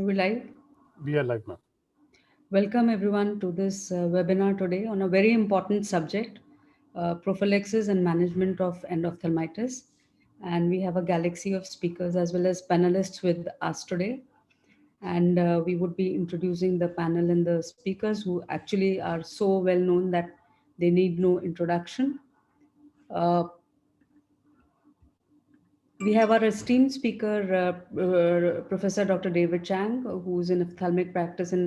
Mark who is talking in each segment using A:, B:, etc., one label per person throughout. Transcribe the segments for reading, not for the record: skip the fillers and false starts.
A: Are we live?
B: We are live, ma'am.
A: Welcome everyone to this webinar today on a very important subject, prophylaxis and management of endophthalmitis. And we have a galaxy of speakers as well as panelists with us today. And we would be introducing the panel and the speakers who actually are so well known that they need no introduction. Uh, We have our esteemed speaker, Professor Dr. David Chang, who's in ophthalmic practice in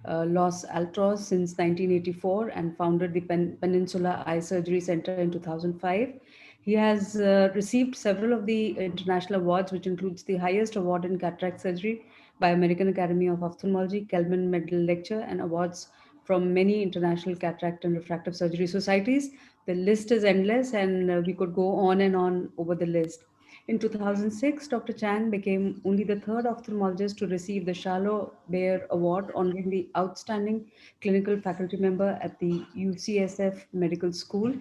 A: Los Altos since 1984 and founded the Peninsula Eye Surgery Center in 2005. He has received several of the international awards, which includes the highest award in cataract surgery by American Academy of Ophthalmology, Kelman Medal Lecture, and awards from many international cataract and refractive surgery societies. The list is endless, and we could go on and on over the list. In 2006, Dr. Chang became only the third ophthalmologist to receive the Charlotte Bayer Award, honoring the outstanding clinical faculty member at the UCSF Medical School.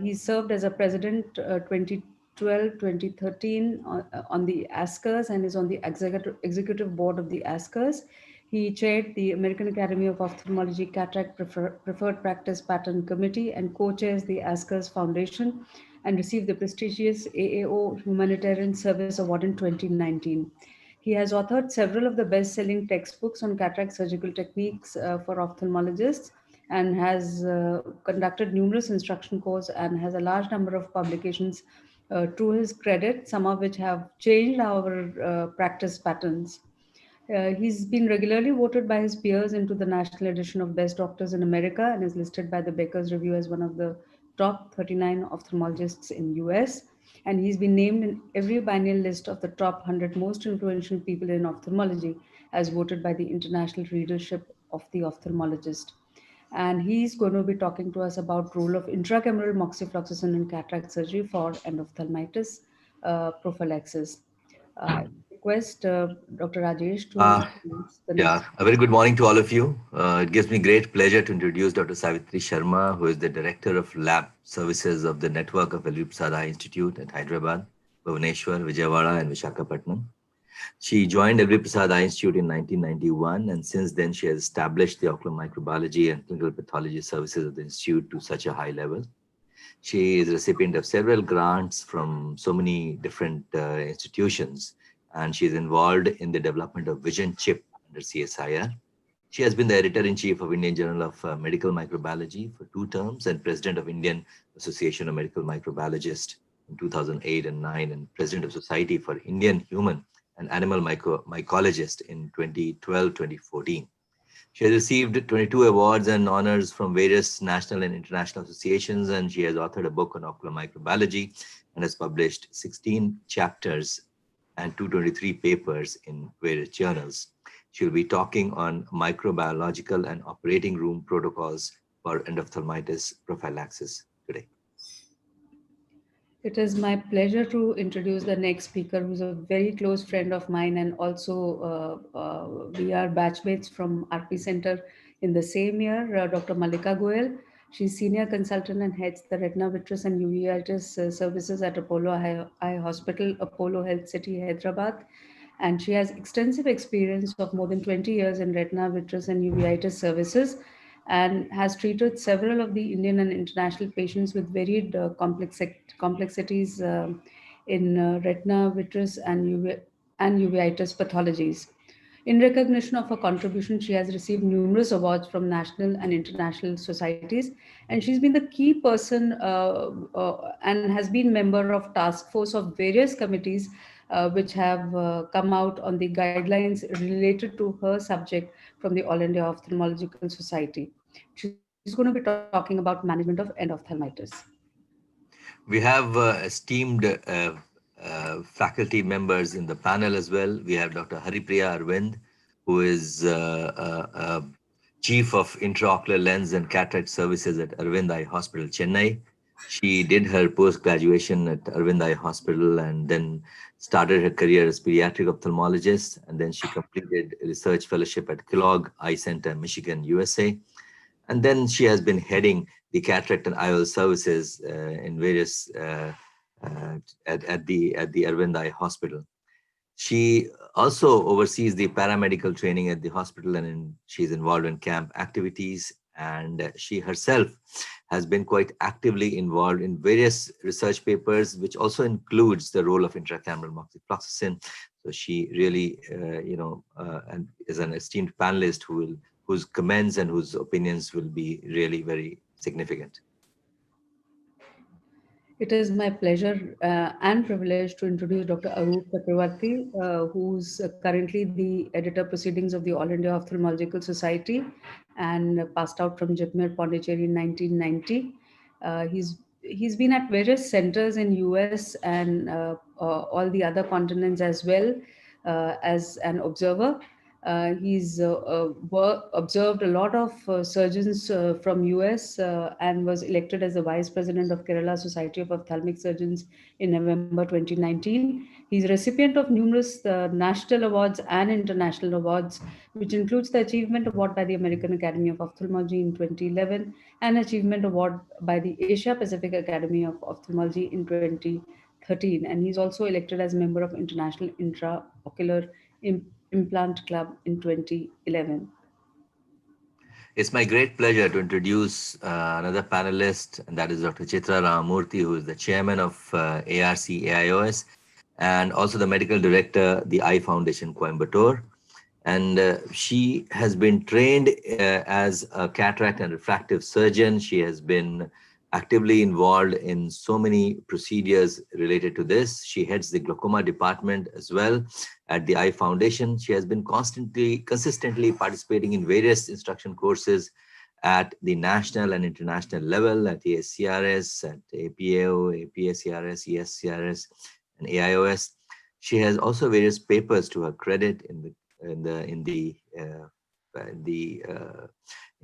A: He served as a president 2012-2013 on the ASCRS and is on the executive board of the ASCRS. He chaired the American Academy of Ophthalmology Cataract Preferred Practice Pattern Committee and co-chairs the ASCRS Foundation and received the prestigious AAO Humanitarian Service Award in 2019. He has authored several of the best-selling textbooks on cataract surgical techniques for ophthalmologists and has conducted numerous instruction courses and has a large number of publications to his credit, some of which have changed our practice patterns. He's been regularly voted by his peers into the national edition of Best Doctors in America and is listed by the Baker's Review as one of the top 39 ophthalmologists in US. And he's been named in every biennial list of the top 100 most influential people in ophthalmology as voted by the international readership of the ophthalmologist. And he's going to be talking to us about role of intracameral moxifloxacin in cataract surgery for endophthalmitis prophylaxis. I request Dr. Rajesh to
C: Uh,
A: introduce the
C: yeah,
A: next.
C: a very good morning to all of you. It gives me great pleasure to introduce Dr. Savitri Sharma, who is the Director of Lab Services of the Network of L.V. Prasad Eye Institute at Hyderabad, Bhubaneswar, Vijayawada, and Visakhapatnam. She joined L.V. Prasad Eye Institute in 1991, and since then she has established the ocular microbiology and clinical pathology services of the institute to such a high level. She is a recipient of several grants from so many different institutions, and she is involved in the development of Vision Chip under CSIR. She has been the editor-in-chief of Indian Journal of Medical Microbiology for 2 terms and president of Indian Association of Medical Microbiologists in 2008 and 9, and president of Society for Indian Human and Animal Mycologist in 2012-2014. She has received 22 awards and honors from various national and international associations, and she has authored a book on ocular microbiology and has published 16 chapters and 223 papers in various journals. She'll be talking on microbiological and operating room protocols for endophthalmitis prophylaxis today.
A: It is my pleasure to introduce the next speaker, who's a very close friend of mine, and also we are batchmates from RP Center in the same year, Dr. Malika Goel. She's senior consultant and heads the retina vitreous and uveitis services at Apollo Eye Hospital, Apollo Health City, Hyderabad. And she has extensive experience of more than 20 years in retina vitreous and uveitis services and has treated several of the Indian and international patients with varied complexities in retina, vitreous, and uveitis pathologies. In recognition of her contribution, she has received numerous awards from national and international societies, and she's been the key person and has been member of task force of various committees which have come out on the guidelines related to her subject from the All India Ophthalmological Society. She's going to be talking about management of endophthalmitis.
C: We have esteemed faculty members in the panel as well. We have Dr. Haripriya Arvind, who is Chief of Intraocular Lens and Cataract Services at Arvind Eye Hospital, Chennai. She did her post-graduation at Arvind Eye Hospital and then started her career as pediatric ophthalmologist. And then she completed a research fellowship at Kellogg Eye Center, Michigan, USA. And then she has been heading the cataract and AIOS services in various at the Arvind Eye Hospital. She also oversees the paramedical training at the hospital, and she's involved in camp activities. And she herself has been quite actively involved in various research papers, which also includes the role of intracameral moxifloxacin. So she really, and is an esteemed panelist whose comments and whose opinions will be really very significant.
A: It is my pleasure and privilege to introduce Dr. Arup Chakravarti, who's currently the editor proceedings of the All India Ophthalmological Society and passed out from Jipmer Pondicherry in 1990. He's been at various centers in US and all the other continents as well as an observer. He's observed a lot of surgeons from US and was elected as the vice president of Kerala Society of Ophthalmic Surgeons in November 2019. He's a recipient of numerous national awards and international awards, which includes the Achievement Award by the American Academy of Ophthalmology in 2011 and Achievement Award by the Asia Pacific Academy of Ophthalmology in 2013. And he's also elected as a member of International Intraocular Implant Club in 2011.
C: It's my great pleasure to introduce another panelist, and that is Dr. Chitra Ramamurthy, who is the chairman of ARC AIOS and also the medical director, the Eye Foundation Coimbatore. And she has been trained as a cataract and refractive surgeon. She has been actively involved in so many procedures related to this. She heads the glaucoma department as well at the Eye Foundation. She has been consistently participating in various instruction courses at the national and international level, at ASCRS, at APAO, APSCRS, ESCRS, and AIOS. She has also various papers to her credit in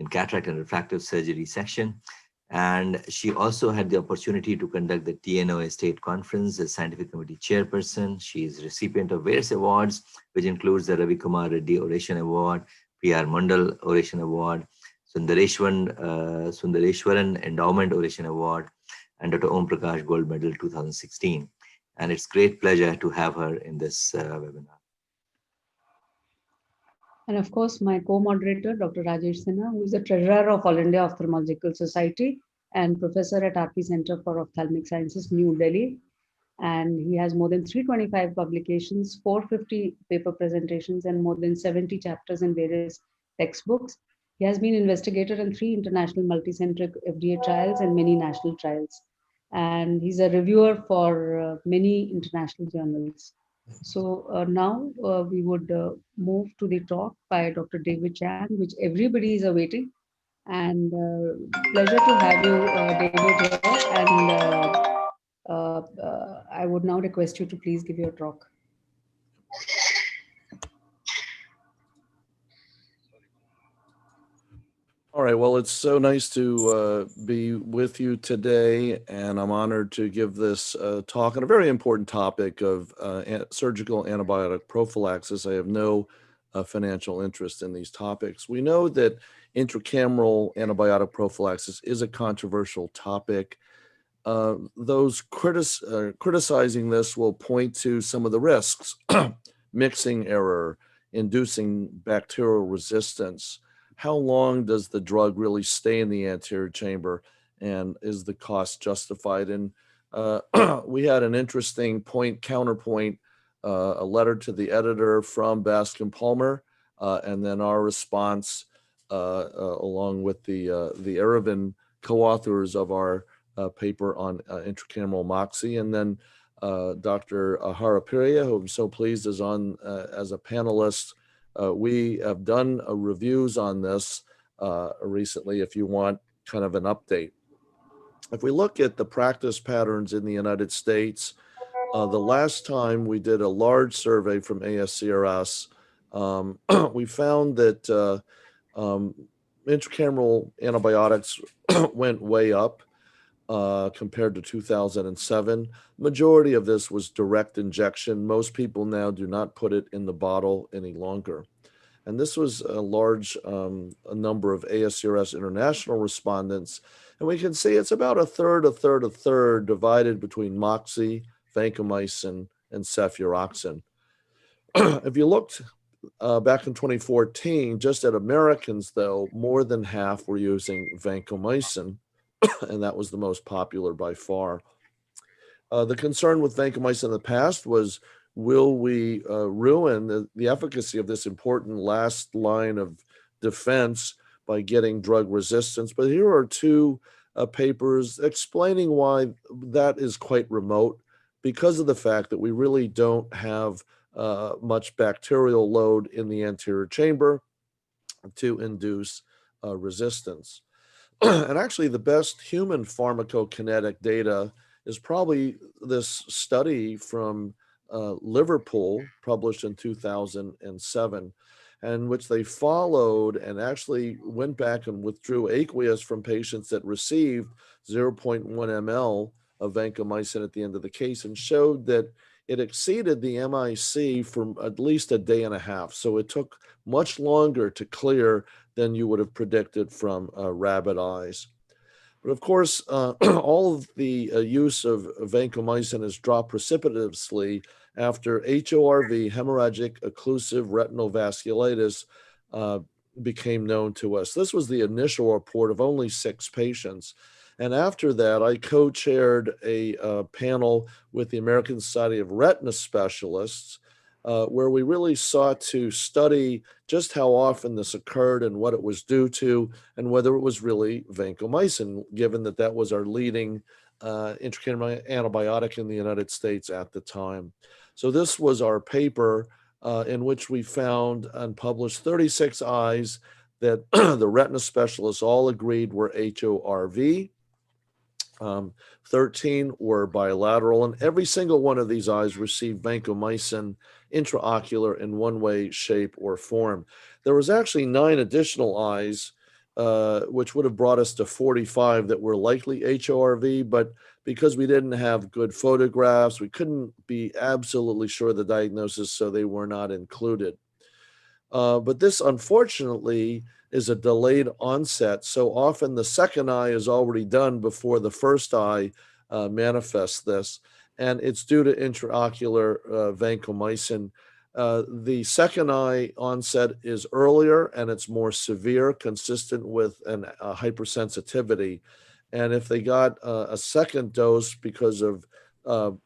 C: cataract and refractive surgery section. And she also had the opportunity to conduct the TNOA State Conference as Scientific Committee Chairperson. She is recipient of various awards, which includes the Ravi Kumar Reddy Oration Award, P.R. Mandal Oration Award, Sundareshwaran Endowment Oration Award, and Dr. Om Prakash Gold Medal 2016. And it's great pleasure to have her in this webinar.
A: And of course, my co-moderator, Dr. Rajesh Sinha, who is the treasurer of All India Ophthalmological Society and professor at RP Center for Ophthalmic Sciences, New Delhi. And he has more than 325 publications, 450 paper presentations, and more than 70 chapters in various textbooks. He has been investigator in 3 international multicentric FDA trials and many national trials. And he's a reviewer for many international journals. So now we would move to the talk by Dr. David Chan, which everybody is awaiting. And pleasure to have you, David, here. And I would now request you to please give your talk.
B: All right, well, it's so nice to be with you today, and I'm honored to give this talk on a very important topic of surgical antibiotic prophylaxis. I have no financial interest in these topics. We know that intracameral antibiotic prophylaxis is a controversial topic. Those criticizing this will point to some of the risks, mixing error, inducing bacterial resistance. How long does the drug really stay in the anterior chamber, and is the cost justified? And we had an interesting counterpoint, a letter to the editor from Bascom Palmer, and then our response along with the Aravind co-authors of our paper on intracameral moxi, and then Dr. Harapriya, who I'm so pleased is on as a panelist. We have done reviews on this recently if you want kind of an update. If we look at the practice patterns in the United States, the last time we did a large survey from ASCRS, we found that intracameral antibiotics went way up compared to 2007. Majority of this was direct injection. Most people now do not put it in the bottle any longer. And this was a large a number of ASCRS international respondents. And we can see it's about a third divided between moxi, vancomycin, and cefuroxime. If you looked back in 2014, just at Americans, though, more than half were using vancomycin, and that was the most popular by far. The concern with vancomycin in the past was, will we ruin the efficacy of this important last line of defense by getting drug resistance? But here are two papers explaining why that is quite remote, because of the fact that we really don't have much bacterial load in the anterior chamber to induce resistance. And actually, the best human pharmacokinetic data is probably this study from Liverpool, published in 2007, in which they followed and actually went back and withdrew aqueous from patients that received 0.1 ml of vancomycin at the end of the case, and showed that it exceeded the MIC for at least a day and a half. So it took much longer to clear than you would have predicted from rabbit eyes. But of course, all of the use of vancomycin has dropped precipitously after HORV, hemorrhagic occlusive retinal vasculitis, became known to us. This was the initial report of only 6 patients. And after that, I co-chaired a panel with the American Society of Retina Specialists, where we really sought to study just how often this occurred and what it was due to, and whether it was really vancomycin, given that that was our leading intracameral antibiotic in the United States at the time. So this was our paper in which we found and published 36 eyes that the retina specialists all agreed were HORV. 13 were bilateral, and every single one of these eyes received vancomycin intraocular in one way, shape, or form. There was actually 9 additional eyes, which would have brought us to 45 that were likely HORV, but because we didn't have good photographs, we couldn't be absolutely sure of the diagnosis, so they were not included. But this, unfortunately, is a delayed onset. So often the second eye is already done before the first eye manifests this, and it's due to intraocular vancomycin. The second eye onset is earlier and it's more severe, consistent with a hypersensitivity. And if they got a second dose because of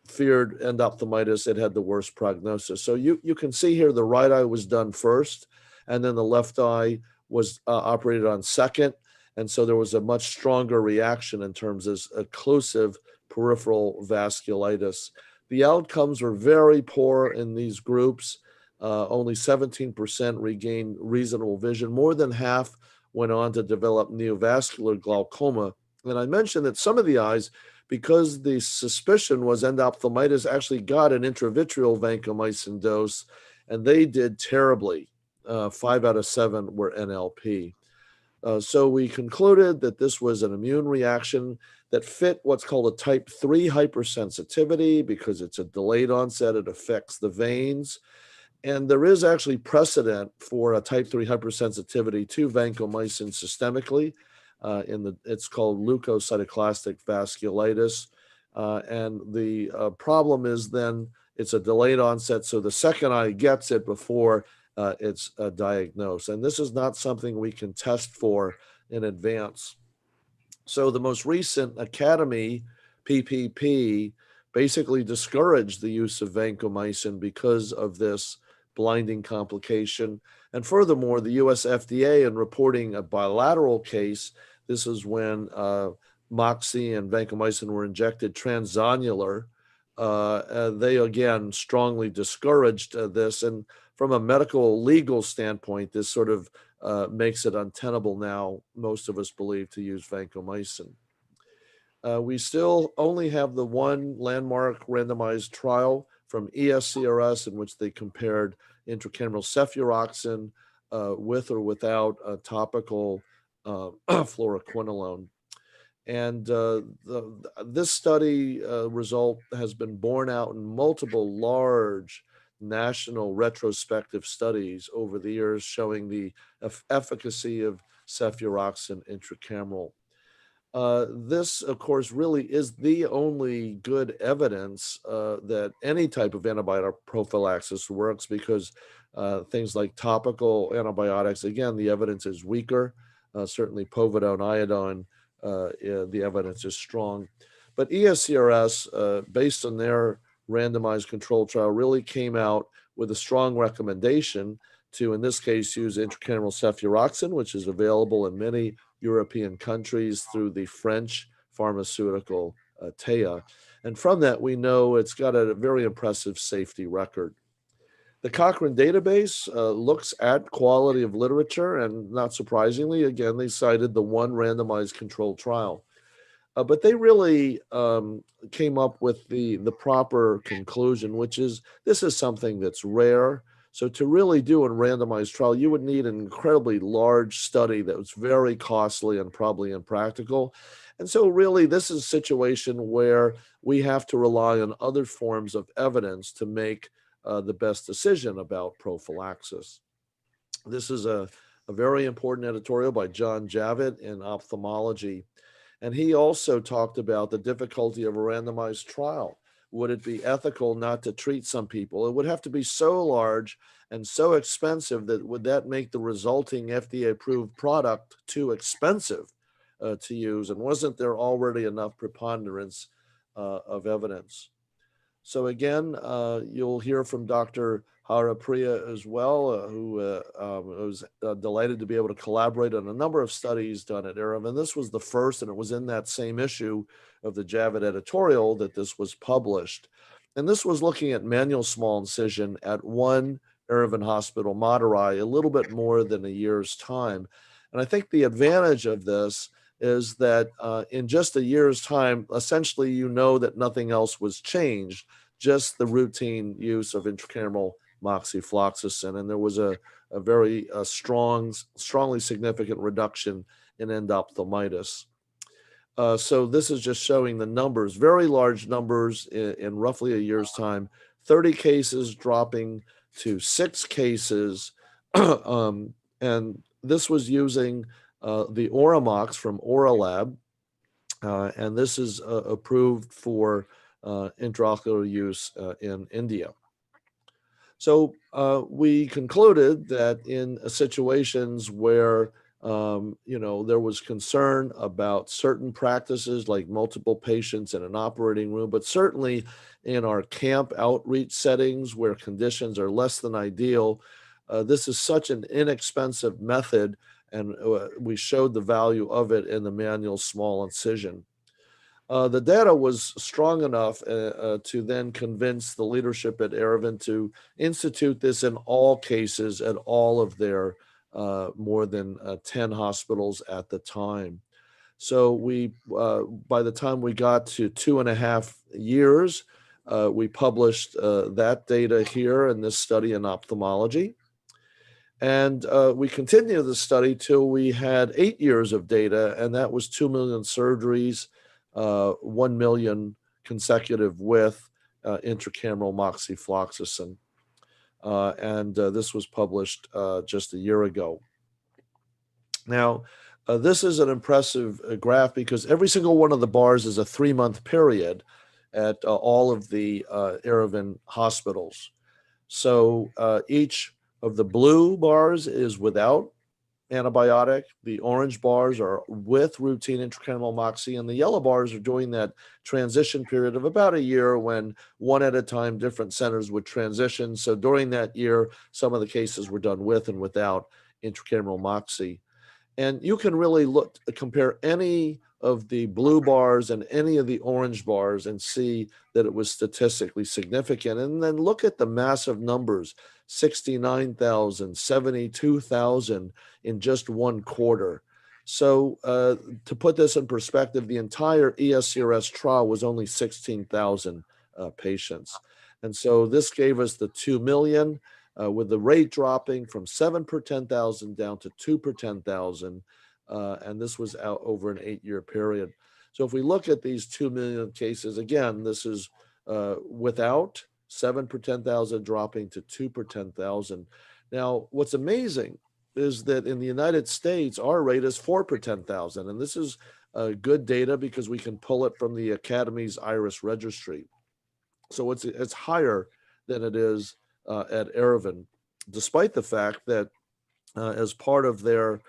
B: feared endophthalmitis, it had the worst prognosis. So you can see here the right eye was done first, and then the left eye was operated on second. And so there was a much stronger reaction in terms of occlusive peripheral vasculitis. The outcomes were very poor in these groups. Only 17% regained reasonable vision. More than half went on to develop neovascular glaucoma. And I mentioned that some of the eyes, because the suspicion was endophthalmitis, actually got an intravitreal vancomycin dose, and they did terribly. 5 out of 7 were NLP. So we concluded that this was an immune reaction that fit what's called a type 3 hypersensitivity, because it's a delayed onset, it affects the veins. And there is actually precedent for a type 3 hypersensitivity to vancomycin systemically. It's called leukocytoclastic vasculitis. And the problem is then it's a delayed onset, so the second eye gets it before it's diagnosed. And this is not something we can test for in advance. So the most recent Academy PPP basically discouraged the use of vancomycin because of this blinding complication. And furthermore, the US FDA, in reporting a bilateral case, this is when moxi and vancomycin were injected transzonular, they again strongly discouraged this. And from a medical legal standpoint, this sort of makes it untenable now, most of us believe, to use vancomycin. We still only have the one landmark randomized trial from ASCRS in which they compared intracameral cefuroxime with or without a topical fluoroquinolone. And this study result has been borne out in multiple large national retrospective studies over the years, showing the efficacy of cefuroxime intracameral. This, of course, really is the only good evidence that any type of antibiotic prophylaxis works, because things like topical antibiotics, again, the evidence is weaker. Certainly povidone iodine, the evidence is strong. But ASCRS, based on their randomized controlled trial, really came out with a strong recommendation to, in this case, use intracameral cefuroxime, which is available in many European countries through the French pharmaceutical TEA. And from that, we know it's got a very impressive safety record. The Cochrane database looks at quality of literature, and not surprisingly, again, they cited the one randomized controlled trial. But they really came up with the proper conclusion, which is this is something that's rare. So to really do a randomized trial, you would need an incredibly large study that was very costly and probably impractical. And so really this is a situation where we have to rely on other forms of evidence to make the best decision about prophylaxis. This is a very important editorial by John Javitt in Ophthalmology. And he also talked about the difficulty of a randomized trial. Would it be ethical not to treat some people? It would have to be so large and so expensive that would that make the resulting FDA-approved product too expensive to use? And wasn't there already enough preponderance of evidence? So again, you'll hear from Dr. Haripriya as well, who was delighted to be able to collaborate on a number of studies done at ARAV. And this was the first, and it was in that same issue of the Javid editorial that this was published. And this was looking at manual small incision at one Aravind hospital, Madurai, a little bit more than a year's time. And I think the advantage of this is that in just a year's time, essentially, you know that nothing else was changed, just the routine use of intracameral moxifloxacin. And there was a very strongly significant reduction in endophthalmitis. So this is just showing the numbers, very large numbers in roughly a year's time, 30 cases dropping to 6 cases. And this was using the Oramox from Oralab, and this is approved for intraocular use in India. So we concluded that in situations where there was concern about certain practices like multiple patients in an operating room, but certainly in our camp outreach settings where conditions are less than ideal, this is such an inexpensive method, and we showed the value of it in the manual small incision. The data was strong enough to then convince the leadership at Aravind to institute this in all cases at all of their more than 10 hospitals at the time. So we, by the time we got to 2.5 years, we published that data here in this study in ophthalmology. And we continued the study till we had 8 years of data, and that was 2 million surgeries, 1 million consecutive with intracameral moxifloxacin. And this was published just a year ago. Now, this is an impressive graph because every single one of the bars is a 3-month period at all of the Aravind hospitals. So each of the blue bars is without antibiotic. The orange bars are with routine intracameral moxi, and the yellow bars are during that transition period of about a year when one at a time different centers would transition. So during that year, some of the cases were done with and without intracameral moxi. And you can really compare any of the blue bars and any of the orange bars and see that it was statistically significant. And then look at the massive numbers, 69,000, 72,000 in just one quarter. So to put this in perspective, the entire ASCRS trial was only 16,000 patients. And so this gave us the 2 million. With the rate dropping from 7 per 10,000 down to 2 per 10,000, and this was out over an 8-year period. So if we look at these 2 million cases, again, this is without 7 per 10,000 dropping to 2 per 10,000. Now, what's amazing is that in the United States, our rate is 4 per 10,000. And this is good data because we can pull it from the Academy's IRIS registry. So it's higher than it is at Aravind, despite the fact that as part of their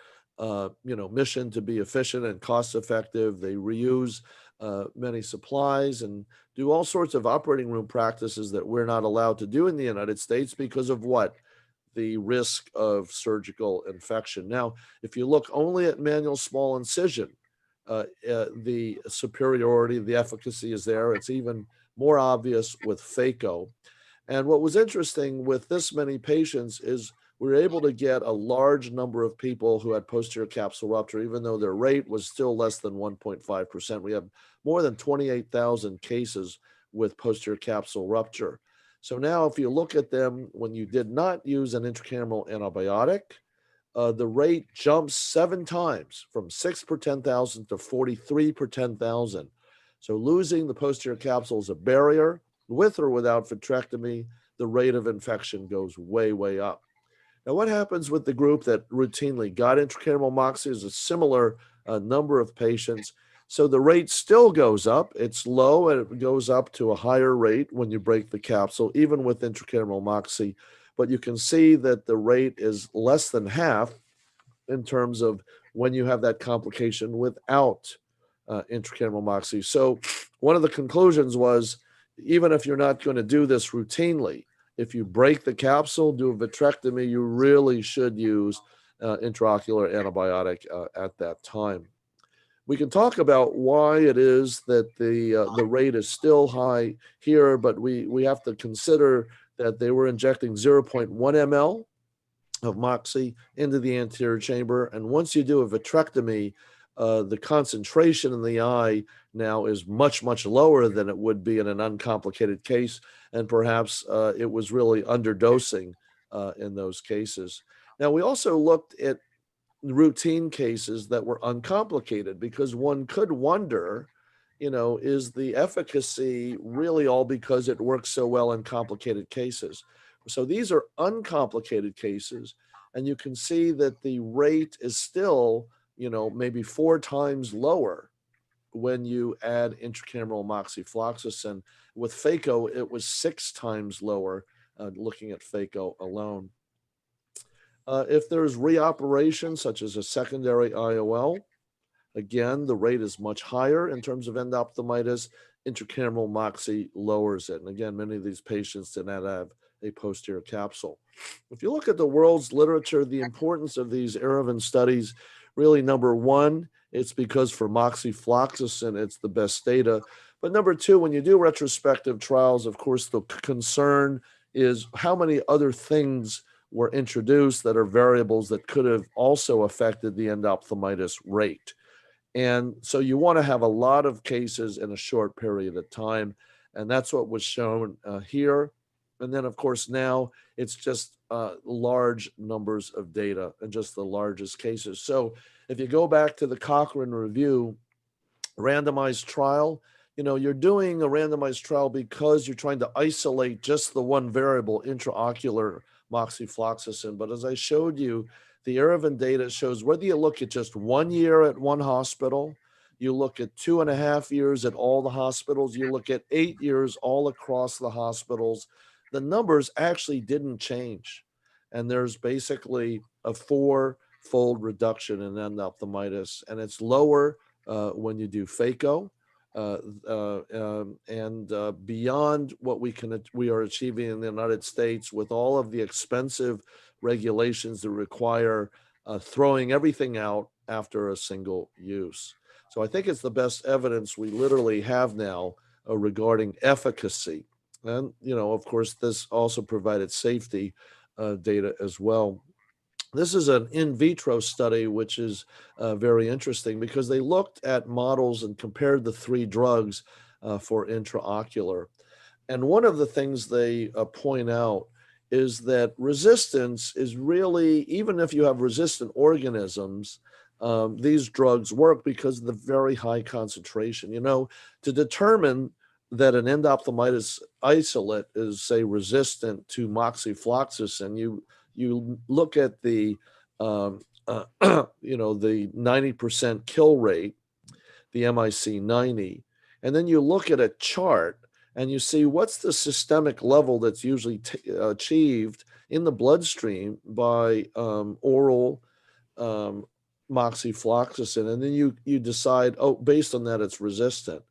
B: mission to be efficient and cost effective, they reuse many supplies and do all sorts of operating room practices that we're not allowed to do in the United States because of what? The risk of surgical infection. Now, if you look only at manual small incision, the superiority, the efficacy is there. It's even more obvious with phaco. And what was interesting with this many patients is we were able to get a large number of people who had posterior capsule rupture, even though their rate was still less than 1.5%. We have more than 28,000 cases with posterior capsule rupture. So now if you look at them when you did not use an intracameral antibiotic, the rate jumps 7 times from 6 per 10,000 to 43 per 10,000. So losing the posterior capsule is a barrier. With or without vitrectomy, the rate of infection goes way, way up. Now, what happens with the group that routinely got intracameral moxie is a similar number of patients. So the rate still goes up. It's low and it goes up to a higher rate when you break the capsule, even with intracameral moxie. But you can see that the rate is less than half in terms of when you have that complication without intracameral moxie. So one of the conclusions was, even if you're not going to do this routinely, if you break the capsule, do a vitrectomy, you really should use intraocular antibiotic at that time. We can talk about why it is that the rate is still high here, but we have to consider that they were injecting 0.1 ml of moxie into the anterior chamber. And once you do a vitrectomy, the concentration in the eye now is much, much lower than it would be in an uncomplicated case. And perhaps it was really underdosing in those cases. Now, we also looked at routine cases that were uncomplicated because one could wonder, is the efficacy really all because it works so well in complicated cases? So these are uncomplicated cases, and you can see that the rate is still, maybe 4 times lower when you add intracameral moxifloxacin. With phaco, it was 6 times lower, looking at phaco alone. If there's reoperation, such as a secondary IOL, again, the rate is much higher in terms of endophthalmitis. Intracameral moxie lowers it. And again, many of these patients did not have a posterior capsule. If you look at the world's literature, the importance of these Aravind studies, really, number one, it's because for moxifloxacin, it's the best data. But number two, when you do retrospective trials, of course, the concern is how many other things were introduced that are variables that could have also affected the endophthalmitis rate. And so you want to have a lot of cases in a short period of time. And that's what was shown here. And then, of course, now it's just large numbers of data and just the largest cases. So if you go back to the Cochrane review, randomized trial, you're doing a randomized trial because you're trying to isolate just the one variable, intraocular moxifloxacin. But as I showed you, the Aravind data shows whether you look at just 1 year at one hospital, you look at 2.5 years at all the hospitals, you look at 8 years all across the hospitals, the numbers actually didn't change. And there's basically a 4-fold reduction in endophthalmitis, and it's lower when you do phaco. And beyond what we are achieving in the United States with all of the expensive regulations that require throwing everything out after a single use. So I think it's the best evidence we literally have now regarding efficacy. And, of course, this also provided safety data as well. This is an in vitro study, which is very interesting because they looked at models and compared the 3 drugs for intraocular. And one of the things they point out is that resistance is really, even if you have resistant organisms, these drugs work because of the very high concentration. To determine that an endophthalmitis isolate is, say, resistant to moxifloxacin, you look at the the 90% kill rate, the MIC 90, and then you look at a chart and you see what's the systemic level that's usually achieved in the bloodstream by oral moxifloxacin, and then you decide, oh, based on that, it's resistant.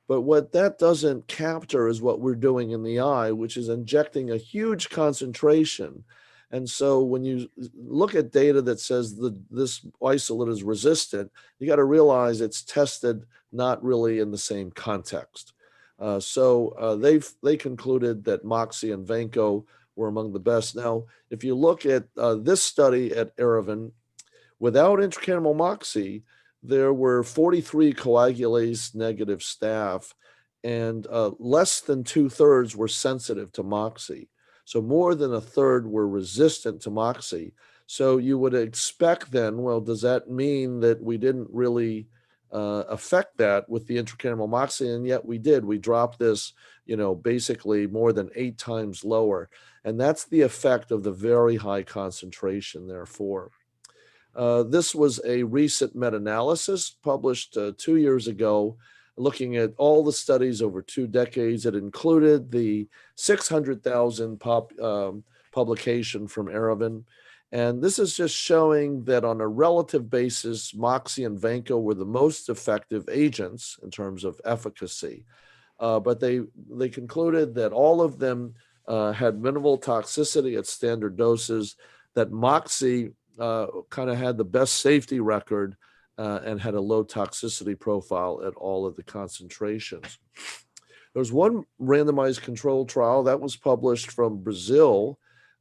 B: But what that doesn't capture is what we're doing in the eye, which is injecting a huge concentration. And so when you look at data that says that this isolate is resistant, you got to realize it's tested not really in the same context. They concluded that Moxi and Vanco were among the best. Now, if you look at this study at Erevan, without intracameral Moxi, there were 43 coagulase negative staph, and less than 2/3 were sensitive to Moxi. So more than a third were resistant to Moxi. So you would expect then, well, does that mean that we didn't really affect that with the intracameral Moxi? And yet we did. We dropped this, basically more than 8 times lower. And that's the effect of the very high concentration, therefore. This was a recent meta-analysis published 2 years ago, looking at all the studies over 2 decades. It included the 600,000 publication from Erevan. And this is just showing that on a relative basis, Moxi and Vanco were the most effective agents in terms of efficacy. But they concluded that all of them had minimal toxicity at standard doses, that Moxi kind of had the best safety record and had a low toxicity profile at all of the concentrations. There was one randomized controlled trial that was published from Brazil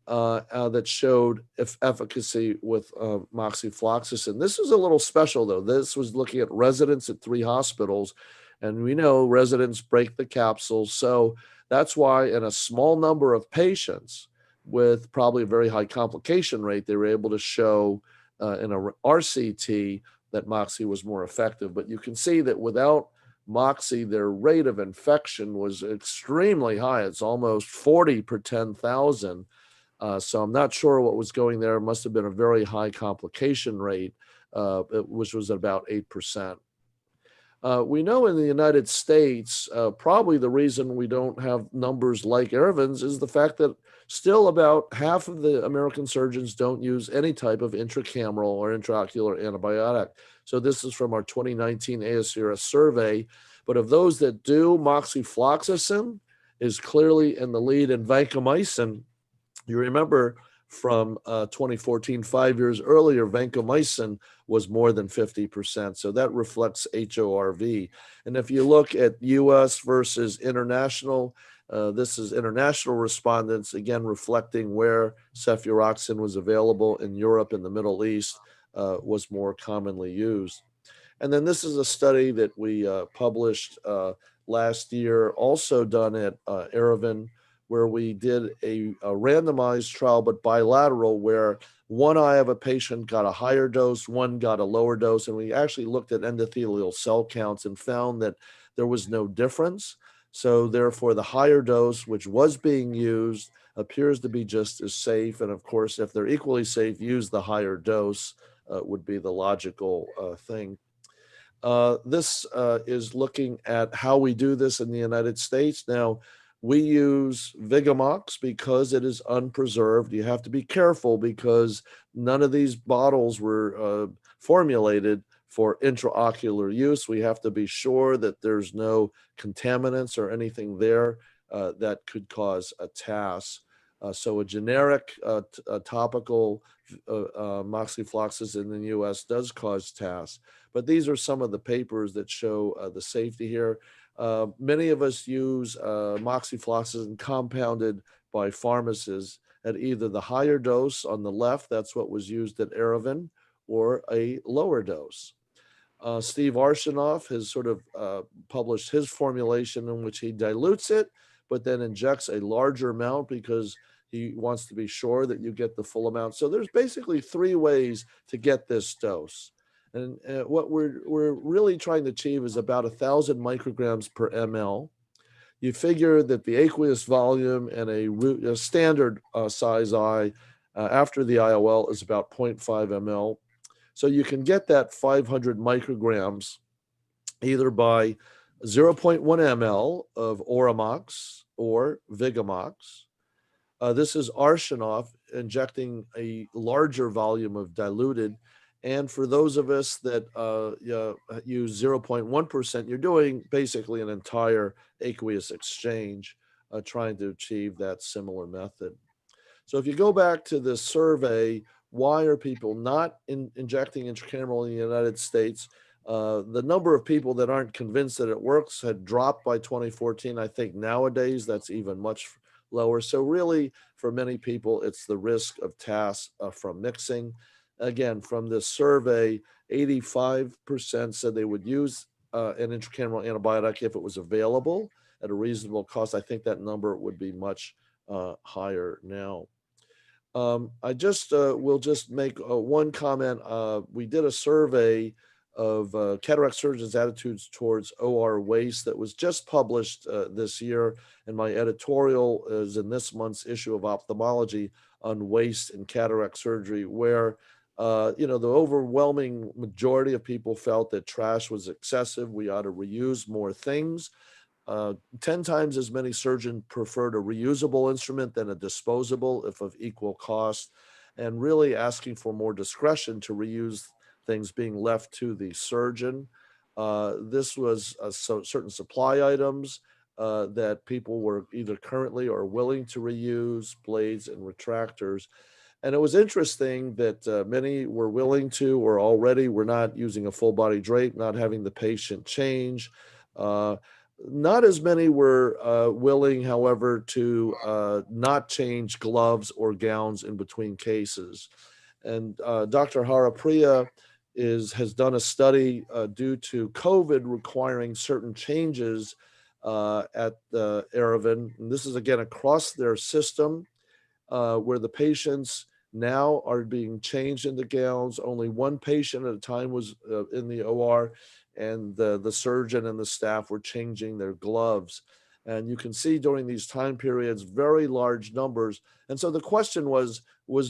B: that showed efficacy with moxifloxacin. This is a little special, though. This was looking at residents at 3 hospitals, and we know residents break the capsules. So that's why in a small number of patients with probably a very high complication rate, they were able to show in a RCT that Moxi was more effective. But you can see that without Moxi, their rate of infection was extremely high. It's almost 40 per 10,000. So I'm not sure what was going there. It must have been a very high complication rate, which was about 8%. We know in the United States, probably the reason we don't have numbers like Erevan's is the fact that still about half of the American surgeons don't use any type of intracameral or intraocular antibiotic. So this is from our 2019 ASCRS survey. But of those that do, moxifloxacin is clearly in the lead, and vancomycin, you remember from 2014, 5 years earlier, vancomycin was more than 50%. So that reflects HORV. And if you look at US versus international, this is international respondents, again, reflecting where cefuroxime was available in Europe and the Middle East was more commonly used. And then this is a study that we published last year, also done at Erevan, where we did a randomized trial, but bilateral, where one eye of a patient got a higher dose, one got a lower dose, and we actually looked at endothelial cell counts and found that there was no difference. So therefore, the higher dose, which was being used, appears to be just as safe. And of course, if they're equally safe, use the higher dose would be the logical thing. This is looking at how we do this in the United States. Now, we use Vigamox because it is unpreserved. You have to be careful because none of these bottles were formulated for intraocular use. We have to be sure that there's no contaminants or anything there that could cause a TAS. So a generic topical moxifloxacin in the US does cause TAS. But these are some of the papers that show the safety here. Many of us use moxifloxacin compounded by pharmacists at either the higher dose on the left, that's what was used at Erevan, or a lower dose. Steve Arshinoff has sort of published his formulation in which he dilutes it, but then injects a larger amount because he wants to be sure that you get the full amount. So there's basically 3 ways to get this dose. And what we're really trying to achieve is about 1,000 micrograms per ml. You figure that the aqueous volume in a standard size eye after the IOL is about 0.5 ml. So you can get that 500 micrograms either by zero point 0.1 ml of Oramox or Vigamox. This is Arshinov injecting a larger volume of diluted. And for those of us that use 0.1%, you're doing basically an entire aqueous exchange, trying to achieve that similar method. So if you go back to this survey, why are people not injecting intracameral in the United States? The number of people that aren't convinced that it works had dropped by 2014. I think nowadays that's even much lower. So really, for many people, it's the risk of TAS from mixing. Again, from this survey, 85% said they would use an intracameral antibiotic if it was available at a reasonable cost. I think that number would be much higher now. I just will just make one comment. We did a survey of cataract surgeons' attitudes towards OR waste that was just published this year, and my editorial is in this month's issue of Ophthalmology on waste in cataract surgery, where the overwhelming majority of people felt that trash was excessive. We ought to reuse more things. 10 times as many surgeons preferred a reusable instrument than a disposable if of equal cost, and really asking for more discretion to reuse things being left to the surgeon. This was certain supply items that people were either currently or willing to reuse, blades and retractors. And it was interesting that many were willing to or already were not using a full body drape, not having the patient change. Not as many were willing, however, to not change gloves or gowns in between cases. And Dr. Harapriya has done a study due to COVID requiring certain changes at Aravind. And this is again across their system where the patients now are being changed into gowns. Only one patient at a time was in the OR, and the surgeon and the staff were changing their gloves. And you can see during these time periods, very large numbers. And so the question was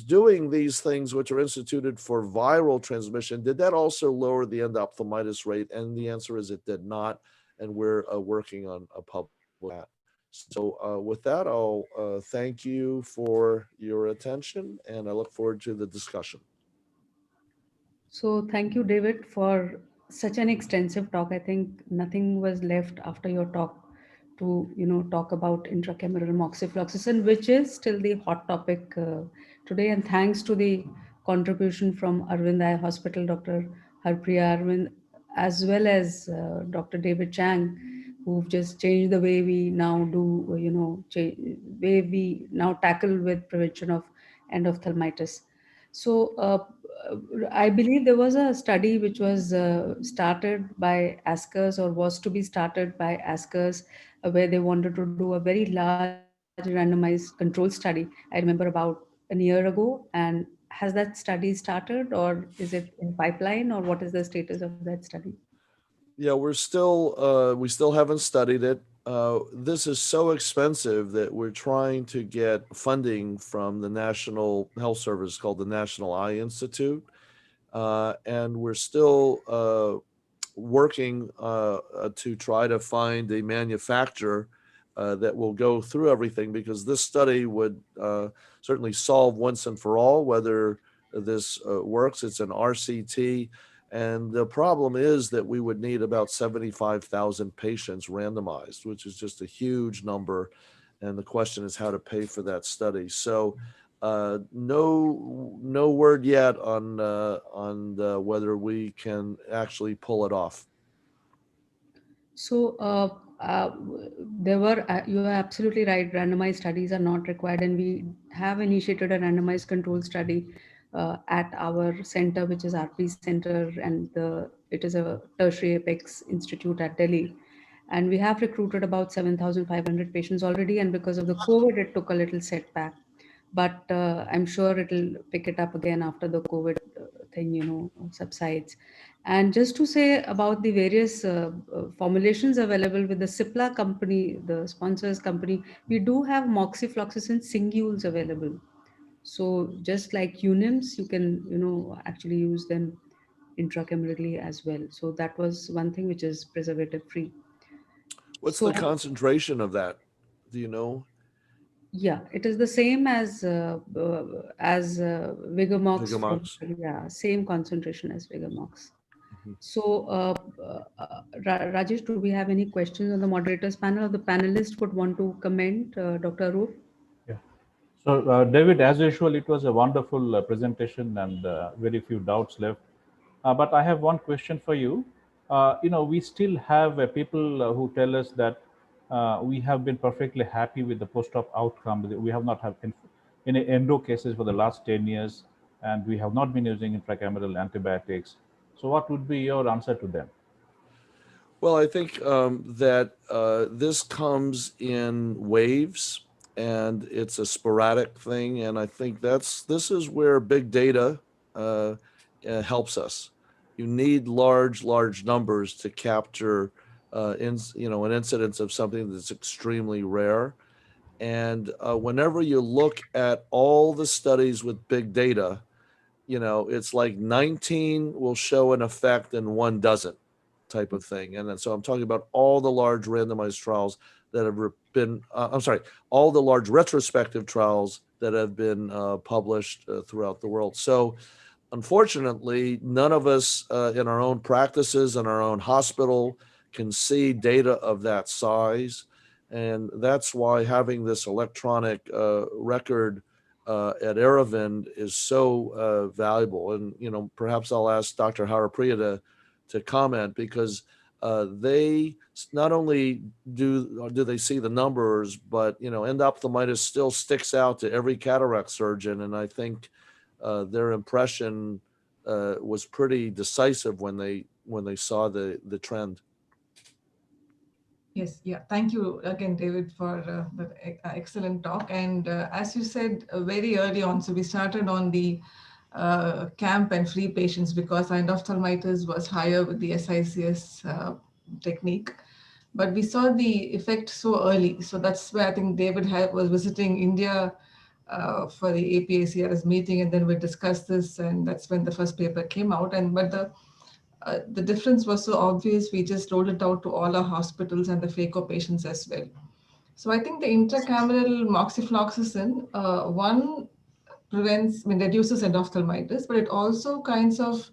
B: doing these things which are instituted for viral transmission, did that also lower the endophthalmitis rate? And the answer is it did not. And we're working on a public that. So with that, I'll thank you for your attention, and I look forward to the discussion.
A: So thank you, David, for such an extensive talk. I think nothing was left after your talk to talk about intracameral moxifloxacin, which is still the hot topic today. And thanks to the contribution from Arvind Eye Hospital, Dr. Harpriya Arvind, as well as Dr. David Chang, who've just changed the way we now do, way we now tackle with prevention of endophthalmitis. So I believe there was a study which was started by ASCRS, or was to be started by ASCRS, where they wanted to do a very large randomized control study. I remember about a year ago. And has that study started, or is it in pipeline, or what is the status of that study?
B: Yeah, we still haven't studied it. This is so expensive that we're trying to get funding from the National Health Service called the National Eye Institute. And we're still working to try to find a manufacturer that will go through everything, because this study would certainly solve once and for all whether this works. It's an RCT. And the problem is that we would need about 75,000 patients randomized, which is just a huge number. And the question is how to pay for that study. So no word yet on whether we can actually pull it off.
A: So you are absolutely right. Randomized studies are not required, and we have initiated a randomized control study at our center, which is RP Center, and it is a tertiary apex institute at Delhi. And we have recruited about 7,500 patients already, and because of the COVID, it took a little setback. But I'm sure it'll pick it up again after the COVID thing, subsides. And just to say about the various formulations available with the Cipla company, the sponsors company, we do have moxifloxacin singules available. So just like unims, you can, actually use them intracamerally as well. So that was one thing which is preservative free.
B: What's the
A: So
B: concentration of that? Do you know?
A: yeah, it is the same as Vigamox from,
B: Vigamox?
A: yeah, same concentration as Vigamox.
B: Mhm.
A: So, Rajesh, do we have any questions on the moderators panel, or the panelists would want to comment, Dr. Arup?
D: Yeah. So, David, as usual, it was a wonderful presentation and very few doubts left. But I have one question for you. We still have people who tell us that we have been perfectly happy with the post-op outcome. We have not had any endo cases for the last 10 years, and we have not been using intracameral antibiotics. So, what would be your answer to them?
B: Well, I think that this comes in waves and it's a sporadic thing. And I think this is where big data helps us. You need large numbers to capture an incidence of something that's extremely rare. And whenever you look at all the studies with big data, it's like 19 will show an effect and one doesn't, type of thing. And then, so I'm talking about all the large randomized trials that have been, all the large retrospective trials that have been published throughout the world. So unfortunately, none of us in our own practices in our own hospital can see data of that size. And that's why having this electronic record at Aravind is so valuable. And, perhaps I'll ask Dr. Harapriya to comment, because they not only do they see the numbers, but, endophthalmitis still sticks out to every cataract surgeon. And I think their impression was pretty decisive when they saw the trend.
E: Yes, yeah. Thank you again, David, for that excellent talk. And as you said very early on, so we started on the camp and free patients because endophthalmitis was higher with the SICS technique. But we saw the effect so early. So that's where I think David was visiting India for the APACRS meeting, and then we discussed this, and that's when the first paper came out. But the difference was so obvious, we just rolled it out to all our hospitals and the phaco patients as well. So I think the intracameral moxifloxacin, one reduces endophthalmitis, but it also kinds of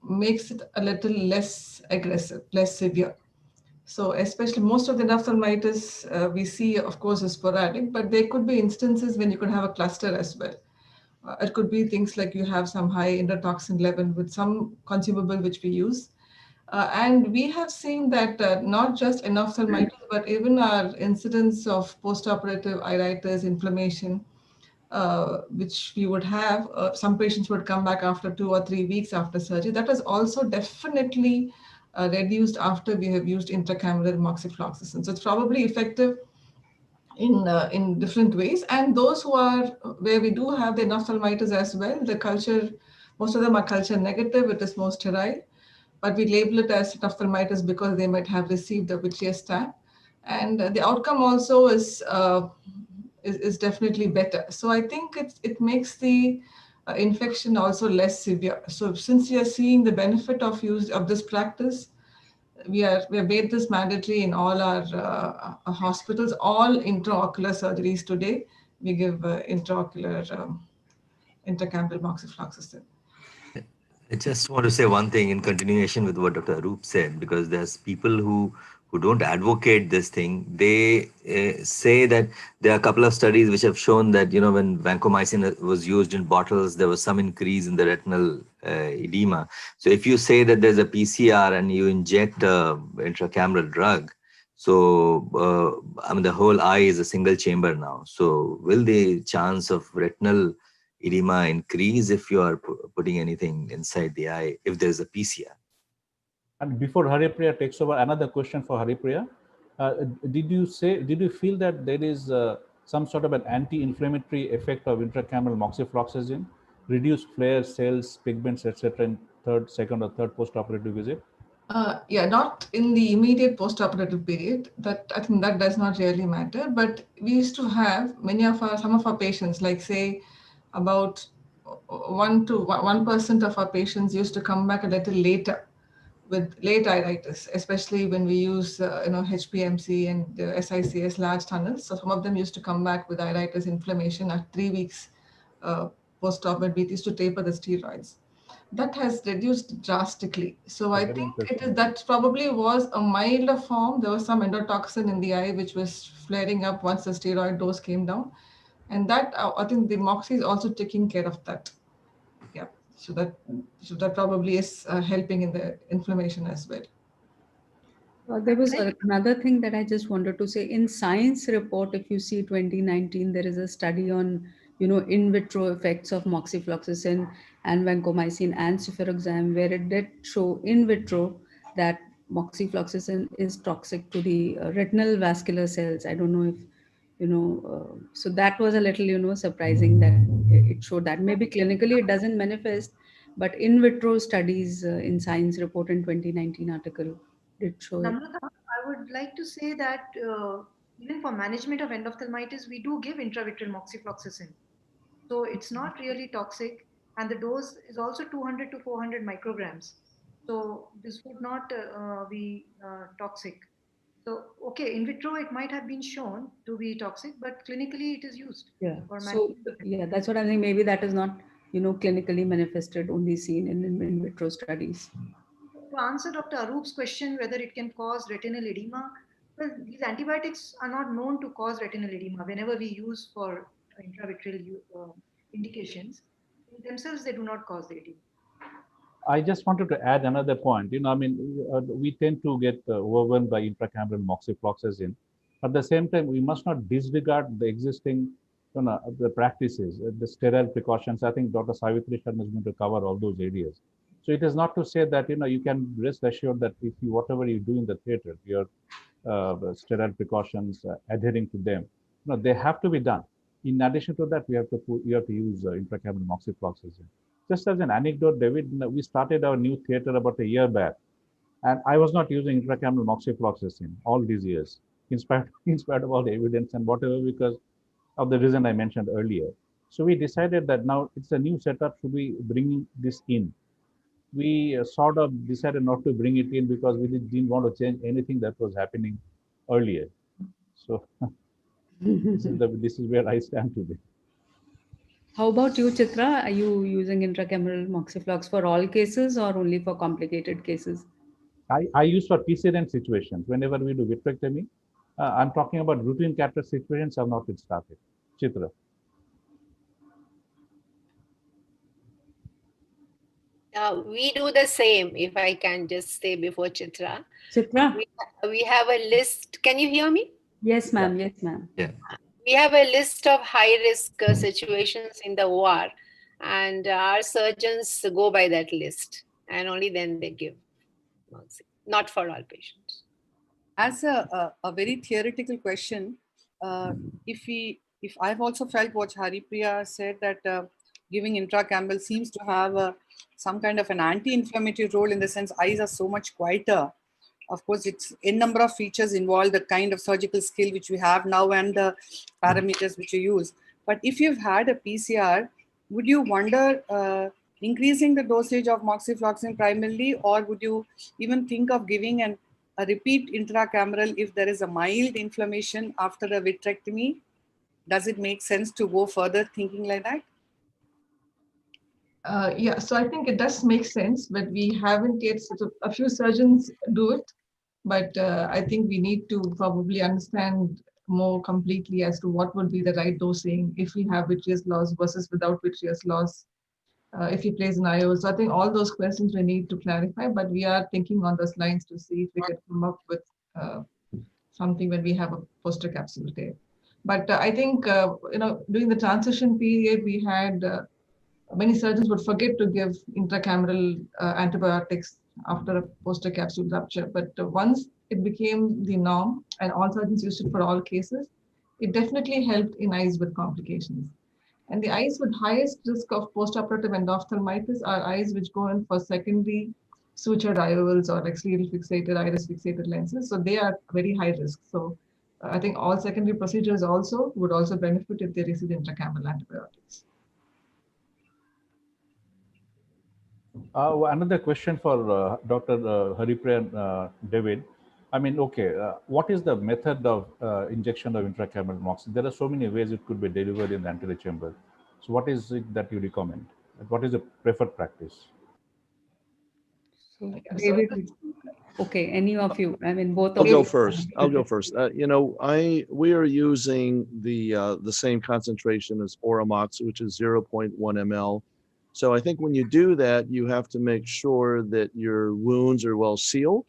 E: makes it a little less aggressive, less severe. So especially most of the endophthalmitis we see, of course, is sporadic, but there could be instances when you could have a cluster as well. It could be things like you have some high endotoxin level with some consumable which we use. And we have seen that not just endophthalmitis, but even our incidence of postoperative iritis, inflammation, which we would have, some patients would come back after 2 or 3 weeks after surgery. That is also definitely reduced after we have used intracameral moxifloxacin. So it's probably effective in different ways. And those who are where we do have the endophthalmitis as well, the culture, most of them are culture negative, it is more sterile, but we label it as endophthalmitis because they might have received the vitreous stab. And the outcome also is definitely better. So I think it makes the infection also less severe. So since you are seeing the benefit of use of this practice, we have made this mandatory in all our hospitals. All intraocular surgeries today, we give intraocular intracameral moxifloxacin.
C: I just want to say one thing in continuation with what Dr. Arup said, because there's people who don't advocate this thing. They say that there are a couple of studies which have shown that, when vancomycin was used in bottles, there was some increase in the retinal edema. So if you say that there's a PCR and you inject a intracameral drug, so the whole eye is a single chamber now. So will the chance of retinal edema increase if you are putting anything inside the eye, if there's a PCR?
D: And before Haripriya takes over, another question for Haripriya. Did you feel that there is some sort of an anti-inflammatory effect of intracameral moxifloxacin, reduce flares, cells, pigments, etc. in second or third post-operative visit?
E: Yeah, not in the immediate post-operative period. That I think that does not really matter. But we used to have some of our patients, like say, about 1% of our patients used to come back a little later with late iritis, especially when we use HPMC and SICS large tunnels. So some of them used to come back with iritis inflammation at 3 weeks post-op, but we used to taper the steroids. That has reduced drastically. So I
D: Very
E: think
D: interesting.
E: that probably was a milder form. There was some endotoxin in the eye which was flaring up once the steroid dose came down, and that I think the moxie is also taking care of that. Yeah, so that probably is helping in the inflammation as well.
A: There was another thing that I just wanted to say. In Science report, if you see 2019, there is a study on, in vitro effects of moxifloxacin and vancomycin and cefuroxime, where it did show in vitro that moxifloxacin is toxic to the retinal vascular cells. I don't know if, so that was a little, surprising that it showed that. Maybe clinically it doesn't manifest, but in vitro studies in Science report in 2019 article did show it.
F: Namrata, I would like to say that even for management of endophthalmitis, we do give intravitreal moxifloxacin. So it's not really toxic, and the dose is also 200 to 400 micrograms. So this would not be toxic. So, okay, in vitro, it might have been shown to be toxic, but clinically it is used
A: Yeah.
F: for
A: So
F: management.
A: yeah, that's what I think. Maybe that is not, clinically manifested, only seen in vitro studies.
F: To answer Dr. Aroop's question, whether it can cause retinal edema, well, these antibiotics are not known to cause retinal edema whenever we use for intravitreal indications. In themselves, they do not cause the edema.
D: I just wanted to add another point. I mean, we tend to get overwhelmed by intracameral moxifloxacin. At the same time, we must not disregard the existing, the practices, the sterile precautions. I think Dr. Savitri Sharma is going to cover all those areas. So it is not to say that, you can rest assured that if you, whatever you do in the theater, your sterile precautions, adhering to them, they have to be done. In addition to that, you have to use intracameral moxifloxacin. Just as an anecdote, David, we started our new theater about a year back, and I was not using intracameral moxifloxacin all these years, in spite of all the evidence and whatever, because of the reason I mentioned earlier. So we decided that now it's a new setup. Should we bring this in? We sort of decided not to bring it in because we didn't want to change anything that was happening earlier. So this is where I stand today.
A: How about you, Chitra? Are you using intracameral moxiflox for all cases or only for complicated cases?
D: I use for PCRN situations whenever we do vitrectomy. I'm talking about routine cataract situations. I've not yet started. Chitra.
G: We do the same, if I can just say before Chitra.
A: Chitra?
G: We have a list. Can you hear me?
A: Yes, ma'am. Yeah. Yes, ma'am.
C: Yeah.
G: We have a list of high-risk situations in the OR, and our surgeons go by that list, and only then they give moxi. Not for all patients.
H: As a very theoretical question, if I've also felt what Haripriya said, that giving intracameral seems to have some kind of an anti-inflammatory role, in the sense eyes are so much quieter. Of course, it's a number of features involved, the kind of surgical skill which we have now and the parameters which you use. But if you've had a PCR, would you wonder increasing the dosage of moxifloxacin primarily, or would you even think of giving a repeat intracameral if there is a mild inflammation after a vitrectomy? Does it make sense to go further thinking like that?
E: Yeah, so I think it does make sense, but we haven't yet. A few surgeons do it, but I think we need to probably understand more completely as to what would be the right dosing if we have vitreous loss versus without vitreous loss, if he plays an AIOS. So I think all those questions we need to clarify, but we are thinking on those lines to see if we could come up with something when we have a poster capsule day. But I think, during the transition period, we had many surgeons would forget to give intracameral antibiotics after a poster capsule rupture. But once it became the norm and all surgeons used it for all cases, it definitely helped in eyes with complications. And the eyes with highest risk of postoperative endophthalmitis are eyes which go in for secondary sutured IOLs or like scleral fixated, iris fixated lenses. So they are very high risk. So I think all secondary procedures also would also benefit if they receive intracameral antibiotics.
D: Another question for Dr. Haripriya and David. I mean, okay, what is the method of injection of intracameral moxie? There are so many ways it could be delivered in the anterior chamber. So what is it that you recommend? What is the preferred practice?
A: So David, okay, any of you? I mean, both
B: I'll
A: of
B: go
A: you.
B: first. I'll go first. We are using the same concentration as Oramox, which is 0.1 ml. So I think when you do that, you have to make sure that your wounds are well sealed.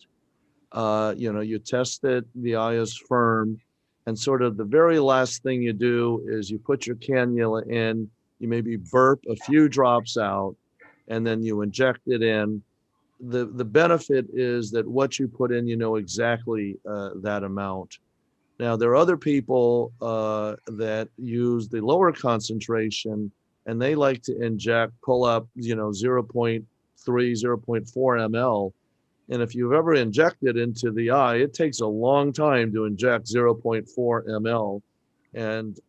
B: You test it, the eye is firm, and sort of the very last thing you do is you put your cannula in, you maybe burp a few drops out, and then you inject it in. The benefit is that what you put in, you know exactly that amount. Now, there are other people that use the lower concentration, and they like to inject, pull up, 0.3, 0.4 ml. And if you've ever injected into the eye, it takes a long time to inject 0.4 ml. And,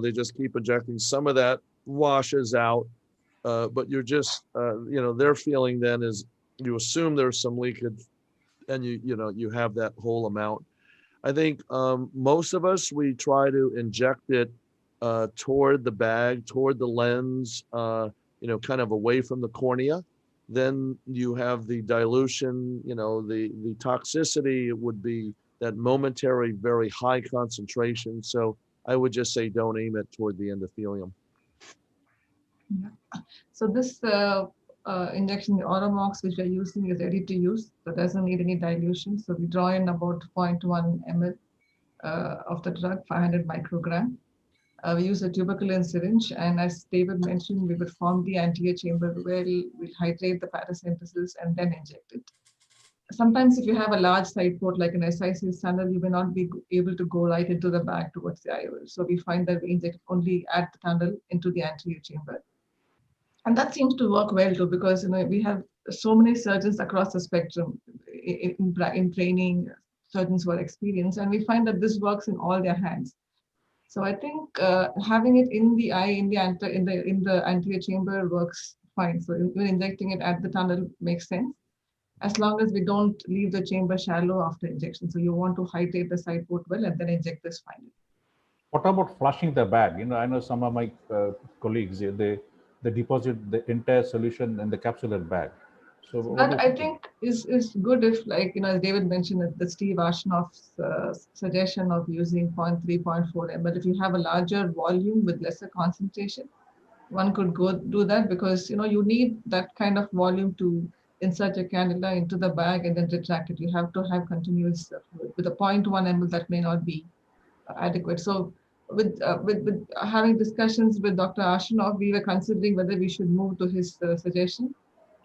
B: they just keep injecting. Some of that washes out, but you're just, their feeling then is you assume there's some leakage and you have that whole amount. I think most of us, we try to inject it toward the bag, toward the lens, kind of away from the cornea. Then you have the dilution, the toxicity would be that momentary, very high concentration. So I would just say don't aim it toward the endothelium.
E: Yeah. So this injection, the Oromox, which we're using, is ready to use. So it doesn't need any dilution. So we draw in about 0.1 ml of the drug, 500 microgram. We use a tuberculin syringe, and as David mentioned, we would form the anterior chamber where we'll hydrate the paracentesis and then inject it. Sometimes if you have a large side port like an SIC tunnel, you may not be able to go right into the bag towards the IOL. So we find that we inject only at the tunnel into the anterior chamber. And that seems to work well too, because we have so many surgeons across the spectrum in training, surgeons who are experienced, and we find that this works in all their hands. So I think having it in the eye, in the anterior chamber works fine. So even injecting it at the tunnel makes sense, as long as we don't leave the chamber shallow after injection. So you want to hydrate the side port well and then inject this finally.
D: What about flushing the bag? I know some of my colleagues, they deposit the entire solution in the capsular bag. So
E: that I think is good if, like, as David mentioned, the Steve Ashnoff's suggestion of using 0.3, 0.4 ml. If you have a larger volume with lesser concentration, one could go do that, because you need that kind of volume to insert your cannula into the bag and then retract it. You have to have continuous with a 0.1 ml that may not be adequate. So with having discussions with Dr. Ashnoff, we were considering whether we should move to his suggestion.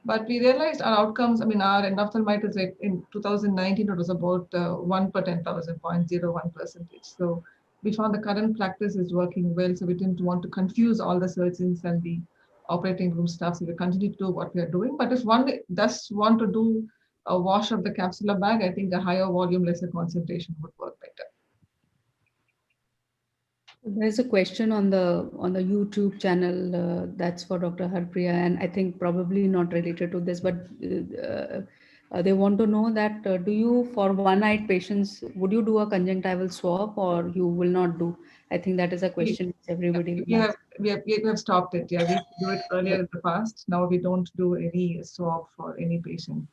E: But we realized our outcomes, our endophthalmitis rate in 2019, it was about 1 per 10,000, 0.01%. So we found the current practice is working well. So we didn't want to confuse all the surgeons and the operating room staff. So we continue to do what we are doing. But if one does want to do a wash of the capsular bag, I think a higher volume, lesser concentration would work better.
A: There's a question on the YouTube channel that's for Dr. Harpriya, and I think probably not related to this, but they want to know that do you, for one-eyed patients, would you do a conjunctival swab or you will not do? I think that is a question everybody
E: we have stopped it. Yeah, we used to do it earlier in the past. Now we don't do any swab for any patient.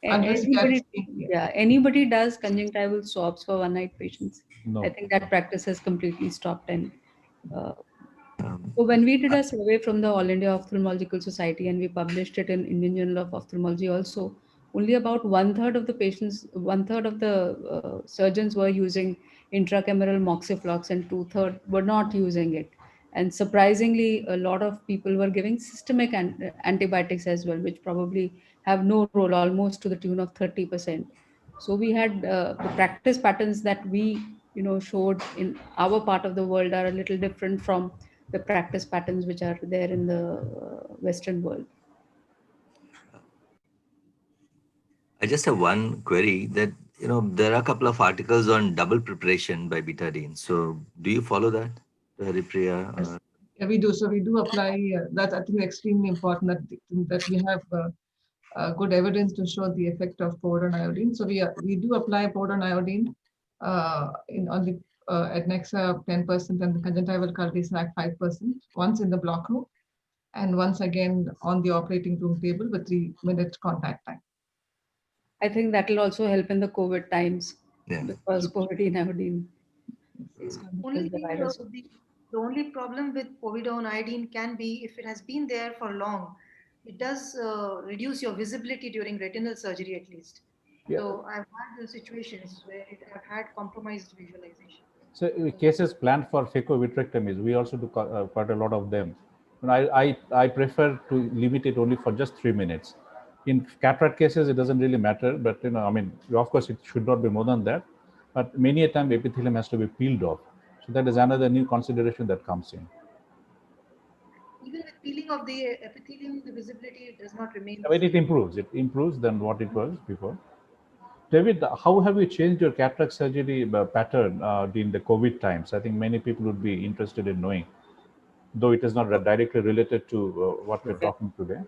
A: Anybody does conjunctival swabs for one-eyed patients?
D: No.
A: I think that practice has completely stopped. And so when we did a survey from the All India Ophthalmological Society and we published it in Indian Journal of Ophthalmology also, only about 1/3 of the patients, 1/3 of the surgeons were using intracameral moxiflox and 2/3 were not using it. And surprisingly, a lot of people were giving systemic antibiotics as well, which probably have no role, almost to the tune of 30%. So we had the practice patterns that we showed in our part of the world are a little different from the practice patterns which are there in the Western world.
C: I just have one query that, there are a couple of articles on double preparation by betadine. So do you follow that, Haripriya?
E: Yes. Yeah, we do. So we do apply, that's I think extremely important that we have good evidence to show the effect of powder and iodine. So we do apply powder and iodine on the adnexa 10% and the conjunctival cul-de-sac 5%, once in the block room and once again on the operating room table with 3-minute contact time.
A: I think that will also help in the COVID times,
C: Yeah.
A: because povidone iodine is going to kill
F: Only
A: the virus.
F: the only problem with povidone iodine can be if it has been there for long. It does reduce your visibility during retinal surgery at least.
D: Yeah.
F: So I've had situations where I've had compromised visualization.
D: So cases planned for phaco-vitrectomies, we also do quite a lot of them. And I prefer to limit it only for just 3 minutes. In cataract cases, it doesn't really matter, but I mean, of course, it should not be more than that. But many a time, epithelium has to be peeled off. So that is another new consideration that comes in.
F: Even with peeling of the epithelium, the visibility does not remain.
D: I mean, it improves. It improves than what it was before. David, how have you changed your cataract surgery pattern in the COVID times? I think many people would be interested in knowing, though it is not directly related to what we're talking today.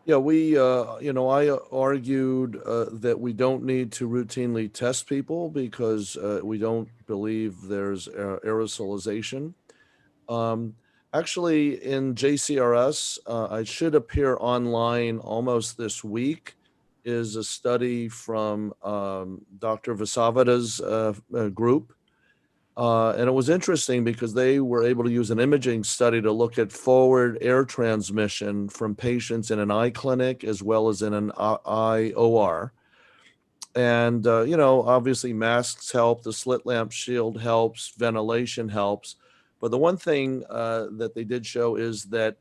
B: Yeah, I argued that we don't need to routinely test people because we don't believe there's aerosolization. Actually, in JCRS, I should appear online almost this week, is a study from Dr. Vasavada's group. And it was interesting because they were able to use an imaging study to look at forward air transmission from patients in an eye clinic as well as in an eye OR. And, obviously masks help, the slit lamp shield helps, ventilation helps. But the one thing that they did show is that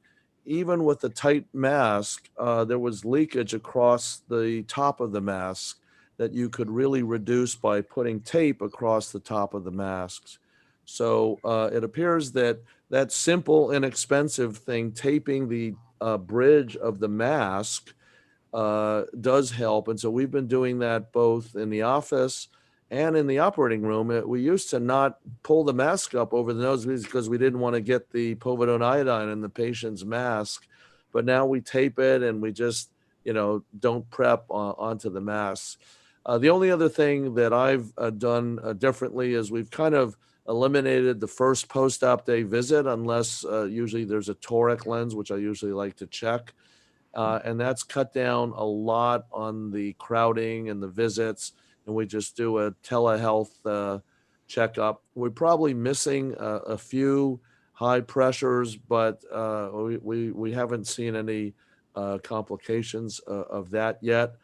B: even with the tight mask, there was leakage across the top of the mask that you could really reduce by putting tape across the top of the masks. So it appears that that simple, inexpensive thing, taping the bridge of the mask, does help. And so we've been doing that both in the office and in the operating room. We used to not pull the mask up over the nose because we didn't want to get the povidone iodine in the patient's mask. But now we tape it and we just, don't prep onto the mask. The only other thing that I've done differently is we've kind of eliminated the first post-op day visit unless usually there's a toric lens, which I usually like to check. And that's cut down a lot on the crowding and the visits. And we just do a telehealth checkup. We're probably missing a few high pressures, but we haven't seen any complications of that yet.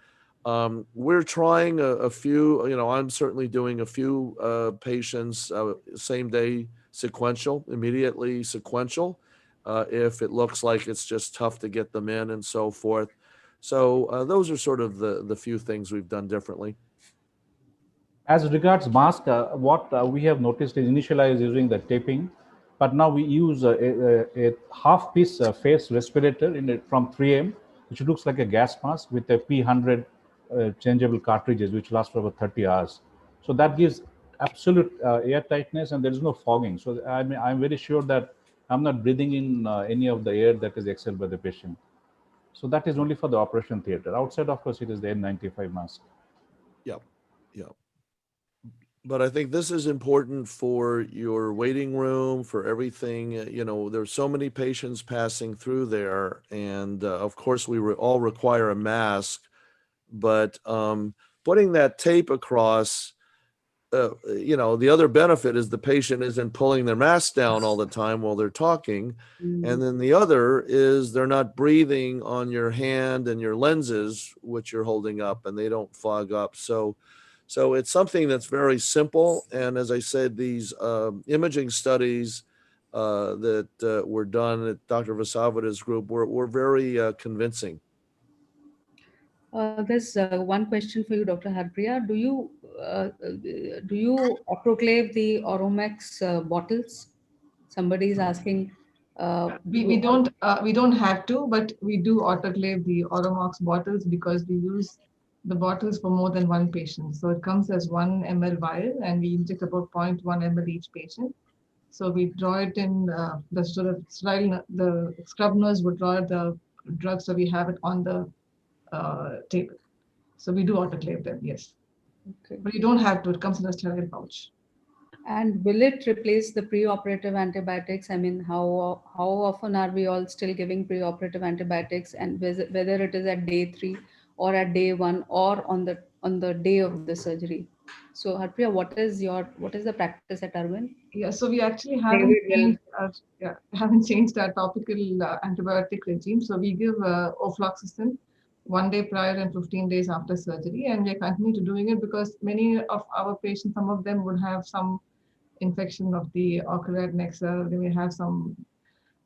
B: We're trying a few, I'm certainly doing a few patients same day sequential, immediately sequential. If it looks like it's just tough to get them in and so forth. So those are sort of the few things we've done differently.
D: As regards mask, what we have noticed is initially I was using the taping, but now we use a half-piece face respirator from 3M, which looks like a gas mask with a P100 changeable cartridges, which last for about 30 hours. So that gives absolute air tightness and there is no fogging. So I'm very sure that I'm not breathing in any of the air that is exhaled by the patient. So that is only for the operation theater. Outside, of course, it is the N95 mask.
B: Yeah. But I think this is important for your waiting room, for everything. There's so many patients passing through there. And of course, we all require a mask. But putting that tape across, the other benefit is the patient isn't pulling their mask down all the time while they're talking. And then the other is they're not breathing on your hand and your lenses, which you're holding up, and they don't fog up. So it's something that's very simple. And as I said, these imaging studies that were done at Dr. Vasavada's group were very convincing.
A: There's one question for you, Dr. Harpriya. Do you autoclave the Oromex bottles? Somebody is asking.
E: We don't have to, but we do autoclave the Oromox bottles because we use the bottle is for more than one patient. So it comes as 1 ml vial, and we inject about 0.1 ml each patient. So we draw it in the sort of sterile, the scrub nurse would draw the drug, so we have it on the table. So we do autoclave them, yes.
A: Okay.
E: But you don't have to, it comes in a sterile pouch.
A: And will it replace the preoperative antibiotics? I mean, how often are we all still giving preoperative antibiotics, and whether it is at day 3 or at day 1 or on the day of the surgery? So Harpriya, what is the practice at Arvind?
E: Yeah, so we actually
A: David
E: haven't changed our topical antibiotic regime. So we give ofloxacin 1 day prior and 15 days after surgery, and we continue to doing it because many of our patients, some of them would have some infection of the ocular nexa, they may have some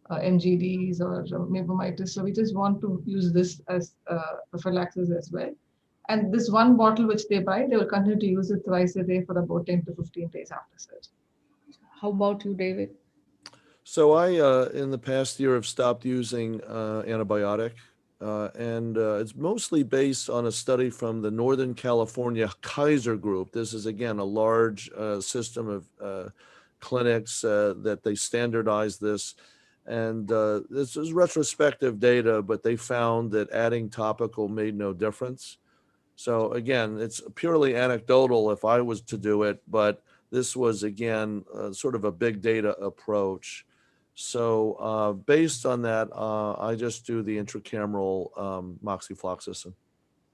E: MGDs or mebomytis. So we just want to use this as prophylaxis as well. And this one bottle which they buy, they will continue to use it twice a day for about 10 to 15 days after surgery.
A: How about you, David?
B: So I, in the past year, have stopped using antibiotic, and it's mostly based on a study from the Northern California Kaiser Group. This is, again, a large system of clinics that they standardized this. And this is retrospective data, but they found that adding topical made no difference. So again, it's purely anecdotal if I was to do it, but this was, again, sort of a big data approach. So based on that, I just do the intracameral moxifloxacin.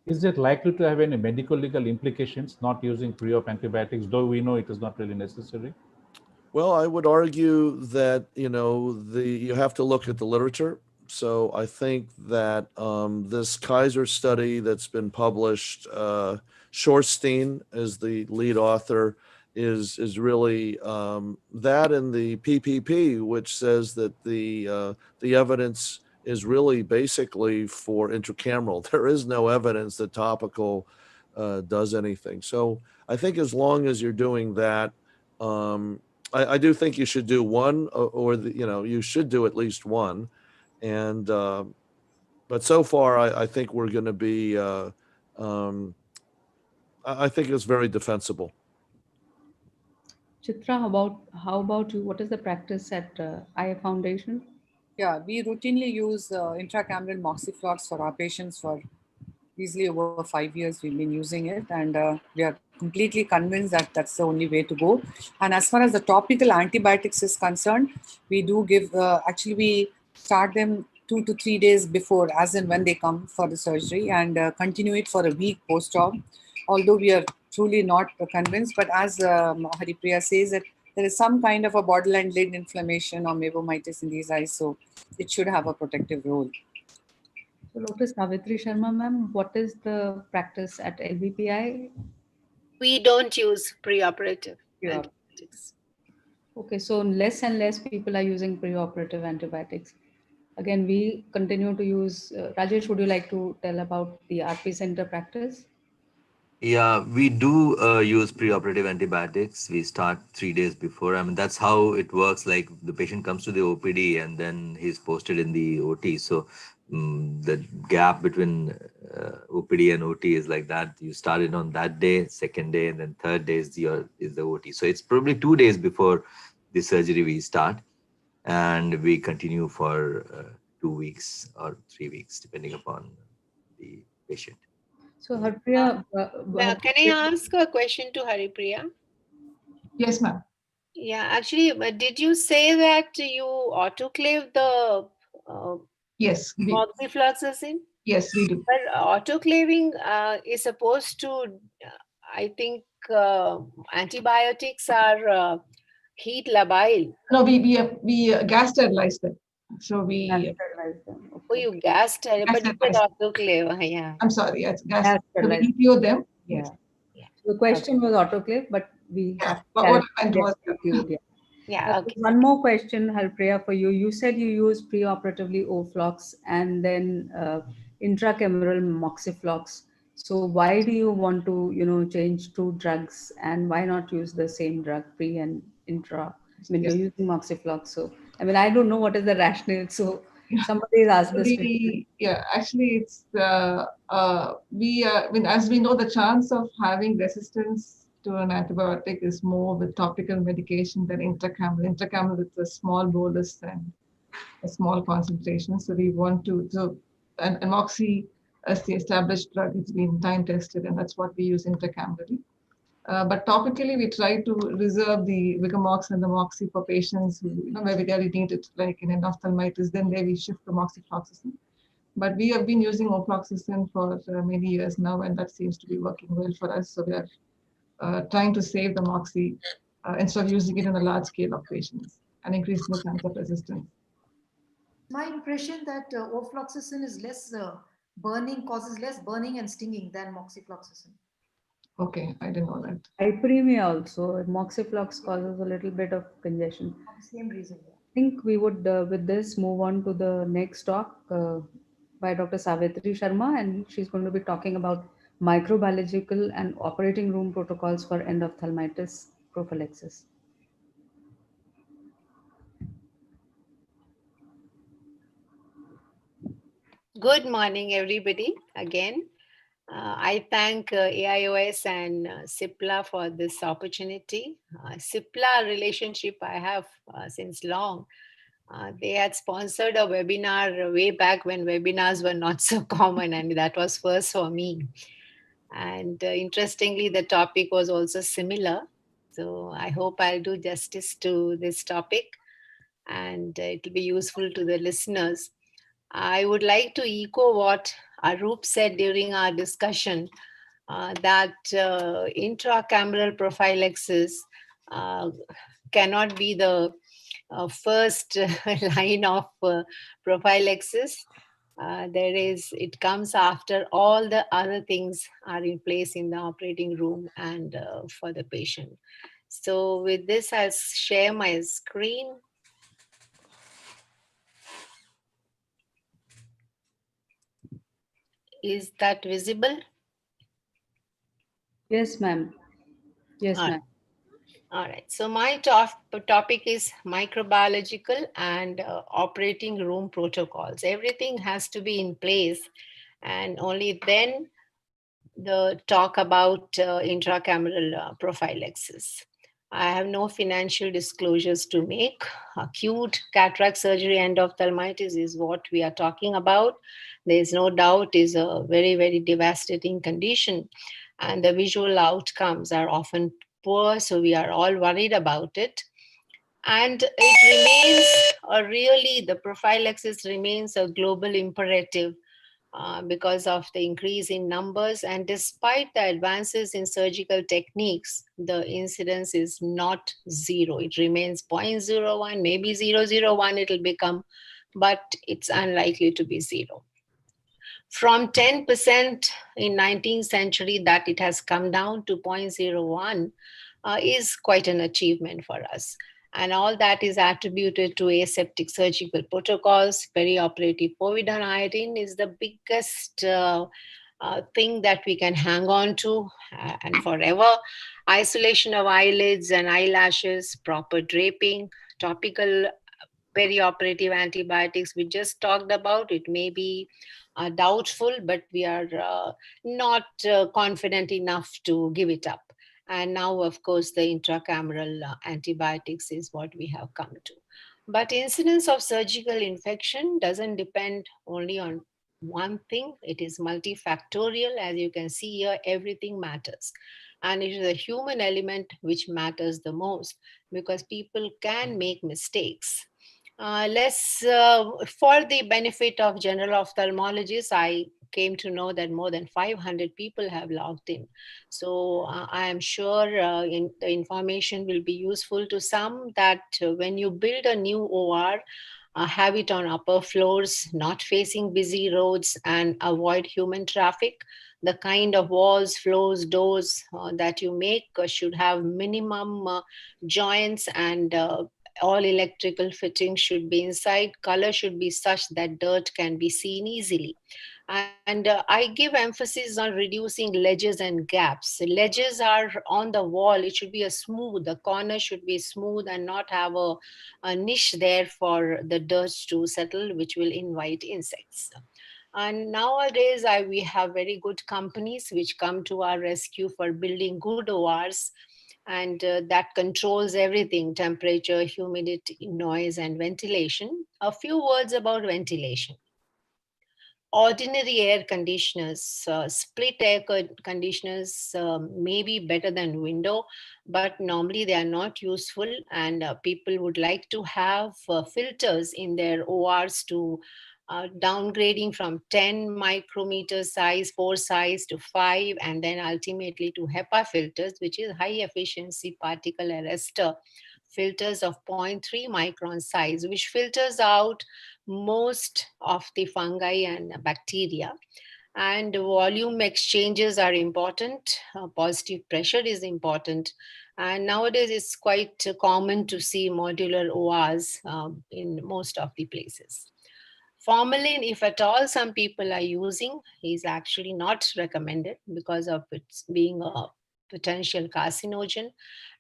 D: Is it likely to have any medical legal implications not using pre-op antibiotics, though we know it is not really necessary?
B: Well, I would argue that, you have to look at the literature. So I think that this Kaiser study that's been published, Shorstein is the lead author, is really that, and the PPP, which says that the evidence is really basically for intracameral. There is no evidence that topical does anything. So I think as long as you're doing that, I do think you should do one, or you should do at least one. And but so far, I think we're going to be. I think it's very defensible.
A: Chitra, how about you? What is the practice at Eye Foundation?
H: Yeah, we routinely use intracameral moxiflox for our patients for easily over 5 years. We've been using it, and we are completely convinced that that's the only way to go. And as far as the topical antibiotics is concerned, we do give, actually we start them 2 to 3 days before, as in when they come for the surgery, and continue it for a week post-op. Although we are truly not convinced, but as Haripriya says, that there is some kind of a borderline lid inflammation or mebomytis in these eyes, so it should have a protective role.
A: So Dr. Savitri Sharma, ma'am, what is the practice at LVPI?
G: We don't use preoperative antibiotics.
A: Okay, so less and less people are using preoperative antibiotics. Again, we continue to use. Rajesh, would you like to tell about the RP center practice?
C: Yeah, we do use preoperative antibiotics. We start 3 days before. I mean, that's how it works. Like the patient comes to the OPD and then he's posted in the OT. So the gap between OPD and OT is like that. You start it on that day, second day, and then third day is the OT. So it's probably 2 days before the surgery we start, and we continue for 2 weeks or 3 weeks, depending upon the patient.
A: So Harpriya,
G: Can I ask a question to Haripriya?
E: Yes, ma'am.
G: Yeah, actually, did you say that you autoclave the
E: Yes,
G: moxifloxacin?
E: Yes, we do.
G: But autoclaving is supposed to, I think antibiotics are heat labile.
E: No, we gas sterilize them. So we
A: sterilize them.
G: Oh, you gas sterilize, but you could autoclave. Yeah.
E: I'm sorry, it's gas.
A: Gas
E: So we
A: sterilize.
E: EPO them.
A: Yeah. So the question was autoclave, but we have
E: what I meant was
G: Yeah. Okay.
A: One more question, Harpriya, for you. You said you use preoperatively Oflox and then intracameral Moxiflox. So why do you want to, change two drugs, and why not use the same drug, pre and intra? I mean, you're using Moxiflox. So, I mean, I don't know what is the rationale. So Somebody has asked this question.
E: Yeah, actually, it's as we know, the chance of having resistance to an antibiotic is more with topical medication than intracameral. Intracameral is a small bolus and a small concentration. So we want to, and amoxi as the established drug, it's been time tested, and that's what we use intracamerally. But topically, we try to reserve the Vigamox and the Moxi for patients who, where we really need it, like in endophthalmitis, then there we shift to moxifloxacin. But we have been using ofloxacin for many years now, and that seems to be working well for us. So we are trying to save the Moxi instead of using it in a large scale of patients and increasing the chance of resistance.
F: My impression that ofloxacin is less causes less burning and stinging than moxifloxacin.
E: Okay, I didn't know that.
A: Hyperemia also, moxiflox causes a little bit of congestion.
F: For the same reason.
A: I think we would, with this, move on to the next talk by Dr. Savitri Sharma, and she's going to be talking about microbiological and operating room protocols for endophthalmitis prophylaxis.
G: Good morning, everybody. Again, I thank AIOS and CIPLA for this opportunity. CIPLA relationship I have since long. They had sponsored a webinar way back when webinars were not so common, and that was first for me. And interestingly, the topic was also similar. So I hope I'll do justice to this topic, and it will be useful to the listeners. I would like to echo what Arup said during our discussion, that intracameral prophylaxis cannot be the first line of prophylaxis. It comes after all the other things are in place in the operating room and for the patient. So with this, I'll share my screen. Is that visible?
A: Yes, ma'am. Yes, ma'am.
G: All right. So my topic is microbiological and operating room protocols. Everything has to be in place, and only then the talk about intracameral prophylaxis. I have no financial disclosures to make. Acute cataract surgery endophthalmitis is what we are talking about. There is no doubt is a very, very devastating condition, and the visual outcomes are often poor, so we are all worried about it. And it remains the prophylaxis remains a global imperative because of the increase in numbers. And despite the advances in surgical techniques, the incidence is not zero. It remains 0.01, maybe 0.001 it will become, but it's unlikely to be zero. From 10% in 19th century that it has come down to 0.01 is quite an achievement for us. And all that is attributed to aseptic surgical protocols. Perioperative povidone iodine is the biggest thing that we can hang on to and forever. Isolation of eyelids and eyelashes, proper draping, topical perioperative antibiotics we just talked about. It may be doubtful, but we are not confident enough to give it up. And now, of course, the intracameral antibiotics is what we have come to. But incidence of surgical infection doesn't depend only on one thing. It is multifactorial. As you can see here, everything matters. And it is the human element which matters the most, because people can make mistakes. For the benefit of general ophthalmologists, I came to know that more than 500 people have logged in. So I am sure the information will be useful to some, that when you build a new OR, have it on upper floors, not facing busy roads, and avoid human traffic. The kind of walls, floors, doors that you make should have minimum joints and all electrical fittings should be inside. Color should be such that dirt can be seen easily. And I give emphasis on reducing ledges and gaps. The ledges are on the wall. It should be a smooth. The corner should be smooth and not have a niche there for the dirt to settle, which will invite insects. And nowadays, we have very good companies which come to our rescue for building good ORs, and that controls everything: temperature, humidity, noise, and ventilation. A few words about ventilation. Ordinary air conditioners, split air conditioners may be better than window, but normally they are not useful, and people would like to have filters in their ORs to downgrading from 10 micrometer size, pore size to 5, and then ultimately to HEPA filters, which is high efficiency particle arrestor filters of 0.3 micron size, which filters out most of the fungi and bacteria. And volume exchanges are important. Positive pressure is important. And nowadays it's quite common to see modular ORs in most of the places. Formalin, if at all some people are using, is actually not recommended because of its being a potential carcinogen,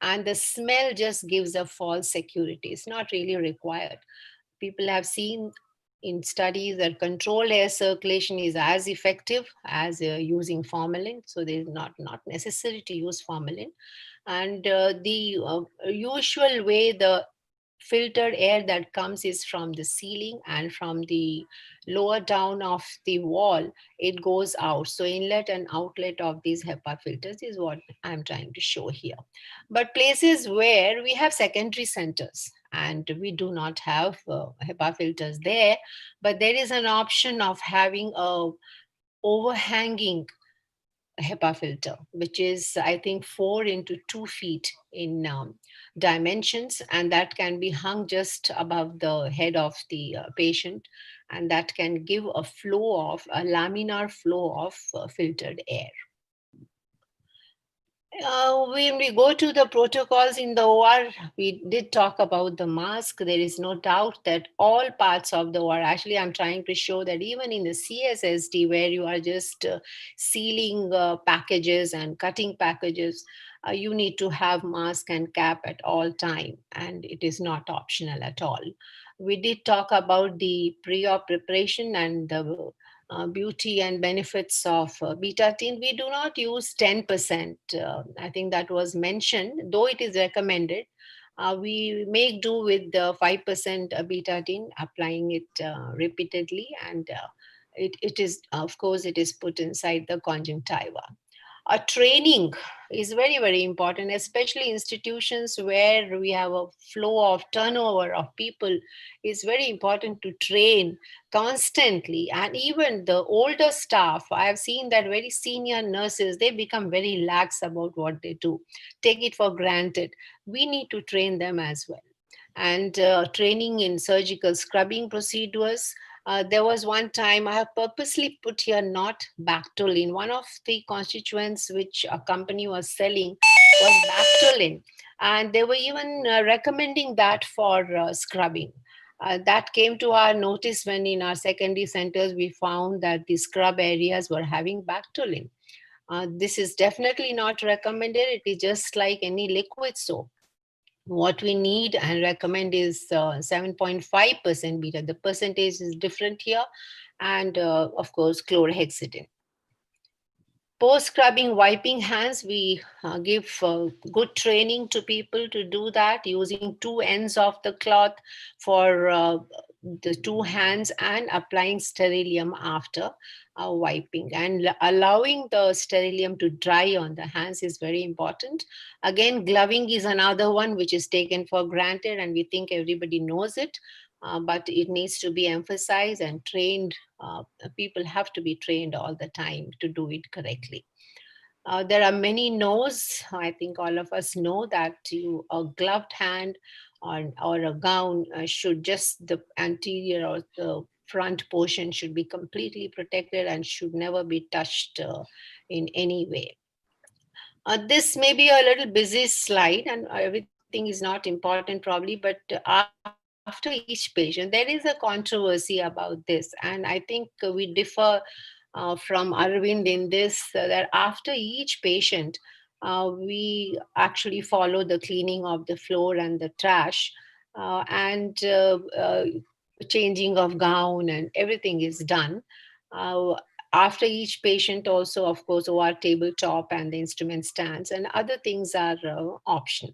G: and the smell just gives a false security. It's not really required. People have seen in studies that controlled air circulation is as effective as using formalin, so there's not necessary to use formalin. And the usual way the filtered air that comes is from the ceiling and from the lower down of the wall, it goes out. So inlet and outlet of these HEPA filters is what I'm trying to show here. But places where we have secondary centers and we do not have HEPA filters there, but there is an option of having a overhanging HEPA filter, which is, I think, 4 into 2 feet in dimensions, and that can be hung just above the head of the patient, and that can give a flow of, a laminar flow of filtered air. When we go to the protocols in the OR, we did talk about the mask. There is no doubt that all parts of the OR, actually I'm trying to show that even in the CSSD where you are just sealing packages and cutting packages, you need to have mask and cap at all time, and it is not optional at all. We did talk about the pre-op preparation and the beauty and benefits of betaine. We do not use 10%. I think that was mentioned, though it is recommended. We make do with the 5% betaine, applying it repeatedly, and it is, of course, it is put inside the conjunctiva. Training is very, very important, especially institutions where we have a flow of turnover of people. It's very important to train constantly. And even the older staff, I have seen that very senior nurses, they become very lax about what they do, take it for granted. We need to train them as well. And training in surgical scrubbing procedures. There was one time I have purposely put here not Bactolin. One of the constituents which a company was selling was Bactolin. And they were even recommending that for scrubbing. That came to our notice when in our secondary centers we found that the scrub areas were having Bactolin. This is definitely not recommended. It is just like any liquid soap. What we need and recommend is 7.5% beta. The percentage is different here. And of course, chlorhexidine. Post-scrubbing, wiping hands, we give good training to people to do that using 2 ends of the cloth for the 2 hands and applying sterilium after wiping, and allowing the sterilium to dry on the hands is very important. Again, gloving is another one which is taken for granted and we think everybody knows it, but it needs to be emphasized and trained. People have to be trained all the time to do it correctly. There are many no's. I think all of us know that a gloved hand or a gown should just, the anterior or the front portion should be completely protected and should never be touched in any way. This may be a little busy slide, and is not important probably, but after each patient, there is a controversy about this. And I think we differ from Arvind in this, that after each patient, we actually follow the cleaning of the floor and the trash, and changing of gown and everything is done. Uh, After each patient also, of course, OR tabletop and the instrument stands and other things are optional.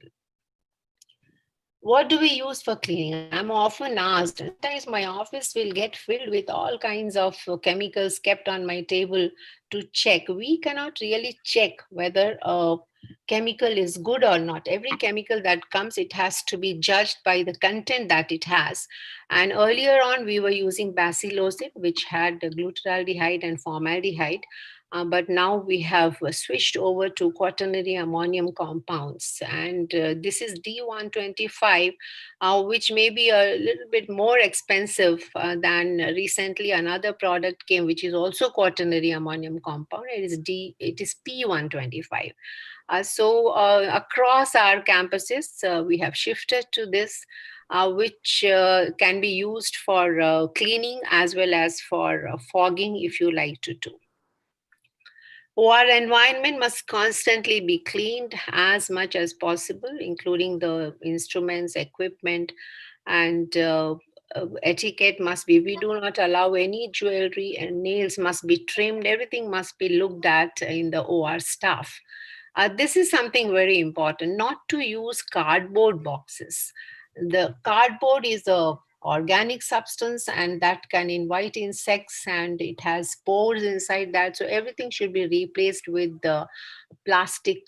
G: What do we use for cleaning? I'm often asked. Sometimes my office will get filled with all kinds of chemicals kept on my table to check. We cannot really check whether a chemical is good or not. Every chemical that comes, it has to be judged by the content that it has. And earlier on, we were using bacillocin, which had glutaraldehyde and formaldehyde. But now we have switched over to quaternary ammonium compounds. And this is D125, which may be a little bit more expensive than recently another product came, which is also quaternary ammonium compound. It is P125. So across our campuses, we have shifted to this, which can be used for cleaning as well as for fogging if you like to do. Our environment must constantly be cleaned as much as possible, including the instruments, equipment, and etiquette must be. We do not allow any jewelry, and nails must be trimmed. Everything must be looked at in the OR staff. This is something very important, not to use cardboard boxes. The cardboard is a organic substance and that can invite insects and it has pores inside that. So everything should be replaced with the plastic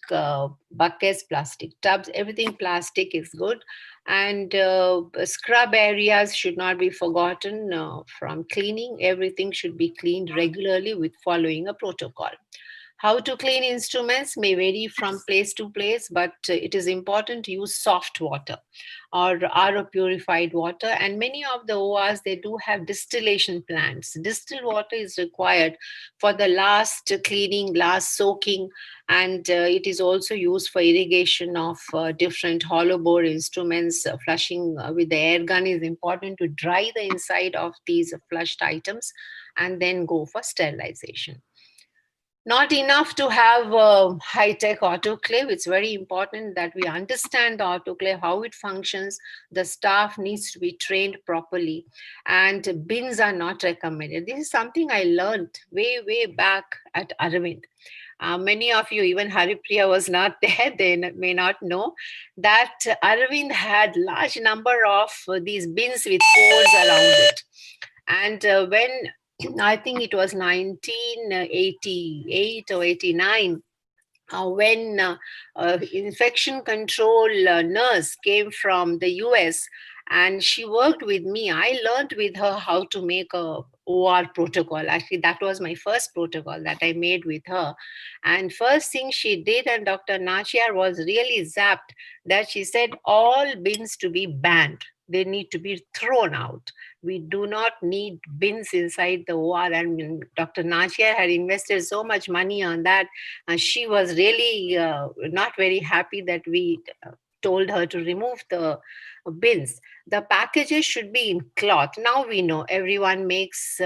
G: buckets, plastic tubs, everything plastic is good. And scrub areas should not be forgotten from cleaning. Everything should be cleaned regularly with following a protocol. How to clean instruments may vary from place to place, but it is important to use soft water or RO purified water. And many of the ORs, they do have distillation plants. Distilled water is required for the last cleaning, last soaking, and it is also used for irrigation of different hollow bore instruments. Flushing with the air gun is important to dry the inside of these flushed items and then go for sterilization. Not enough to have a high-tech autoclave. It's very important that we understand the autoclave, how it functions. The staff needs to be trained properly, and bins are not recommended. This is something I learned way back at Aravind. Many of you, even Haripriya was not there, they may not know that Aravind had large number of these bins with poles around it. And when I think it was 1988 or 89, when infection control nurse came from the US and she worked with me. I learned with her how to make a OR protocol. Actually, that was my first protocol that I made with her. And first thing she did, and Dr. Nachiar was really zapped, that she said all bins to be banned. They need to be thrown out. We do not need bins inside the OR. And Dr. Nachiar had invested so much money on that. And she was really not very happy that we told her to remove the bins. The packages should be in cloth. Now we know everyone makes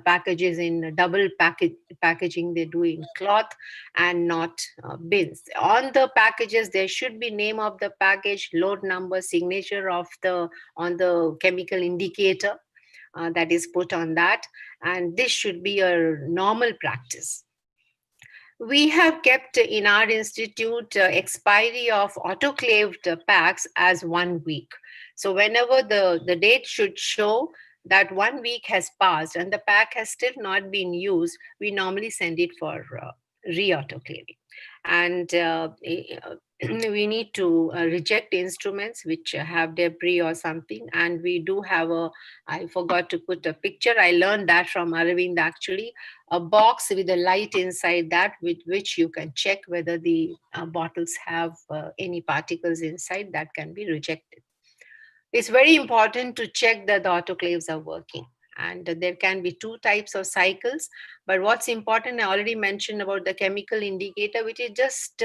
G: packages in double packaging. They do in cloth and not bins. On the packages, there should be name of the package, load number, signature of on the chemical indicator that is put on that. And this should be a normal practice. We have kept in our institute expiry of autoclaved packs as 1 week. So whenever the date should show that 1 week has passed and the pack has still not been used, we normally send it for re-autoclaving. And we need to reject instruments which have debris or something. And we do have I forgot to put a picture. I learned that from Aravind actually, a box with a light inside that with which you can check whether the bottles have any particles inside that can be rejected. It's very important to check that the autoclaves are working. And there can be 2 types of cycles. But what's important, I already mentioned about the chemical indicator, which is just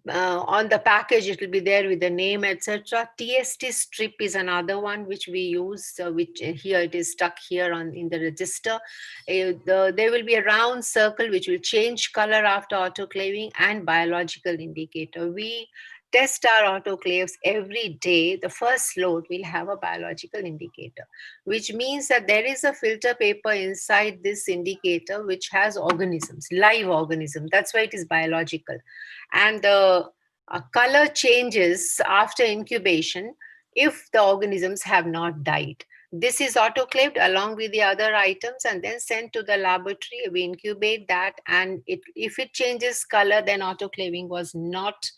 G: On the package, it will be there with the name, etc. TST strip is another one which we use, which here it is stuck here on in the register. There will be a round circle which will change color after autoclaving, and biological indicator. We test our autoclaves every day. The first load will have a biological indicator, which means that there is a filter paper inside this indicator which has organisms, live organisms. That's why it is biological. And the color changes after incubation if the organisms have not died. This is autoclaved along with the other items and then sent to the laboratory. We incubate that, and if it changes color, then autoclaving was not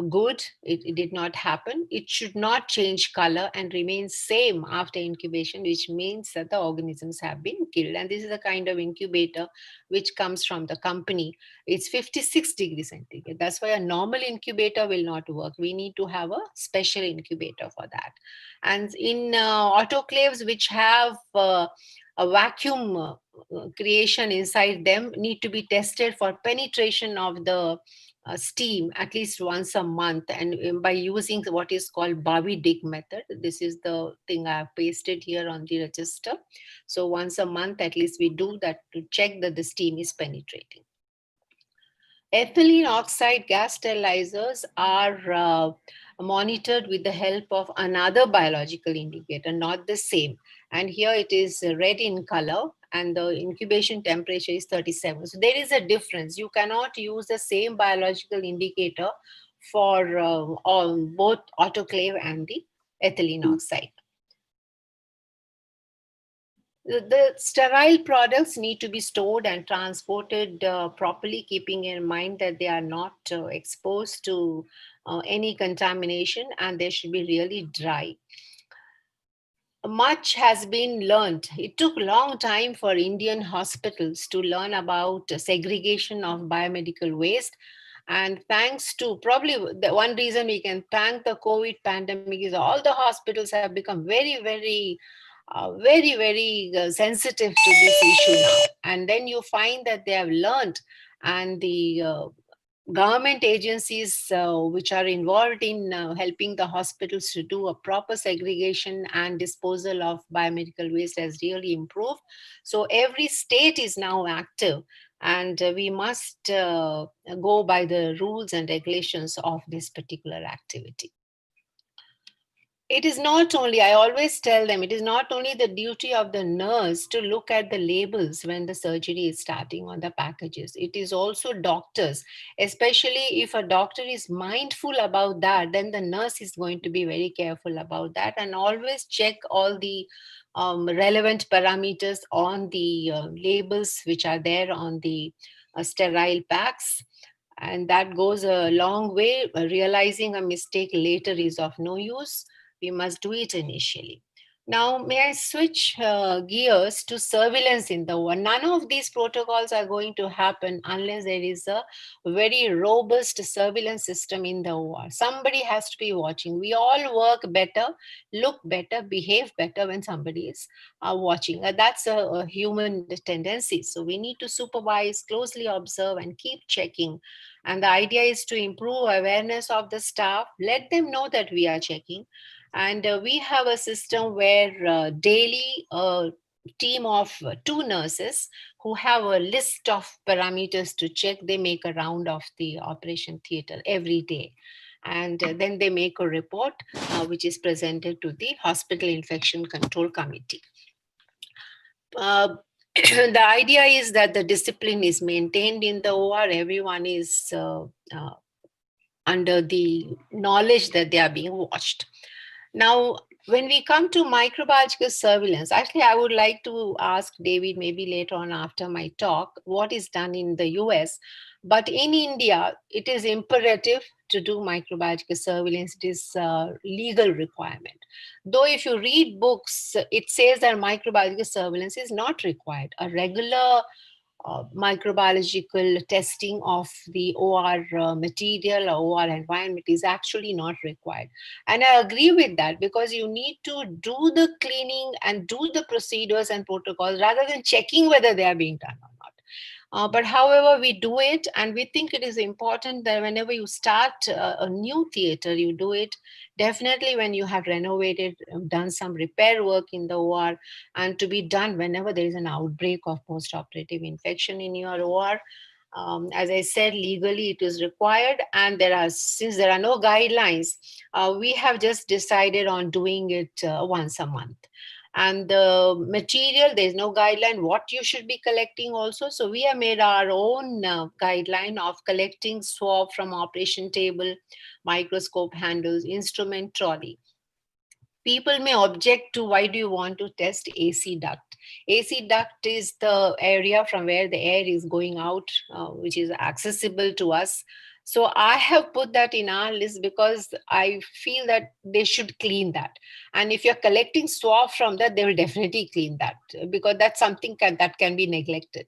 G: good. It did not happen. It should not change color and remain same after incubation, which means that the organisms have been killed. And this is the kind of incubator which comes from the company. It's 56 degrees centigrade. That's why a normal incubator will not work. We need to have a special incubator for that. And in autoclaves which have a vacuum creation inside them, need to be tested for penetration of the steam at least once a month, and by using what is called Bavi-Dick method. This is the thing I have pasted here on the register. So once a month at least we do that to check that the steam is penetrating. Ethylene oxide gas sterilizers are monitored with the help of another biological indicator, not the same. And here it is red in color, and the incubation temperature is 37. So there is a difference. You cannot use the same biological indicator for both autoclave and the ethylene oxide. The sterile products need to be stored and transported properly, keeping in mind that they are not exposed to any contamination, and they should be really dry. Much has been learned. It took a long time for Indian hospitals to learn about segregation of biomedical waste. And thanks to, probably the one reason we can thank the COVID pandemic is all the hospitals have become very, very sensitive to this issue now. And then you find that they have learned, and the government agencies which are involved in helping the hospitals to do a proper segregation and disposal of biomedical waste has really improved. So every state is now active, and we must go by the rules and regulations of this particular activity. It is not only, I always tell them, it is not only the duty of the nurse to look at the labels when the surgery is starting on the packages. It is also doctors, especially if a doctor is mindful about that, then the nurse is going to be very careful about that, and always check all the relevant parameters on the labels which are there on the sterile packs. And that goes a long way. Realizing a mistake later is of no use. We must do it initially. Now, may I switch gears to surveillance in the OR? None of these protocols are going to happen unless there is a very robust surveillance system in the OR. Somebody has to be watching. We all work better, look better, behave better when somebody is watching. That's a human tendency. So we need to supervise, closely observe, and keep checking. And the idea is to improve awareness of the staff, let them know that we are checking. And we have a system where daily a team of 2 nurses who have a list of parameters to check, they make a round of the operation theater every day. And then they make a report which is presented to the Hospital Infection Control Committee. The idea is that the discipline is maintained in the OR. Everyone is under the knowledge that they are being watched. Now, when we come to microbiological surveillance, actually, I would like to ask David maybe later on after my talk, what is done in the US. But in India, it is imperative to do microbiological surveillance. It is a legal requirement. Though if you read books, it says that microbiological surveillance is not required. A regular microbiological testing of the OR material or OR environment is actually not required. And I agree with that, because you need to do the cleaning and do the procedures and protocols rather than checking whether they are being done or not. But however, we do it, and we think it is important that whenever you start a new theater, you do it definitely when you have renovated, done some repair work in the OR, and to be done whenever there is an outbreak of post-operative infection in your OR. As I said, legally it is required, and since there are no guidelines, we have just decided on doing it once a month. And the material, there's no guideline what you should be collecting also. So we have made our own guideline of collecting swab from operation table, microscope handles, instrument trolley. People may object to, why do you want to test AC duct? AC duct is the area from where the air is going out, which is accessible to us. So I have put that in our list because I feel that they should clean that. And if you're collecting swab from that, they will definitely clean that, because that's something that can be neglected.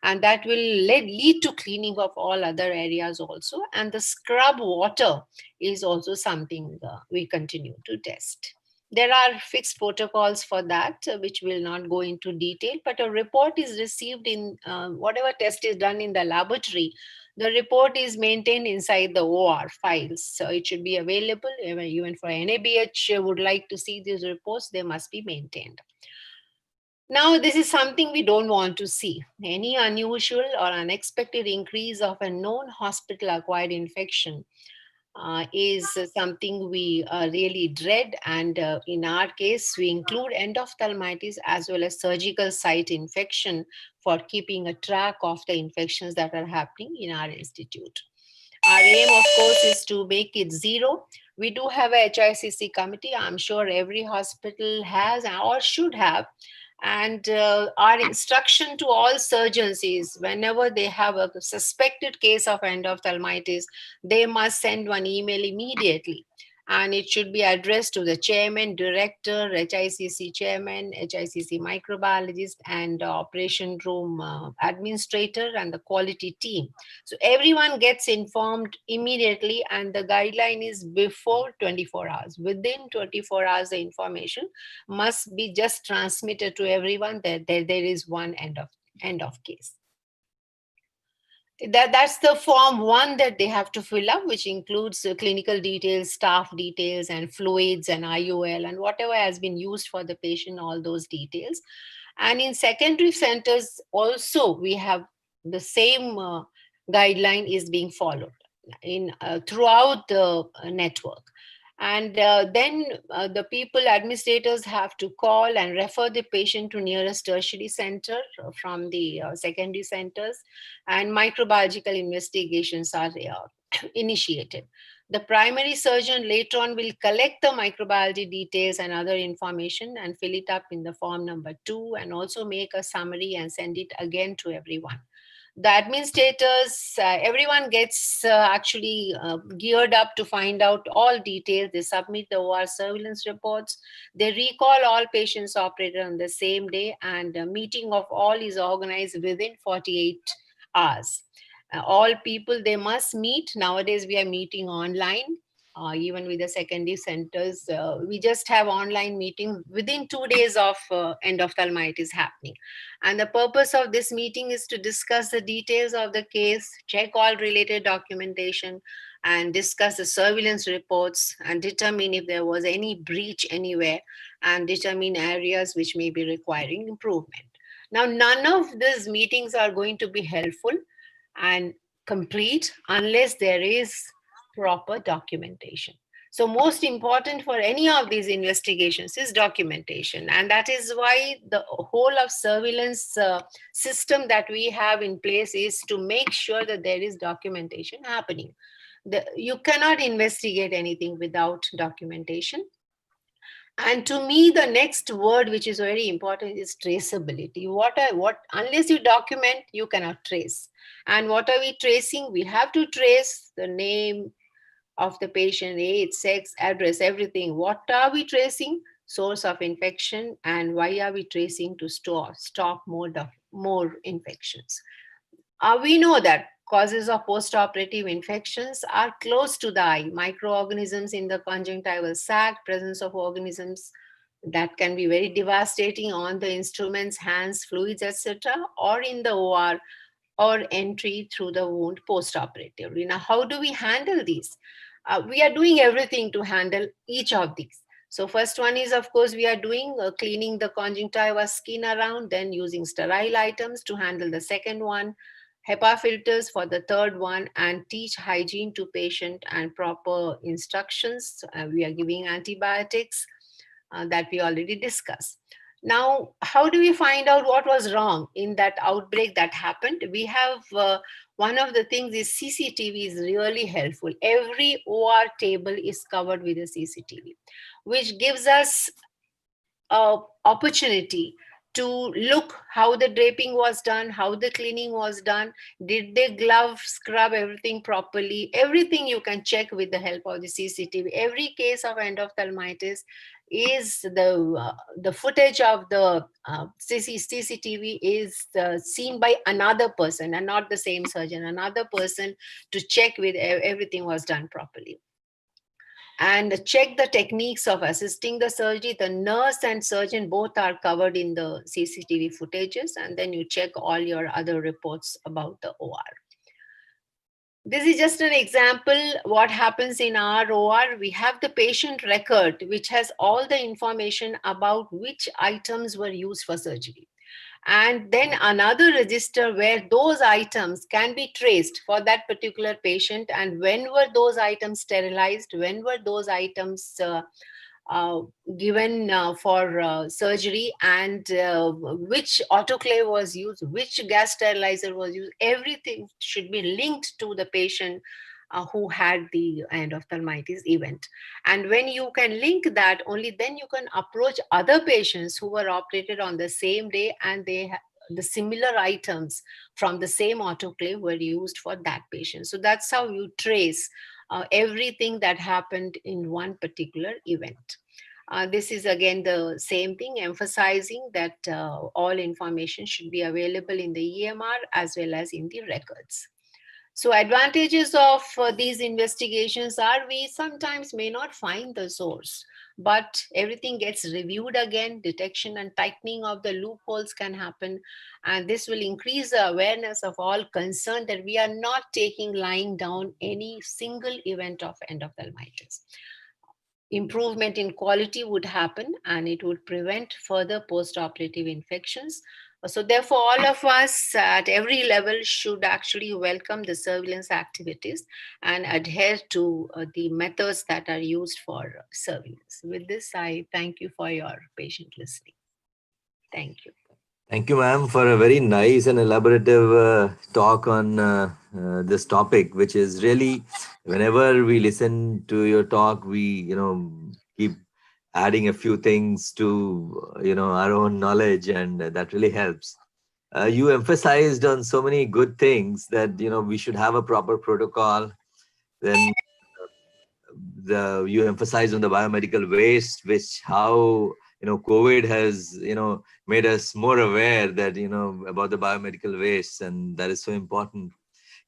G: And that will lead to cleaning of all other areas also. And the scrub water is also something we continue to test. There are fixed protocols for that, which will not go into detail, but a report is received in whatever test is done in the laboratory. The report is maintained inside the OR files. So it should be available. Even for NABH would like to see these reports, they must be maintained. Now, this is something we don't want to see. Any unusual or unexpected increase of a known hospital-acquired infection is something we really dread. And in our case, we include endophthalmitis as well as surgical site infection for keeping a track of the infections that are happening in our institute. Our aim, of course, is to make it zero. We do have a HICC committee. I'm sure every hospital has or should have. And our instruction to all surgeons is, whenever they have a suspected case of endophthalmitis, they must send one email immediately. And it should be addressed to the chairman, director, HICC chairman, HICC microbiologist, and operation room administrator, and the quality team. So everyone gets informed immediately, and the guideline is before 24 hours. Within 24 hours, the information must be just transmitted to everyone that there is one end of case. That's the form 1 that they have to fill up, which includes clinical details, staff details, and fluids and IOL and whatever has been used for the patient, all those details. And in secondary centers also, we have the same guideline is being followed in throughout the network. And then the administrators have to call and refer the patient to nearest tertiary center from the secondary centers, and microbiological investigations are initiated. The primary surgeon later on will collect the microbiology details and other information and fill it up in the form number 2, and also make a summary and send it again to everyone. The administrators, everyone gets actually geared up to find out all details. They submit the OR surveillance reports. They recall all patients operated on the same day, and a meeting of all is organized within 48 hours. All people, they must meet. Nowadays, we are meeting online. Even with the secondary centers, we just have online meetings within 2 days of endophthalmitis happening. And the purpose of this meeting is to discuss the details of the case, check all related documentation, and discuss the surveillance reports, and determine if there was any breach anywhere, and determine areas which may be requiring improvement. Now, none of these meetings are going to be helpful and complete unless there is proper documentation. So most important for any of these investigations is documentation. And that is why the whole of surveillance system that we have in place is to make sure that there is documentation happening. You cannot investigate anything without documentation. And to me, the next word, which is very important, is traceability. Unless you document, you cannot trace. And what are we tracing? We have to trace the name of the patient, age, sex, address, everything. What are we tracing? Source of infection. And why are we tracing? To stop more infections. We know that causes of post-operative infections are close to the eye. Microorganisms in the conjunctival sac, presence of organisms that can be very devastating on the instruments, hands, fluids, etc., or in the OR, or entry through the wound post-operatively. Now, how do we handle these? We are doing everything to handle each of these. So first one is, of course, we are doing cleaning the conjunctiva skin around, then using sterile items to handle the second one, HEPA filters for the third one, and teach hygiene to patient and proper instructions. We are giving antibiotics that we already discussed. Now, how do we find out what was wrong in that outbreak that happened? We have one of the things is CCTV is really helpful. Every OR table is covered with a CCTV, which gives us an opportunity to look how the draping was done, how the cleaning was done, did they glove, scrub everything properly. Everything you can check with the help of the CCTV. Every case of endophthalmitis is the footage of the CCTV is seen by another person and not the same surgeon, another person, to check with everything was done properly. And check the techniques of assisting the surgery. The nurse and surgeon both are covered in the CCTV footages, and then you check all your other reports about the OR. This is just an example what happens in our OR. We have the patient record, which has all the information about which items were used for surgery. And then another register where those items can be traced for that particular patient, and when were those items sterilized, when were those items given for surgery, and which autoclave was used, which gas sterilizer was used. Everything should be linked to the patient who had the endophthalmitis event. And when you can link that, only then you can approach other patients who were operated on the same day and they the similar items from the same autoclave were used for that patient. So that's how you trace everything that happened in one particular event. This is again the same thing, emphasizing that all information should be available in the EMR as well as in the records. So advantages of these investigations are we sometimes may not find the source, but everything gets reviewed again. Detection and tightening of the loopholes can happen. And this will increase the awareness of all concerned that we are not lying down any single event of endophthalmitis. Improvement in quality would happen, and it would prevent further post-operative infections. So therefore, all of us at every level should actually welcome the surveillance activities and adhere to the methods that are used for surveillance. With this, I thank you for your patient listening. Thank you.
C: Thank you, ma'am, for a very nice and elaborative talk on this topic, which is really, whenever we listen to your talk, we, keep adding a few things to, our own knowledge, and that really helps. You emphasized on so many good things that, we should have a proper protocol. Then you emphasized on the biomedical waste, which how, COVID has, made us more aware that, about the biomedical waste, and that is so important.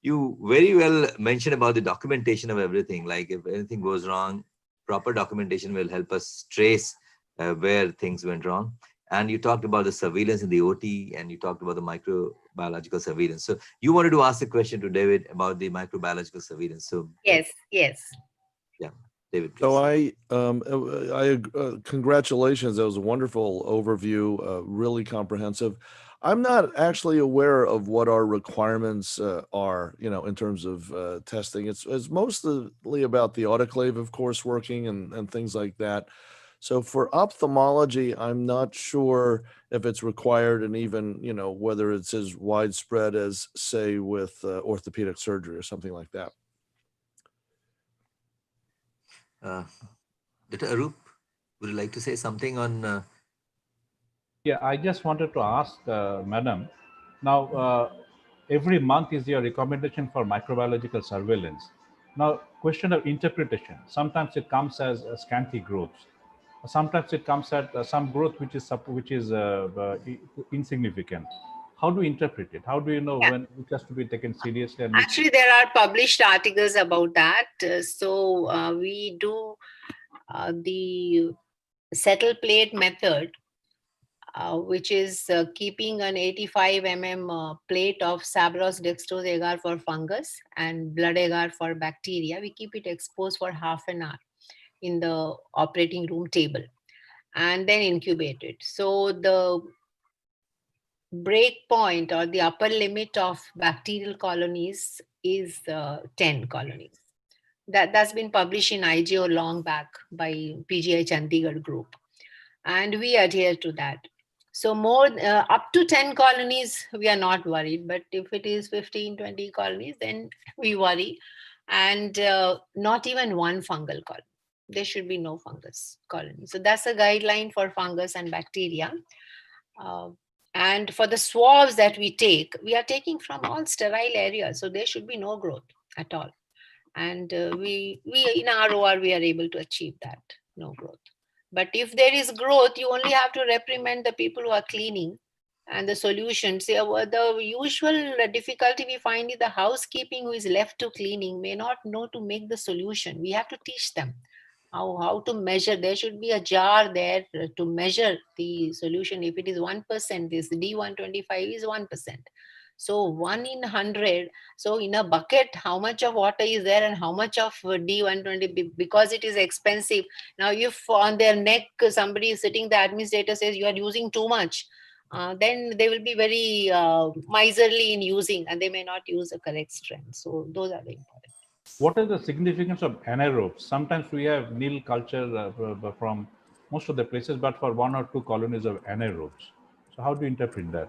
C: You very well mentioned about the documentation of everything. Like if anything goes wrong, proper documentation will help us trace where things went wrong. And you talked about the surveillance in the OT, and you talked about the microbiological surveillance. So you wanted to ask a question to David about the microbiological surveillance. So
G: yes.
C: Yeah, David, please.
B: So congratulations. That was a wonderful overview, really comprehensive. I'm not actually aware of what our requirements are, in terms of testing. It's mostly about the autoclave, of course, working and things like that. So for ophthalmology, I'm not sure if it's required, and even, whether it's as widespread as, say, with orthopedic surgery or something like that.
C: Dr. Arup, would you like to say something on?
D: Yeah, I just wanted to ask, Madam, now every month is your recommendation for microbiological surveillance. Now, question of interpretation. Sometimes it comes as scanty growths. Sometimes it comes at some growth which is insignificant. How do you interpret it? How do you know when it has to be taken seriously? And
G: actually, there are published articles about that. So we do the settle plate method which is keeping an 85 plate of Sabros dextrose agar for fungus and blood agar for bacteria. We keep it exposed for half an hour in the operating room table and then incubate it. So the break point or the upper limit of bacterial colonies is 10 colonies. That's been published in IGO long back by PGI Chandigarh group. And we adhere to that. So more up to 10 colonies, we are not worried. But if it is 15, 20 colonies, then we worry. And not even one fungal colony. There should be no fungus colony. So that's a guideline for fungus and bacteria. And for the swabs that we take, we are taking from all sterile areas. So there should be no growth at all. And we in our OR, we are able to achieve that, no growth. But if there is growth, you only have to reprimand the people who are cleaning and the solutions. The usual difficulty we find is the housekeeping who is left to cleaning may not know to make the solution. We have to teach them how to measure. There should be a jar there to measure the solution. If it is 1%, this D125 is 1%. So 1 in 100. So in a bucket, how much of water is there and how much of D120, because it is expensive. Now, if on their neck, somebody is sitting, the administrator says you are using too much, then they will be very miserly in using and they may not use the correct strength. So those are the important.
D: What is the significance of anaerobes? Sometimes we have nil culture from most of the places, but for 1 or 2 colonies of anaerobes. So how do you interpret that?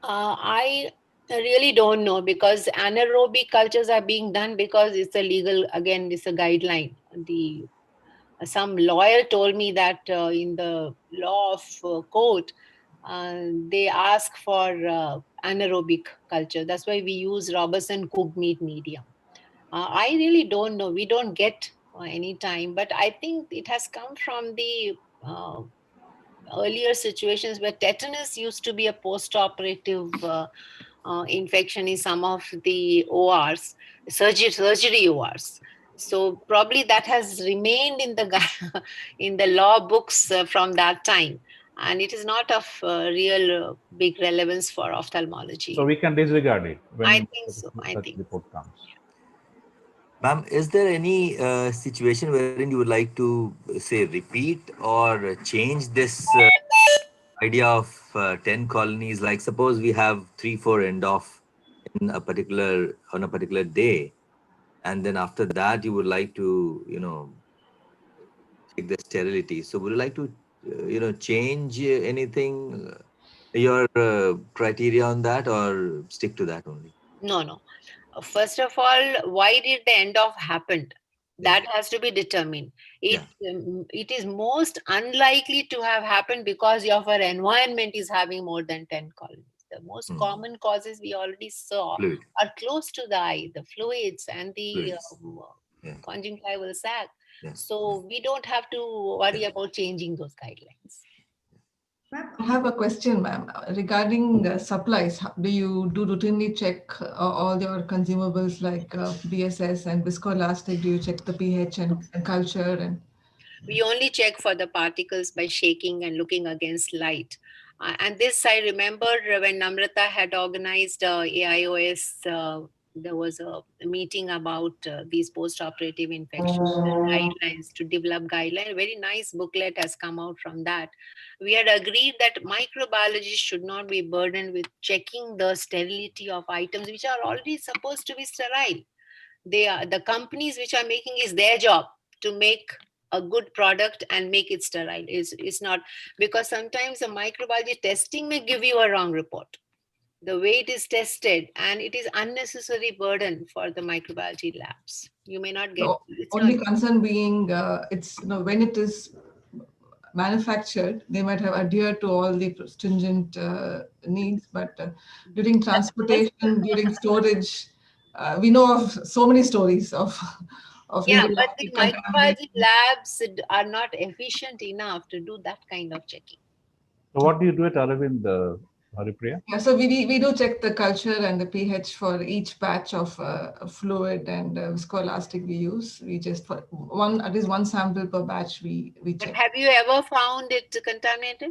G: I really don't know, because anaerobic cultures are being done because it's a legal, again, it's a guideline. Some lawyer told me that in the law of court, they ask for anaerobic culture. That's why we use Robertson cooked meat medium. I really don't know. We don't get any time, but I think it has come from the earlier situations where tetanus used to be a post-operative infection in some of the ORs, surgery ORs. So probably that has remained in the in the law books from that time, and it is not of real big relevance for ophthalmology.
D: So we can disregard it when
G: I think so.
D: such report comes.
C: Ma'am, is there any situation wherein you would like to say repeat or change this idea of 10 colonies? Like suppose we have 3-4 end off on a particular day, and then after that you would like to take the sterility. So would you like to change anything, your criteria on that, or stick to that only?
G: No. First of all, why did the end off happen? That has to be determined. It is most unlikely to have happened because your environment is having more than 10 colonies. The most common causes we already saw are close to the eye, the fluids and the conjunctival sac. So we don't have to worry about changing those guidelines.
E: I have a question, ma'am, regarding supplies. Do you routinely check all your consumables like BSS and viscoelastic? Do you check the pH and culture? And
G: we only check for the particles by shaking and looking against light. And this, I remember when Namrata had organized AIOS, there was a meeting about these post-operative infections guidelines, to develop guidelines. A very nice booklet has come out from that. We had agreed that microbiologists should not be burdened with checking the sterility of items which are already supposed to be sterile. The companies which are making, is their job to make a good product and make it sterile. It's not, because sometimes the microbiology testing may give you a wrong report. The way it is tested, and it is unnecessary burden for the microbiology labs. You may not get.
E: Only concern being it's when it is manufactured, they might have adhered to all the stringent needs, but during transportation, during storage, we know of so many stories of
G: but the microbiology labs are not efficient enough to do that kind of checking.
D: So what do you do at Aravind, Haripriya?
E: Yeah, so we do check the culture and the pH for each batch of fluid and viscoelastic we use. We just, for at least one sample per batch we check.
G: But have you ever found it contaminated?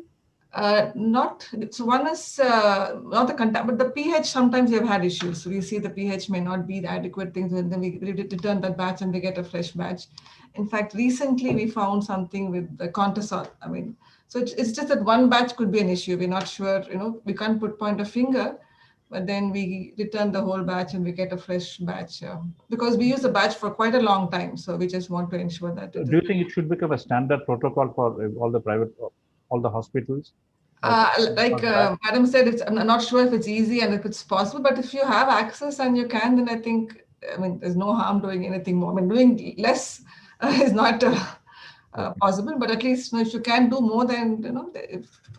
E: Not so one is not the contact, but the pH. Sometimes we have had issues. So we see the pH may not be the adequate things, and then we return that batch and we get a fresh batch. In fact, recently we found something with the Contasol. I mean, so it's just that one batch could be an issue. We're not sure. We can't point a finger, but then we return the whole batch and we get a fresh batch because we use the batch for quite a long time. So we just want to ensure that.
D: Do you think it should become a standard protocol for all the hospitals?
E: Like Madam said, I'm not sure if it's easy and if it's possible, but if you have access and you can, then I think, there's no harm doing anything more. Doing less is not possible, but at least if you can do more, then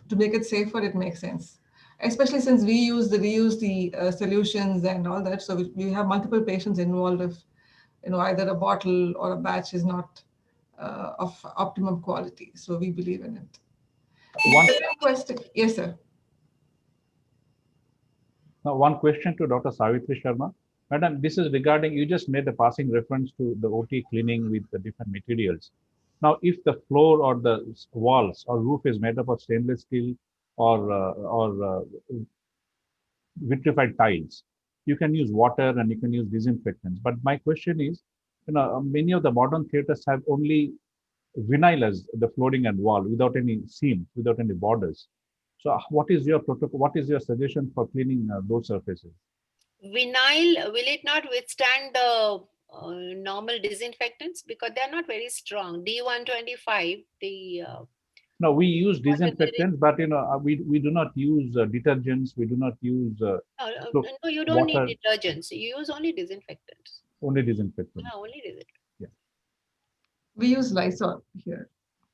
E: to make it safer, it makes sense. Especially since we reuse the solutions and all that, so we have multiple patients involved. If either a bottle or a batch is not of optimum quality, so we believe in it. One question, yes, sir.
D: Now, one question to Dr. Savitri Sharma. Madam, this is regarding, you just made a passing reference to the OT cleaning with the different materials. Now, if the floor or the walls or roof is made up of stainless steel or vitrified tiles, you can use water and you can use disinfectants. But my question is, many of the modern theaters have only vinyl as the flooring and wall without any seams, without any borders. So what is your protocol? What is your suggestion for cleaning those surfaces?
G: Vinyl, will it not withstand the normal disinfectants? Because they are not very strong. D125,
D: no, we use disinfectants, but we do not use detergents. We do not use.
G: No, you don't
D: water.
G: need detergents. You use only disinfectants.
D: Only disinfectants.
G: No, only disinfectants.
D: Yeah.
E: We use Lysol here.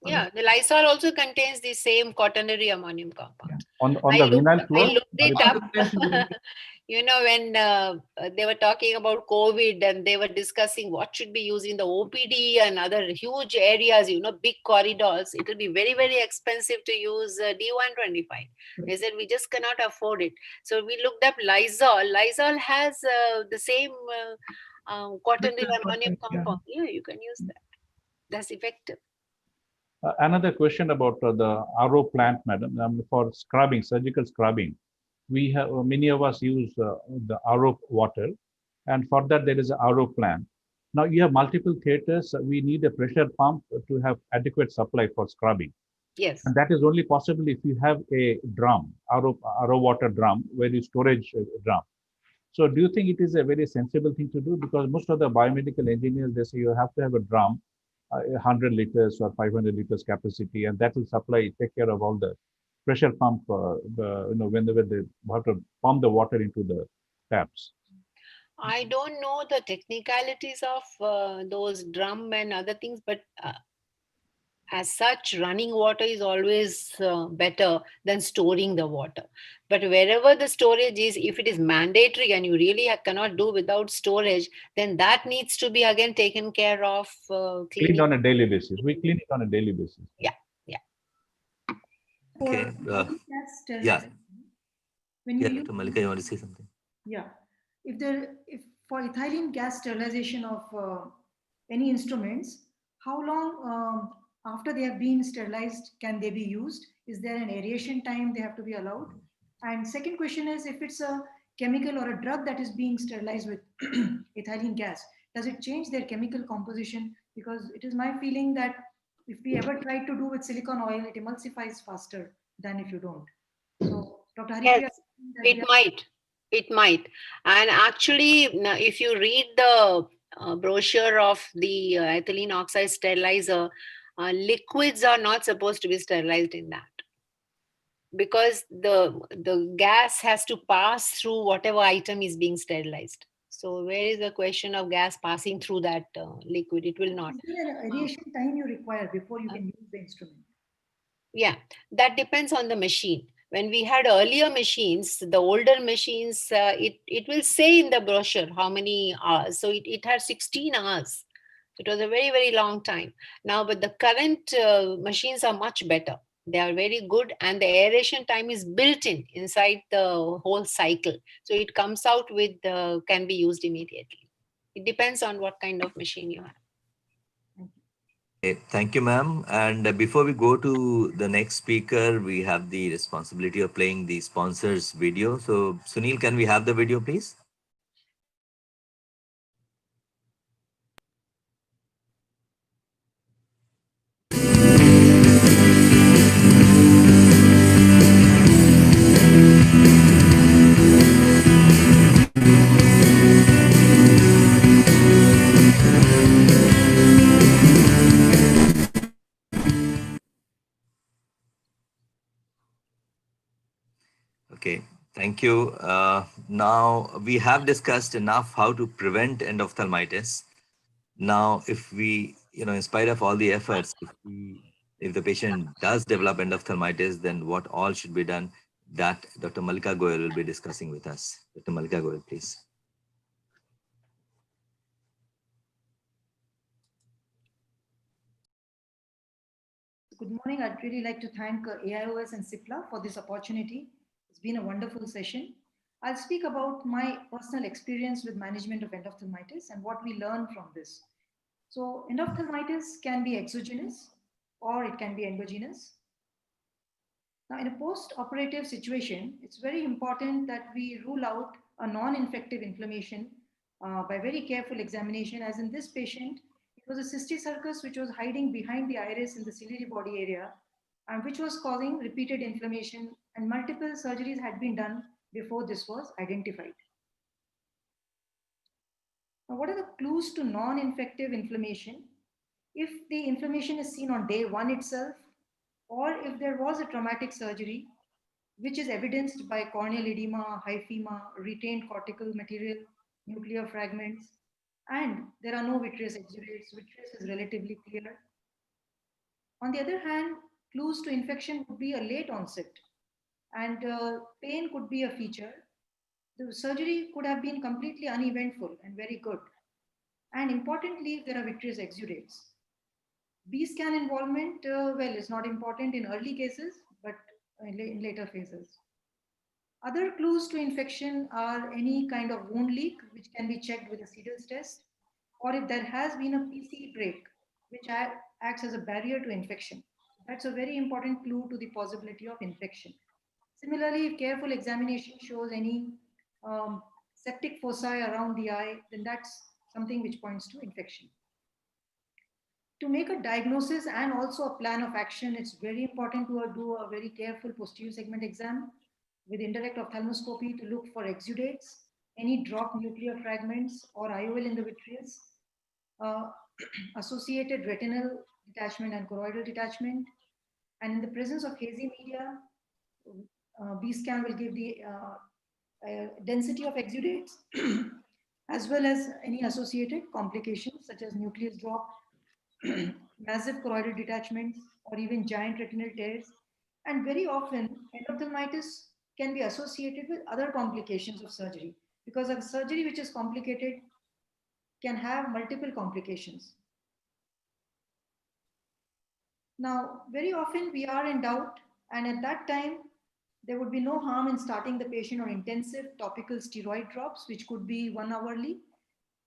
G: Yeah, the Lysol also contains the same quaternary ammonium compound.
D: Yeah. On the vinyl floor.
G: I looked it up. When they were talking about COVID and they were discussing what should be used in the OPD and other huge areas, big corridors, it will be very, very expensive to use D125. They said we just cannot afford it. So we looked up Lysol. Lysol has the same quaternary ammonium compound. Yeah, you can use that. That's effective.
D: Another question about the RO plant, madam, for scrubbing, surgical scrubbing. We have many of us use the RO water, and for that there is a RO plant. Now you have multiple theaters. We need a pressure pump to have adequate supply for scrubbing.
G: Yes.
D: And that is only possible if you have a drum, RO water drum, very storage drum. So do you think it is a very sensible thing to do? Because most of the biomedical engineers, they say you have to have a drum, 100 liters or 500 liters capacity, and that will take care of all the pressure pump, whenever they have to pump the water into the taps.
G: I don't know the technicalities of those drum and other things, but as such, running water is always better than storing the water. But wherever the storage is, if it is mandatory and you really cannot do without storage, then that needs to be again taken care of.
D: Cleaned on a daily basis. We clean it on a daily basis.
G: Yeah.
C: Okay. Yeah.
I: When you
C: Dr. Malika, you want to say something?
I: Yeah. If for ethylene gas sterilization of any instruments, how long after they have been sterilized can they be used? Is there an aeration time they have to be allowed? And second question is, if it's a chemical or a drug that is being sterilized with ethylene gas, does it change their chemical composition? Because it is my feeling that if we ever try to do with silicone oil, it emulsifies faster than if you don't. So, Dr. Haripriya,
G: yes, it might. And actually, if you read the brochure of the ethylene oxide sterilizer, liquids are not supposed to be sterilized in that, because the gas has to pass through whatever item is being sterilized. So where is the question of gas passing through that liquid? It will not.
I: Is there an aeration time you require before you can use the instrument?
G: Yeah, that depends on the machine. When we had earlier machines, the older machines, it will say in the brochure how many hours. So it had 16 hours. It was a very, very long time. Now, but the current machines are much better. They are very good, and the aeration time is built inside the whole cycle. So it comes out with, can be used immediately. It depends on what kind of machine you have.
C: Thank you, ma'am. And before we go to the next speaker, we have the responsibility of playing the sponsors video. So Sunil, can we have the video, please? Okay, thank you. Now we have discussed enough how to prevent endophthalmitis. Now, if we, in spite of all the efforts, if the patient does develop endophthalmitis, then what all should be done? That Dr. Malika Goyal will be discussing with us. Dr. Malika Goyal, please.
I: Good morning. I'd really like to thank AIOS and CIPLA for this opportunity. It's been a wonderful session. I'll speak about my personal experience with management of endophthalmitis and what we learn from this. So endophthalmitis can be exogenous or it can be endogenous. Now, in a post-operative situation, it's very important that we rule out a non-infective inflammation by very careful examination. As in this patient, it was a cysticercus which was hiding behind the iris in the ciliary body area, and which was causing repeated inflammation, and multiple surgeries had been done before this was identified. Now, what are the clues to non-infective inflammation? If the inflammation is seen on day one itself, or if there was a traumatic surgery, which is evidenced by corneal edema, hyphema, retained cortical material, nuclear fragments, and there are no vitreous exudates. Vitreous is relatively clear. On the other hand, clues to infection would be a late onset, and pain could be a feature. The surgery could have been completely uneventful and very good. And importantly, there are vitreous exudates. B-scan involvement, well, is not important in early cases, but in later phases. Other clues to infection are any kind of wound leak, which can be checked with a Seedles test, or if there has been a PC break, which acts as a barrier to infection. That's a very important clue to the possibility of infection. Similarly, if careful examination shows any septic foci around the eye, then that's something which points to infection. To make a diagnosis and also a plan of action, it's very important to do a very careful posterior segment exam with indirect ophthalmoscopy to look for exudates, any dropped nuclear fragments or IOL in the vitreous, uh, associated retinal detachment and choroidal detachment. And in the presence of hazy media, B-scan will give the density of exudates as well as any associated complications such as nucleus drop, massive choroidal detachments, or even giant retinal tears. And very often, endophthalmitis can be associated with other complications of surgery because a surgery which is complicated can have multiple complications. Now, very often we are in doubt, and at that time, there would be no harm in starting the patient on intensive topical steroid drops, which could be 1 hourly,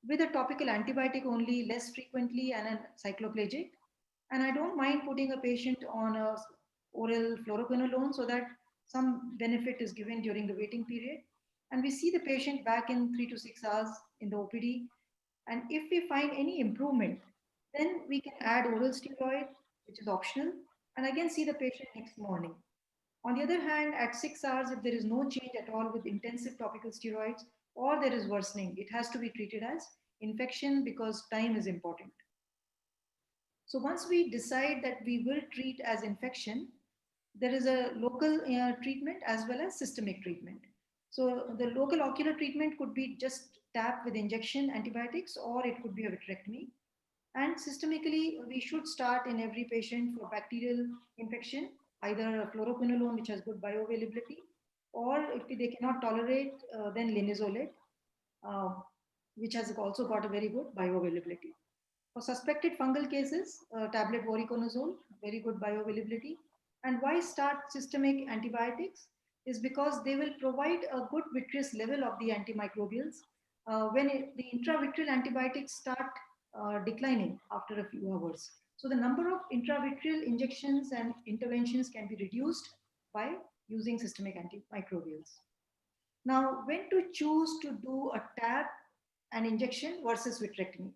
I: with a topical antibiotic only less frequently and a cycloplegic. And I don't mind putting a patient on a oral fluoroquinolone so that some benefit is given during the waiting period. And we see the patient back in 3 to 6 hours in the OPD. And if we find any improvement, then we can add oral steroid, which is optional, and again see the patient next morning. On the other hand, at 6 hours, if there is no change at all with intensive topical steroids or there is worsening, it has to be treated as infection because time is important. So once we decide that we will treat as infection, there is a local treatment as well as systemic treatment. So the local ocular treatment could be just tap with injection antibiotics, or it could be a vitrectomy. And systemically, we should start in every patient for bacterial infection, either a fluoroquinolone, which has good bioavailability, or if they cannot tolerate, then linezolid, uh, which has also got a very good bioavailability. For suspected fungal cases, tablet voriconazole, very good bioavailability. And why start systemic antibiotics is because they will provide a good vitreous level of the antimicrobials when the intravitreal antibiotics start declining after a few hours. So the number of intravitreal injections and interventions can be reduced by using systemic antimicrobials. Now, when to choose to do a tab and injection versus vitrectomy?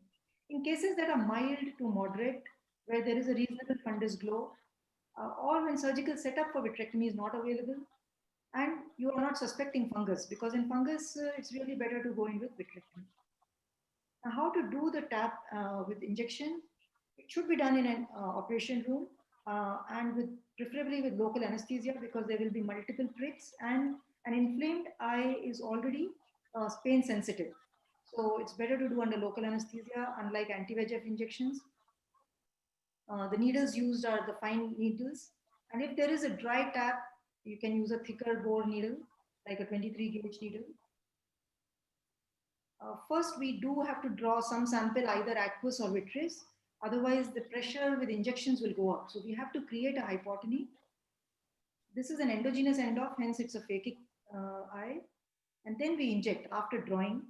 I: In cases that are mild to moderate, where there is a reasonable fundus glow, or when surgical setup for vitrectomy is not available, and you are not suspecting fungus, because in fungus, it's really better to go in with vitrectomy. Now, how to do the tab with injection? It should be done in an operation room and preferably with local anesthesia, because there will be multiple pricks, and an inflamed eye is already pain sensitive. So it's better to do under local anesthesia, unlike anti-VEGF injections. The needles used are the fine needles. And if there is a dry tab, you can use a thicker bore needle, like a 23 gauge needle. First, we do have to draw some sample, either aqueous or vitreous. Otherwise, the pressure with injections will go up. So we have to create a hypotony. This is an endogenous end-off, hence it's a phakic eye. And then we inject after drawing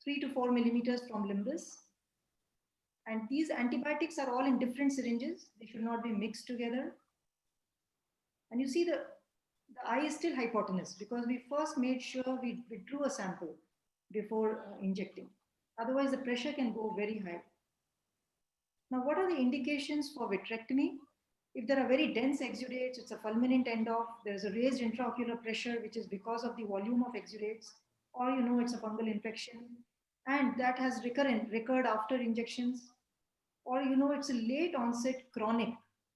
I: 3 to 4 millimeters from limbus. And these antibiotics are all in different syringes. They should not be mixed together. And you see the eye is still hypotenuse, because we first made sure we withdrew a sample before injecting. Otherwise, the pressure can go very high. Now, what are the indications for vitrectomy? If there are very dense exudates, it's a fulminant end-off, there's a raised intraocular pressure, which is because of the volume of exudates, or you know it's a fungal infection, and that has recurred after injections, or you know it's a late onset chronic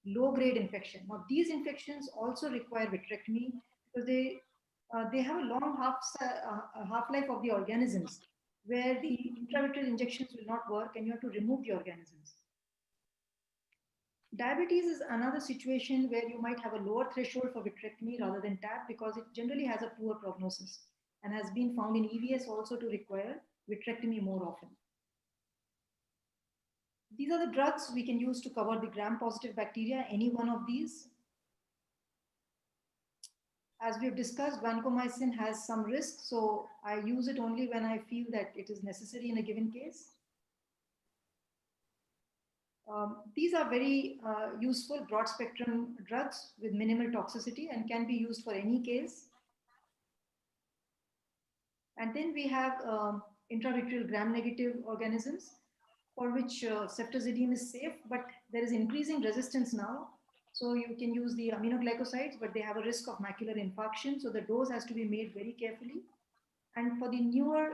I: low-grade infection. Now, these infections also require vitrectomy, because they have a long half-life of the organisms, where the intravitreal injections will not work and you have to remove the organisms. Diabetes is another situation where you might have a lower threshold for vitrectomy rather than TAP, because it generally has a poor prognosis and has been found in EVS also to require vitrectomy more often. These are the drugs we can use to cover the gram-positive bacteria, any one of these. As we have discussed, vancomycin has some risk, so I use it only when I feel that it is necessary in a given case. These are very useful broad-spectrum drugs with minimal toxicity and can be used for any case. And then we have intravitreal gram-negative organisms, for which ceftazidime is safe, but there is increasing resistance now. So you can use the aminoglycosides, but they have a risk of macular infarction. So the dose has to be made very carefully. And for the newer,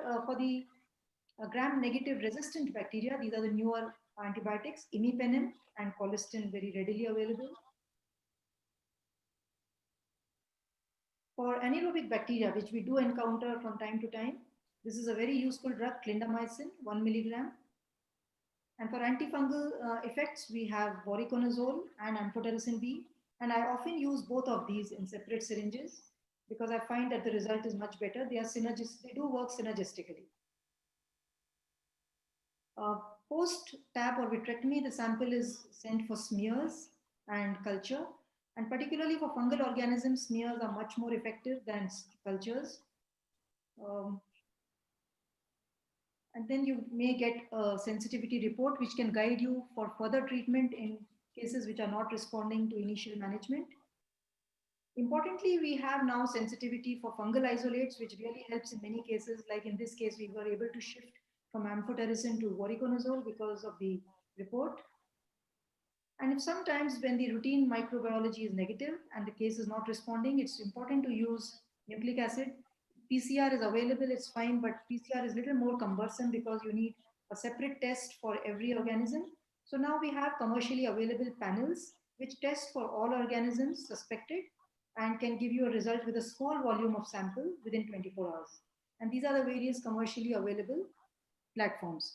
I: gram-negative resistant bacteria, these are the newer antibiotics, imipenem and colistin, very readily available. For anaerobic bacteria, which we do encounter from time to time, this is a very useful drug, clindamycin, 1 milligram. And for antifungal effects, we have voriconazole and amphotericin B. And I often use both of these in separate syringes, because I find that the result is much better. They do work synergistically. Post-TAP or vitrectomy, the sample is sent for smears and culture. And particularly for fungal organisms, smears are much more effective than cultures. And then you may get a sensitivity report, which can guide you for further treatment in cases which are not responding to initial management. Importantly, we have now sensitivity for fungal isolates, which really helps in many cases. Like in this case, we were able to shift from amphotericin to voriconazole because of the report. And if sometimes when the routine microbiology is negative and the case is not responding, it's important to use nucleic acid. PCR is available, it's fine, but PCR is a little more cumbersome because you need a separate test for every organism. So now we have commercially available panels which test for all organisms suspected and can give you a result with a small volume of sample within 24 hours. And these are the various commercially available platforms.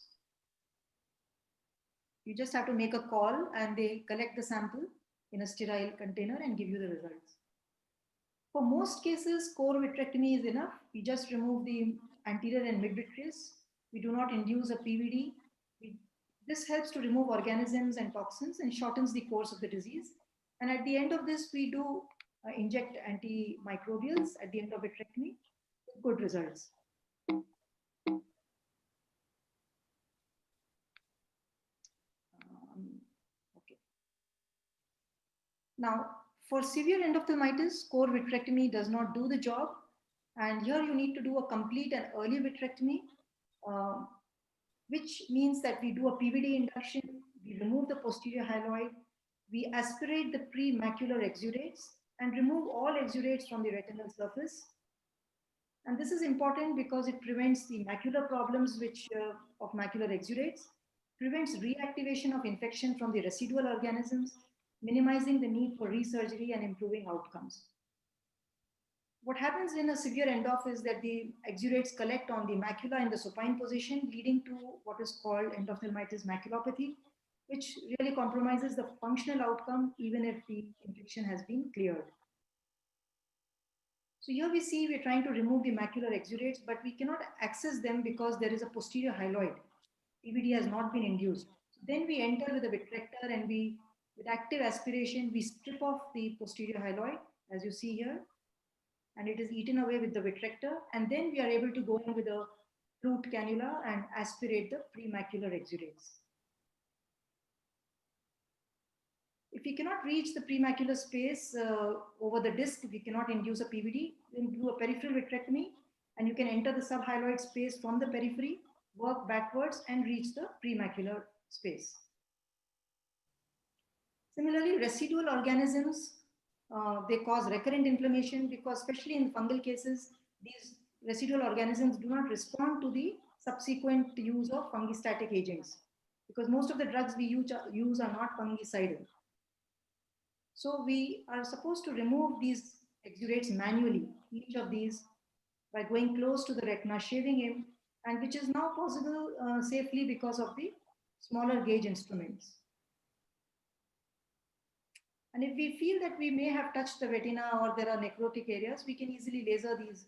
I: You just have to make a call and they collect the sample in a sterile container and give you the results. For most cases, core vitrectomy is enough. We just remove the anterior and mid-vitreous. We do not induce a PVD. This helps to remove organisms and toxins and shortens the course of the disease. And at the end of this, we do inject antimicrobials at the end of vitrectomy with good results. Okay. Now, for severe endophthalmitis, core vitrectomy does not do the job. And here you need to do a complete and early vitrectomy, uh, which means that we do a PVD induction, we remove the posterior hyaloid, we aspirate the pre-macular exudates and remove all exudates from the retinal surface. And this is important because it prevents the macular problems of macular exudates, prevents reactivation of infection from the residual organisms, minimizing the need for resurgery and improving outcomes. What happens in a severe endoph is that the exudates collect on the macula in the supine position, leading to what is called endophthalmitis maculopathy, which really compromises the functional outcome even if the infection has been cleared. So here we see we're trying to remove the macular exudates, but we cannot access them because there is a posterior hyaloid. PVD has not been induced. So then we enter with a vitrector and with active aspiration, we strip off the posterior hyaloid, as you see here, and it is eaten away with the vitrector. And then we are able to go in with a root cannula and aspirate the premacular exudates. If we cannot reach the premacular space over the disc, we cannot induce a PVD, then do a peripheral vitrectomy, and you can enter the subhyaloid space from the periphery, work backwards and reach the premacular space. Similarly, residual organisms, they cause recurrent inflammation because especially in fungal cases, these residual organisms do not respond to the subsequent use of fungistatic agents because most of the drugs we use are not fungicidal. So we are supposed to remove these exudates manually, each of these, by going close to the retina, shaving him, and which is now possible safely because of the smaller gauge instruments. And if we feel that we may have touched the retina or there are necrotic areas, we can easily laser these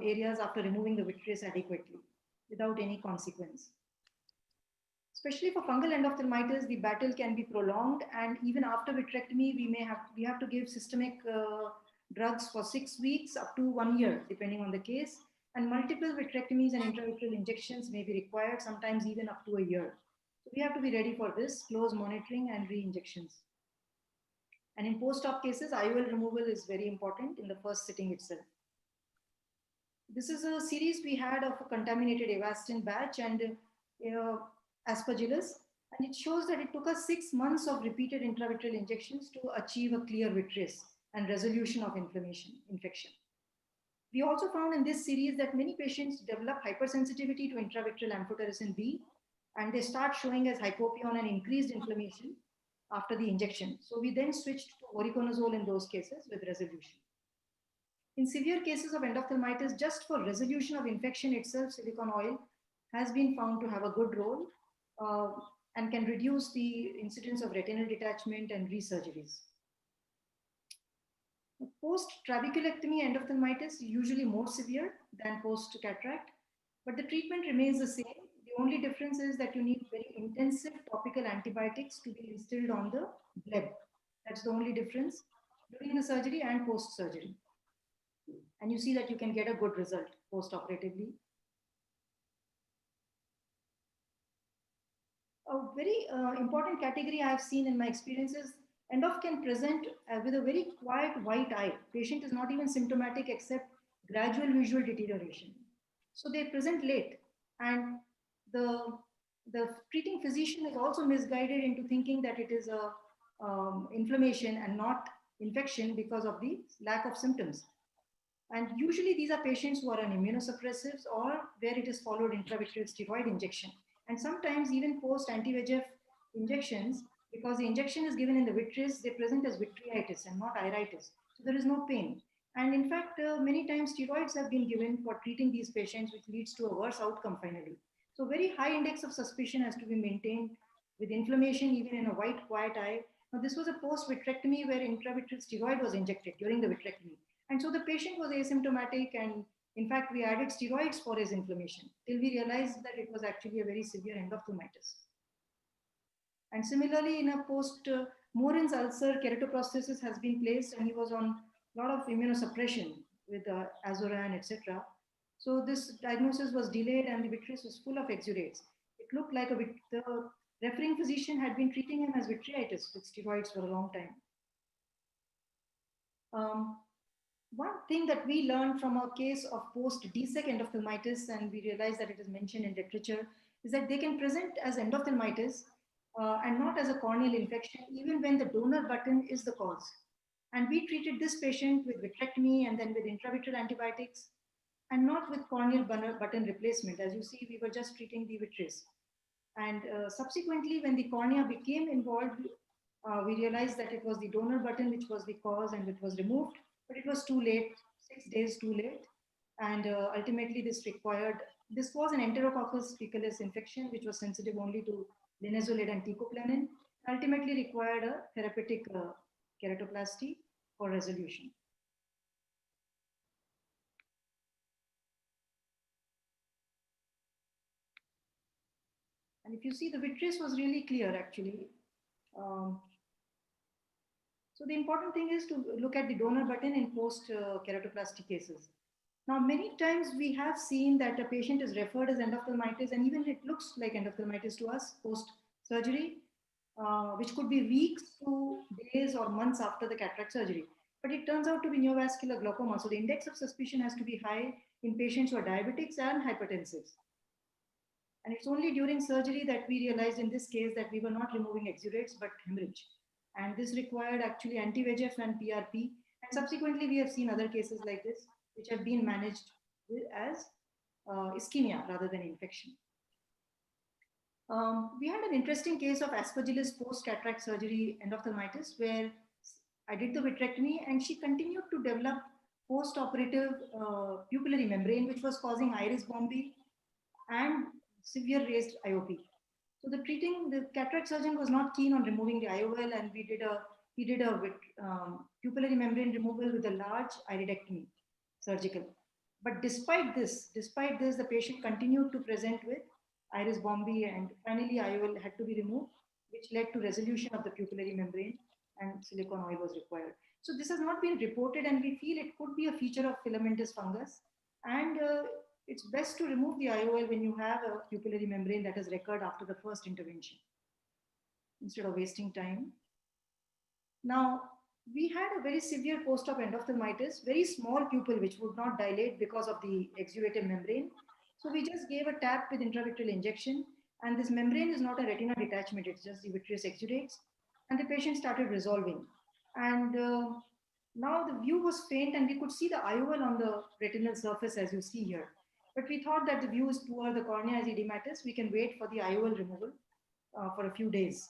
I: areas after removing the vitreous adequately without any consequence. Especially for fungal endophthalmitis, the battle can be prolonged, and even after vitrectomy, we have to give systemic drugs for 6 weeks up to 1 year, depending on the case. And multiple vitrectomies and intravitreal injections may be required, sometimes even up to a year. So we have to be ready for this, close monitoring and re-injections. And in post-op cases, IOL removal is very important in the first sitting itself. This is a series we had of a contaminated Avastin batch and Aspergillus, and it shows that it took us 6 months of repeated intravitreal injections to achieve a clear vitreous and resolution of infection. We also found in this series that many patients develop hypersensitivity to intravitreal amphotericin B, and they start showing as hypopyon and increased inflammation after the injection. So we then switched to voriconazole in those cases with resolution. In severe cases of endophthalmitis, just for resolution of infection itself, silicone oil has been found to have a good role and can reduce the incidence of retinal detachment and resurgeries. Post-trabeculectomy endophthalmitis is usually more severe than post-cataract, but the treatment remains the same. The only difference is that you need very intensive topical antibiotics to be instilled on the bleb. That's the only difference during the surgery and post-surgery. And you see that you can get a good result post-operatively. A very important category I have seen in my experiences, endoph can present with a very quiet white eye. Patient is not even symptomatic except gradual visual deterioration. So they present late, and the treating physician is also misguided into thinking that it is a inflammation and not infection because of the lack of symptoms. And usually these are patients who are on immunosuppressives or where it is followed intravitreal steroid injection. And sometimes even post anti-VEGF injections, because the injection is given in the vitreous, they present as vitreitis and not iritis. So there is no pain. And in fact, many times steroids have been given for treating these patients, which leads to a worse outcome finally. So very high index of suspicion has to be maintained with inflammation even in a white, quiet eye. Now this was a post-vitrectomy where intravitreal steroid was injected during the vitrectomy. And so the patient was asymptomatic, and in fact, we added steroids for his inflammation till we realized that it was actually a very severe endophthalmitis. And similarly, in a post-Morin's ulcer, keratoprosthesis has been placed, and he was on a lot of immunosuppression with Azoran, etc. So this diagnosis was delayed, and the vitreous was full of exudates. It looked like the referring physician had been treating him as vitreitis with steroids for a long time. One thing that we learned from a case of post-DSEC endophthalmitis, and we realized that it is mentioned in literature, is that they can present as endophthalmitis and not as a corneal infection, even when the donor button is the cause. And we treated this patient with vitrectomy and then with intravitreal antibiotics, and not with corneal button replacement. As you see, we were just treating the vitreous. And subsequently, when the cornea became involved, we realized that it was the donor button which was the cause, and it was removed, but it was too late, 6 days too late. And ultimately this was an Enterococcus faecalis infection, which was sensitive only to linezolid and teicoplanin, ultimately required a therapeutic keratoplasty for resolution. And if you see, the vitreous was really clear actually. So the important thing is to look at the donor button in post-keratoplasty cases. Now, many times we have seen that a patient is referred as endophthalmitis, and even it looks like endophthalmitis to us post-surgery, which could be weeks to days or months after the cataract surgery. But it turns out to be neovascular glaucoma. So the index of suspicion has to be high in patients who are diabetics and hypertensives. And it's only during surgery that we realized in this case that we were not removing exudates, but hemorrhage. And this required actually anti-VEGF and PRP. And subsequently, we have seen other cases like this, which have been managed as ischemia rather than infection. We had an interesting case of aspergillus post-cataract surgery endophthalmitis, where I did the vitrectomy and she continued to develop post-operative pupillary membrane, which was causing iris bombi and severe raised IOP. So the cataract surgeon was not keen on removing the IOL, and he did a pupillary membrane removal with a large iridectomy, surgical. But despite this, the patient continued to present with iris bombi, and finally IOL had to be removed, which led to resolution of the pupillary membrane, and silicone oil was required. So this has not been reported, and we feel it could be a feature of filamentous fungus. And it's best to remove the IOL when you have a pupillary membrane that has recurred after the first intervention, instead of wasting time. Now, we had a very severe post-op endophthalmitis, very small pupil which would not dilate because of the exudative membrane. So we just gave a tap with intravitreal injection, and this membrane is not a retina detachment, it's just the vitreous exudates, and the patient started resolving. And now the view was faint, and we could see the IOL on the retinal surface as you see here. But we thought that the view is poor, the cornea is edematous, we can wait for the IOL removal for a few days.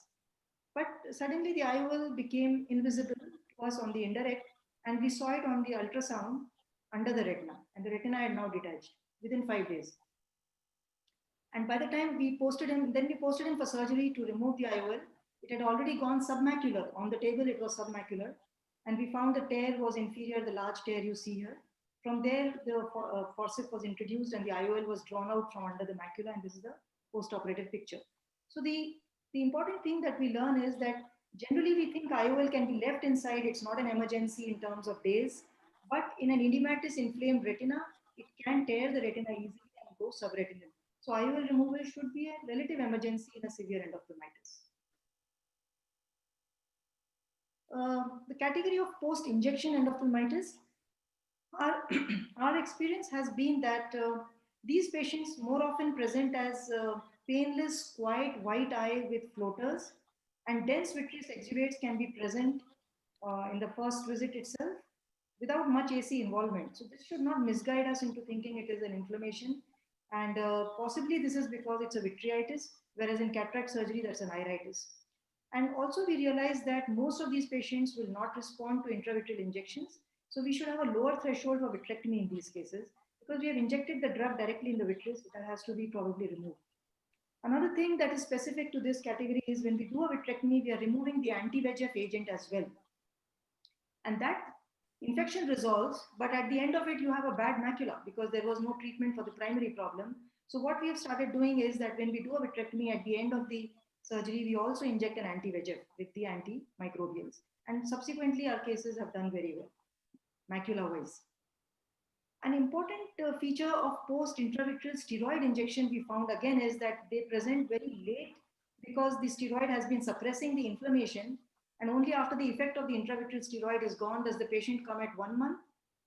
I: But suddenly the IOL became invisible to us on the indirect, and we saw it on the ultrasound under the retina, and the retina had now detached within 5 days. And by the time we posted him for surgery to remove the IOL, it had already gone submacular. On the table, it was submacular. And we found the tear was inferior, the large tear you see here. From there, the forceps was introduced and the IOL was drawn out from under the macula, and this is the post-operative picture. So the important thing that we learn is that generally we think IOL can be left inside, it's not an emergency in terms of days, but in an edematous inflamed retina, it can tear the retina easily and go subretinal. So IOL removal should be a relative emergency in a severe endophthalmitis. The category of post-injection endophthalmitis, our experience has been that these patients more often present as painless, quiet, white eye with floaters, and dense vitreous exudates can be present in the first visit itself without much AC involvement. So this should not misguide us into thinking it is an inflammation, and possibly this is because it's a vitreitis, whereas in cataract surgery that's an iritis. And also we realize that most of these patients will not respond to intravitreal injections. So we should have a lower threshold for vitrectomy in these cases, because we have injected the drug directly in the vitreous, that has to be probably removed. Another thing that is specific to this category is when we do a vitrectomy, we are removing the anti-VEGF agent as well. And that infection resolves, but at the end of it, you have a bad macula because there was no treatment for the primary problem. So what we have started doing is that when we do a vitrectomy at the end of the surgery, we also inject an anti-VEGF with the antimicrobials. And subsequently, our cases have done very well, macula-wise. An important feature of post-intravitreal steroid injection we found again is that they present very late because the steroid has been suppressing the inflammation, And only after the effect of the intravitreal steroid is gone does the patient come at 1 month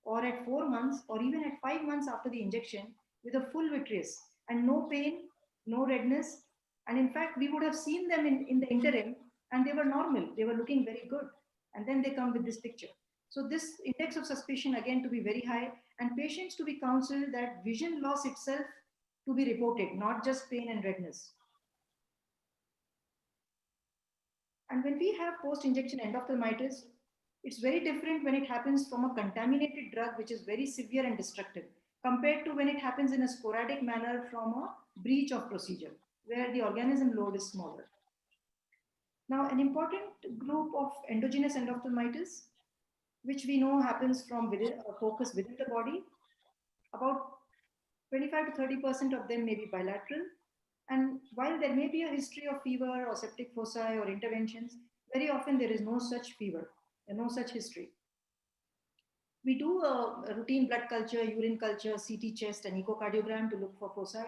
I: or at 4 months or even at 5 months after the injection with a full vitreous and no pain, no redness. And in fact, we would have seen them in the interim and they were normal. They were looking very good. And then they come with this picture. So this index of suspicion again to be very high, and patients to be counseled that vision loss itself to be reported, not just pain and redness. And when we have post-injection endophthalmitis, it's very different when it happens from a contaminated drug, which is very severe and destructive, compared to when it happens in a sporadic manner from a breach of procedure, where the organism load is smaller. Now, an important group of endogenous endophthalmitis, which we know happens from within a focus within the body, about 25 to 30% of them may be bilateral. And while there may be a history of fever or septic foci or interventions, very often there is no such fever and no such history. We do a routine blood culture, urine culture, CT chest, and echocardiogram to look for foci,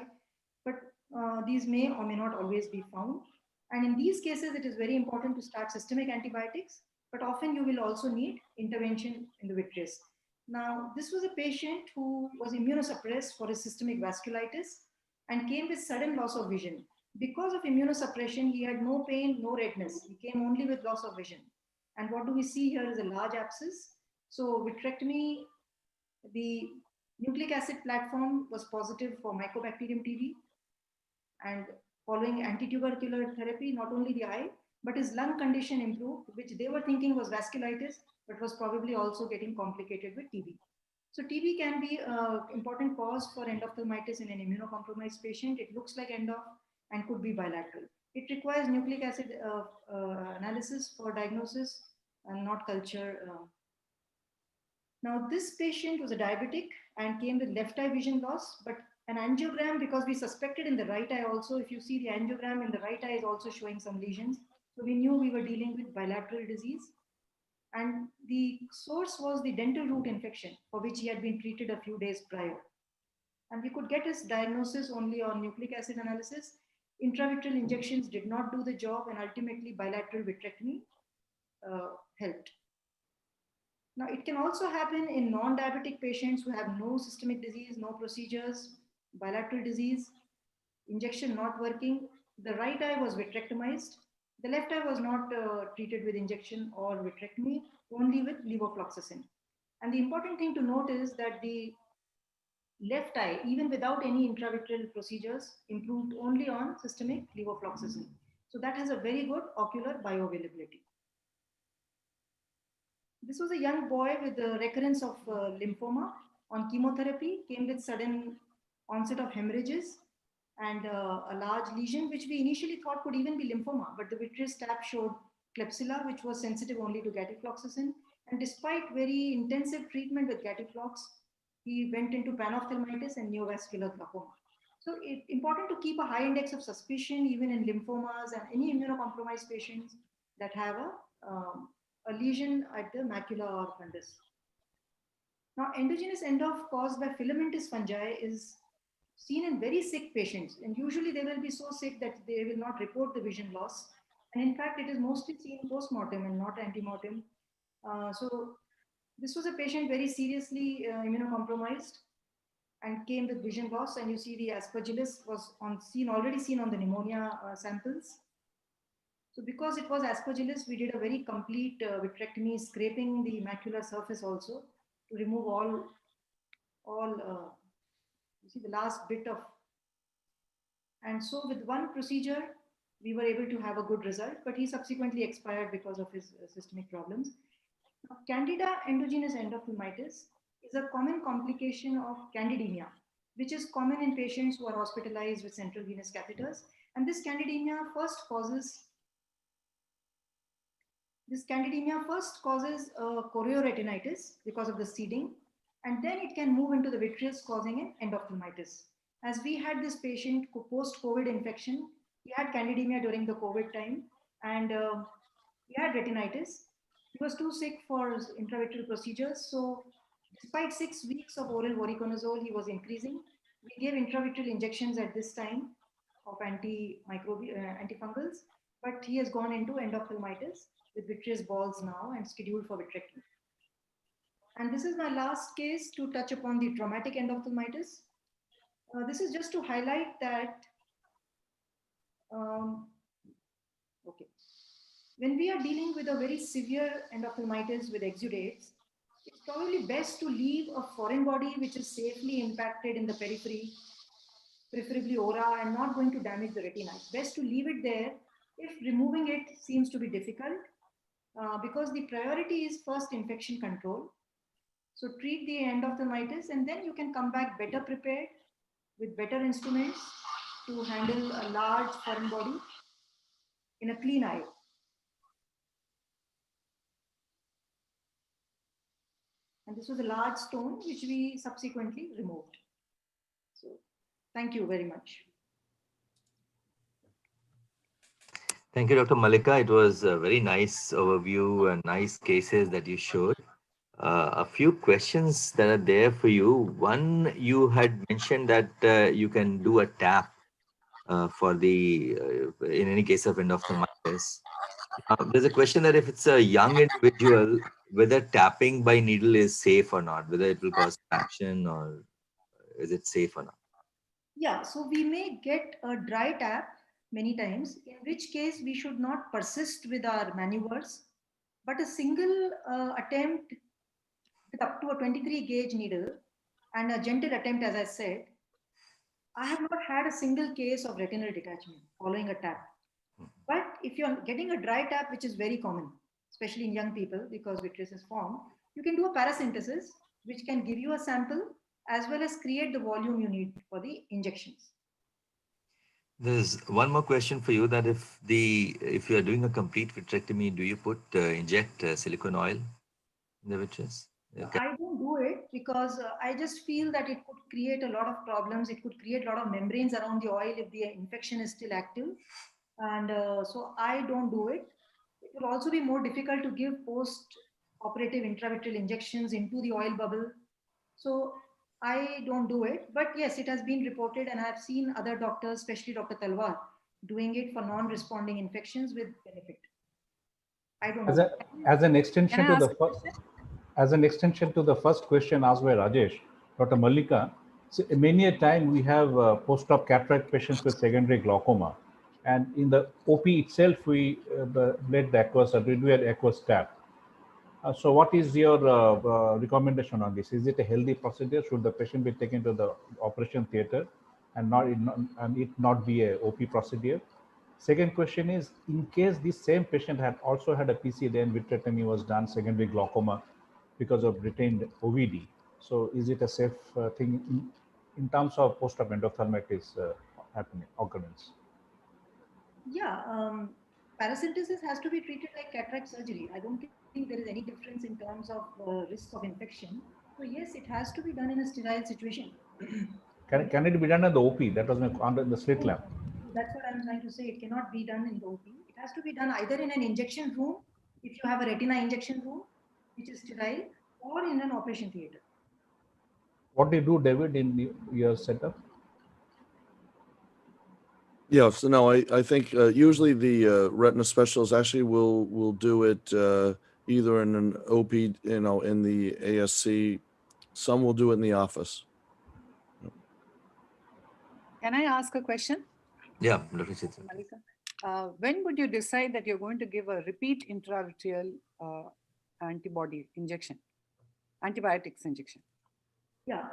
I: but these may or may not always be found. And in these cases, it is very important to start systemic antibiotics, but often you will also need intervention in the vitreous. Now, this was a patient who was immunosuppressed for his systemic vasculitis and came with sudden loss of vision. Because of immunosuppression, he had no pain, no redness. He came only with loss of vision. And what do we see here is a large abscess. So vitrectomy, the nucleic acid platform was positive for Mycobacterium TB. And following antitubercular therapy, not only the eye, but his lung condition improved, which they were thinking was vasculitis, but was probably also getting complicated with TB. So TB can be an important cause for endophthalmitis in an immunocompromised patient. It looks like endo and could be bilateral. It requires nucleic acid analysis for diagnosis and not culture. Now, this patient was a diabetic and came with left eye vision loss, but an angiogram, because we suspected in the right eye also, if you see the angiogram in the right eye is also showing some lesions. So we knew we were dealing with bilateral disease. And the source was the dental root infection for which he had been treated a few days prior. And we could get his diagnosis only on nucleic acid analysis. Intravitreal injections did not do the job, and ultimately bilateral vitrectomy helped. Now, it can also happen in non-diabetic patients who have no systemic disease, no procedures, bilateral disease, injection not working. The right eye was vitrectomized. The left eye was not treated with injection or vitrectomy, only with levofloxacin. And the important thing to note is that the left eye, even without any intravitreal procedures, improved only on systemic levofloxacin. So that has a very good ocular bioavailability. This was a young boy with the recurrence of lymphoma on chemotherapy, came with sudden onset of hemorrhages and a large lesion, which we initially thought could even be lymphoma, but the vitreous tap showed Klebsiella, which was sensitive only to gatifloxacin. And despite very intensive treatment with gatiflox, he went into panophthalmitis and neovascular glaucoma. So it's important to keep a high index of suspicion even in lymphomas and any immunocompromised patients that have a lesion at the macula or fundus. Now, endogenous endoph caused by filamentous fungi is seen in very sick patients, and usually they will be so sick that they will not report the vision loss. And in fact, it is mostly seen post-mortem and not antemortem. So this was a patient very seriously immunocompromised and came with vision loss. And you see the aspergillus was already seen on the pneumonia samples. So because it was aspergillus, we did a very complete vitrectomy, scraping the macular surface also to remove all you see the last bit of. And so with one procedure, we were able to have a good result, but he subsequently expired because of his systemic problems. Now, Candida endogenous endophthalmitis is a common complication of candidemia, which is common in patients who are hospitalized with central venous catheters. And this candidemia first causes chorioretinitis because of the seeding, and then it can move into the vitreous, causing an endophthalmitis. As we had this patient post-COVID infection, he had candidemia during the COVID time, and he had retinitis. He was too sick for intravitreal procedures, so despite 6 weeks of oral voriconazole, he was increasing. We gave intravitreal injections at this time of antifungals, but he has gone into endophthalmitis with vitreous balls now and scheduled for vitrectomy. And this is my last case to touch upon the traumatic endophthalmitis. This is just to highlight that, okay, when we are dealing with a very severe endophthalmitis with exudates, it's probably best to leave a foreign body which is safely impacted in the periphery, preferably ora, and not going to damage the retina. It's best to leave it there if removing it seems to be difficult, because the priority is first infection control. So treat the endophthalmitis and then you can come back better prepared with better instruments to handle a large foreign body in a clean eye. And this was a large stone which we subsequently removed. So thank you very much.
C: Thank you, Dr. Malika. It was a very nice overview and nice cases that you showed. A few questions that are there for you. One, you had mentioned that you can do a tap for the, in any case of endophthalmitis. There's a question that if it's a young individual, whether tapping by needle is safe or not, whether it will cause traction or is it safe or not?
I: Yeah, so we may get a dry tap many times, in which case we should not persist with our maneuvers, but a single attempt with up to a 23 gauge needle and a gentle attempt, as I said, I have not had a single case of retinal detachment following a tap. But if you're getting a dry tap, which is very common, especially in young people because vitreous is formed, you can do a paracentesis, which can give you a sample as well as create the volume you need for the injections.
C: There's one more question for you, that if you are doing a complete vitrectomy, do you inject silicone oil in the vitreous? Okay.
I: I don't do it because I just feel that it could create a lot of problems. It could create a lot of membranes around the oil if the infection is still active. And so I don't do it. It will also be more difficult to give post-operative intravitreal injections into the oil bubble. So I don't do it. But yes, it has been reported, and I've seen other doctors, especially Dr. Talwar, doing it for non-responding infections with benefit. I don't know.
D: As an extension
H: Can I
D: to
H: ask
D: the
H: a
D: first,
H: question?
D: as an extension to the first question asked by Rajesh, Dr. Malika, so many a time we have post-op cataract patients with secondary glaucoma, and in the OP itself we bled the aqueous, we do an aqueous tap. So what is your recommendation on this? Is it a healthy procedure? Should the patient be taken to the operation theater and it not be a OP procedure? Second question is, in case this same patient had also had a PC, then vitrectomy was done, secondary glaucoma, because of retained OVD. So is it a safe thing in terms of post-op endophthalmitis occurrence?
I: Yeah, paracentesis has to be treated like cataract surgery. I don't think there is any difference in terms of risk of infection. So yes, it has to be done in a sterile situation.
D: Can it be done in the OP? That was under the slit lamp.
I: That's what I'm trying to say. It cannot be done in the OP. It has to be done either in an injection room, if you have a retina injection room, which is sterile, or in an operation theater.
D: What do you do, David, in your setup?
B: Yeah, so no, I think usually the retina specialist actually will do it either in an OP, in the ASC. Some will do it in the office.
H: Can I ask a question?
C: Yeah, Dr. Chitra.
H: Malika, when would you decide that you're going to give a repeat intravitreal antibiotics injection?
I: Yeah,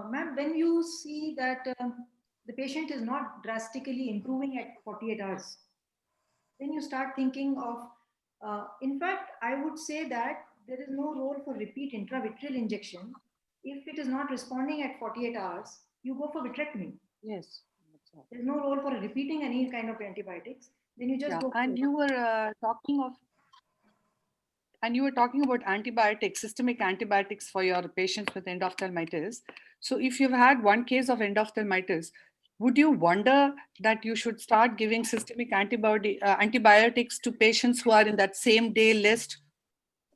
I: ma'am, when you see that the patient is not drastically improving at 48 hours, then you start thinking of, in fact, I would say that there is no role for repeat intravitreal injection. If it is not responding at 48 hours, you go for vitrectomy.
H: Yes.
I: There's no role for repeating any kind of antibiotics. Then you just go.
H: And you were talking about antibiotics, systemic antibiotics for your patients with endophthalmitis. So if you've had one case of endophthalmitis, would you wonder that you should start giving systemic antibiotics to patients who are in that same day list,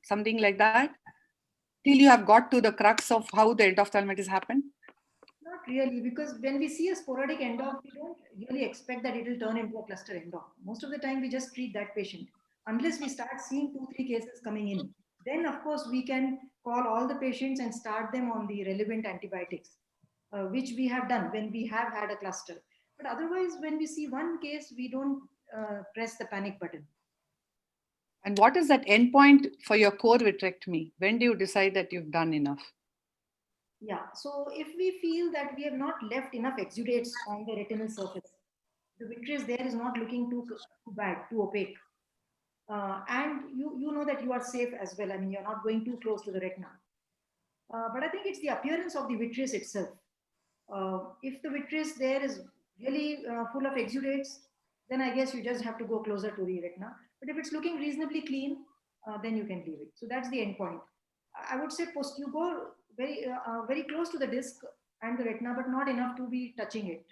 H: something like that, till you have got to the crux of how the endophthalmitis happened?
I: Not really, because when we see a sporadic endo, we don't really expect that it will turn into a cluster endo. Most of the time, we just treat that patient. Unless we start seeing 2-3 cases coming in, then of course we can call all the patients and start them on the relevant antibiotics, which we have done when we have had a cluster. But otherwise, when we see one case, we don't press the panic button.
H: And what is that endpoint for your core vitrectomy? When do you decide that you've done enough?
I: Yeah, so if we feel that we have not left enough exudates on the retinal surface, the vitreous there is not looking too bad, too opaque, and you know that you are safe as well. I mean, you're not going too close to the retina. But I think it's the appearance of the vitreous itself. If the vitreous there is really full of exudates, then I guess you just have to go closer to the retina. But if it's looking reasonably clean, then you can leave it. So that's the end point. I would say you go very close to the disc and the retina, but not enough to be touching it.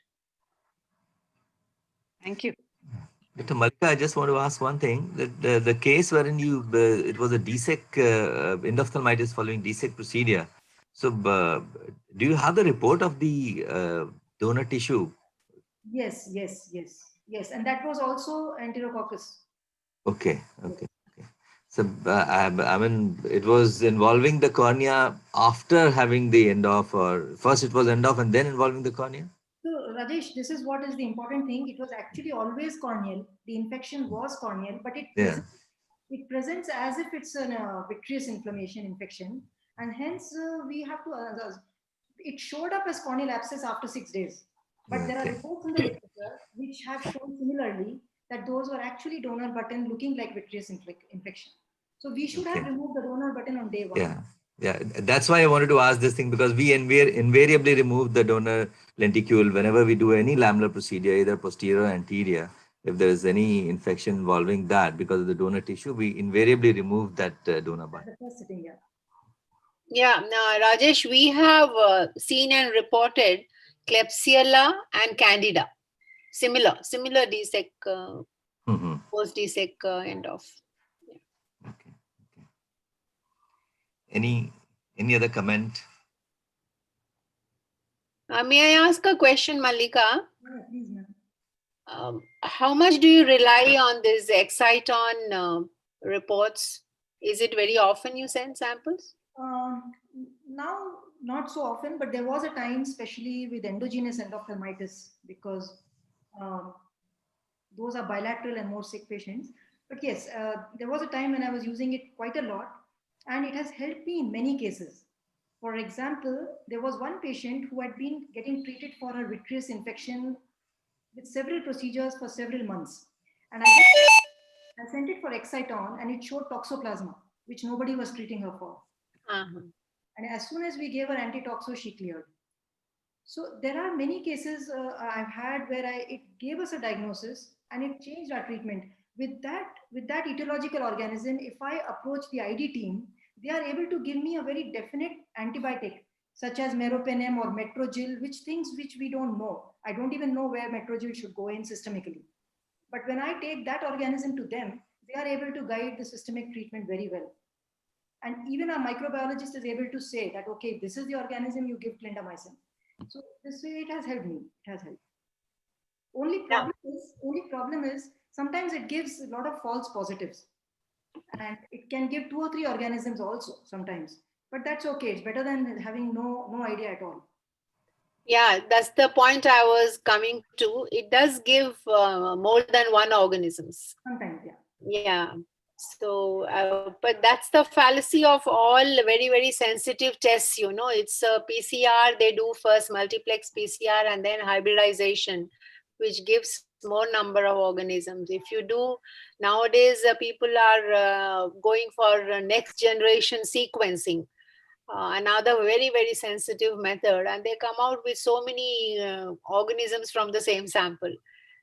H: Thank you.
C: Dr. Malika, I just want to ask one thing. The case wherein it was a DSEC, endophthalmitis following DSEC procedure. So do you have the report of the donor tissue?
I: Yes. And that was also enterococcus.
C: Okay. So, I mean, it was involving the cornea after having the end-off, or first it was end-off and then involving the cornea?
I: So, Rajesh, this is what is the important thing. It was actually always corneal. The infection was corneal, but it presents as if it's a vitreous inflammation infection. And hence, we have to, it showed up as corneal abscess after 6 days. But there are reports in the literature which have shown similarly that those were actually donor button looking like vitreous infection. So we should have removed the donor button on day 1.
C: Yeah, that's why I wanted to ask this thing, because we invariably remove the donor lenticule whenever we do any lamellar procedure, either posterior or anterior. If there is any infection involving that because of the donor tissue, we invariably remove that donor button.
I: The first sitting,
G: Yeah, now Rajesh, we have seen and reported Klebsiella and Candida, similar DSEC, post DSEC end of.
C: Yeah. Okay. Any other comment?
G: May I ask a question, Malika?
I: Yeah, please, ma'am.
G: How much do you rely on these Exciton reports? Is it very often you send samples?
I: Now, not so often, but there was a time, especially with endogenous endophthalmitis, because those are bilateral and more sick patients. But yes, there was a time when I was using it quite a lot, and it has helped me in many cases. For example, there was one patient who had been getting treated for a vitreous infection with several procedures for several months. And I sent it for Exciton, and it showed toxoplasma, which nobody was treating her for. And as soon as we gave her antitoxo, she cleared. So there are many cases I've had where it gave us a diagnosis and it changed our treatment. With that etiological organism, if I approach the ID team, they are able to give me a very definite antibiotic, such as meropenem or metrogil, which we don't know. I don't even know where metrogil should go in systemically. But when I take that organism to them, they are able to guide the systemic treatment very well. And even our microbiologist is able to say that, okay, this is the organism, you give clindamycin. So this way it has helped me. It has helped. Only problem is sometimes it gives a lot of false positives. And it can give 2 or 3 organisms also sometimes. But that's okay. It's better than having no idea at all.
G: Yeah, that's the point I was coming to. It does give more than one organisms.
I: Sometimes, yeah.
G: Yeah. So, but that's the fallacy of all very, very sensitive tests. You know, it's a PCR. They do first multiplex PCR and then hybridization, which gives more number of organisms. If you do nowadays, people are going for next generation sequencing. Another very, very sensitive method, and they come out with so many organisms from the same sample.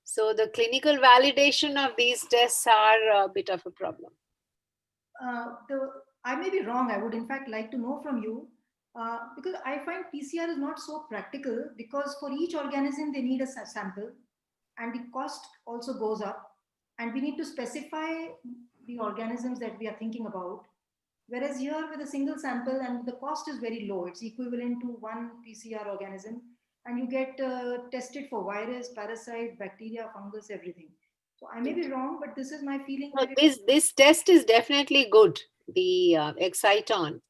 G: So the clinical validation of these tests are a bit of a problem.
I: I may be wrong. I would in fact like to know from you, because I find PCR is not so practical, because for each organism they need a sample and the cost also goes up, and we need to specify the organisms that we are thinking about. Whereas here with a single sample and the cost is very low, it's equivalent to one PCR organism. and you get tested for virus, parasite, bacteria, fungus, everything. So I may be wrong, but this is my feeling.
G: No, this test is definitely good, the Exciton.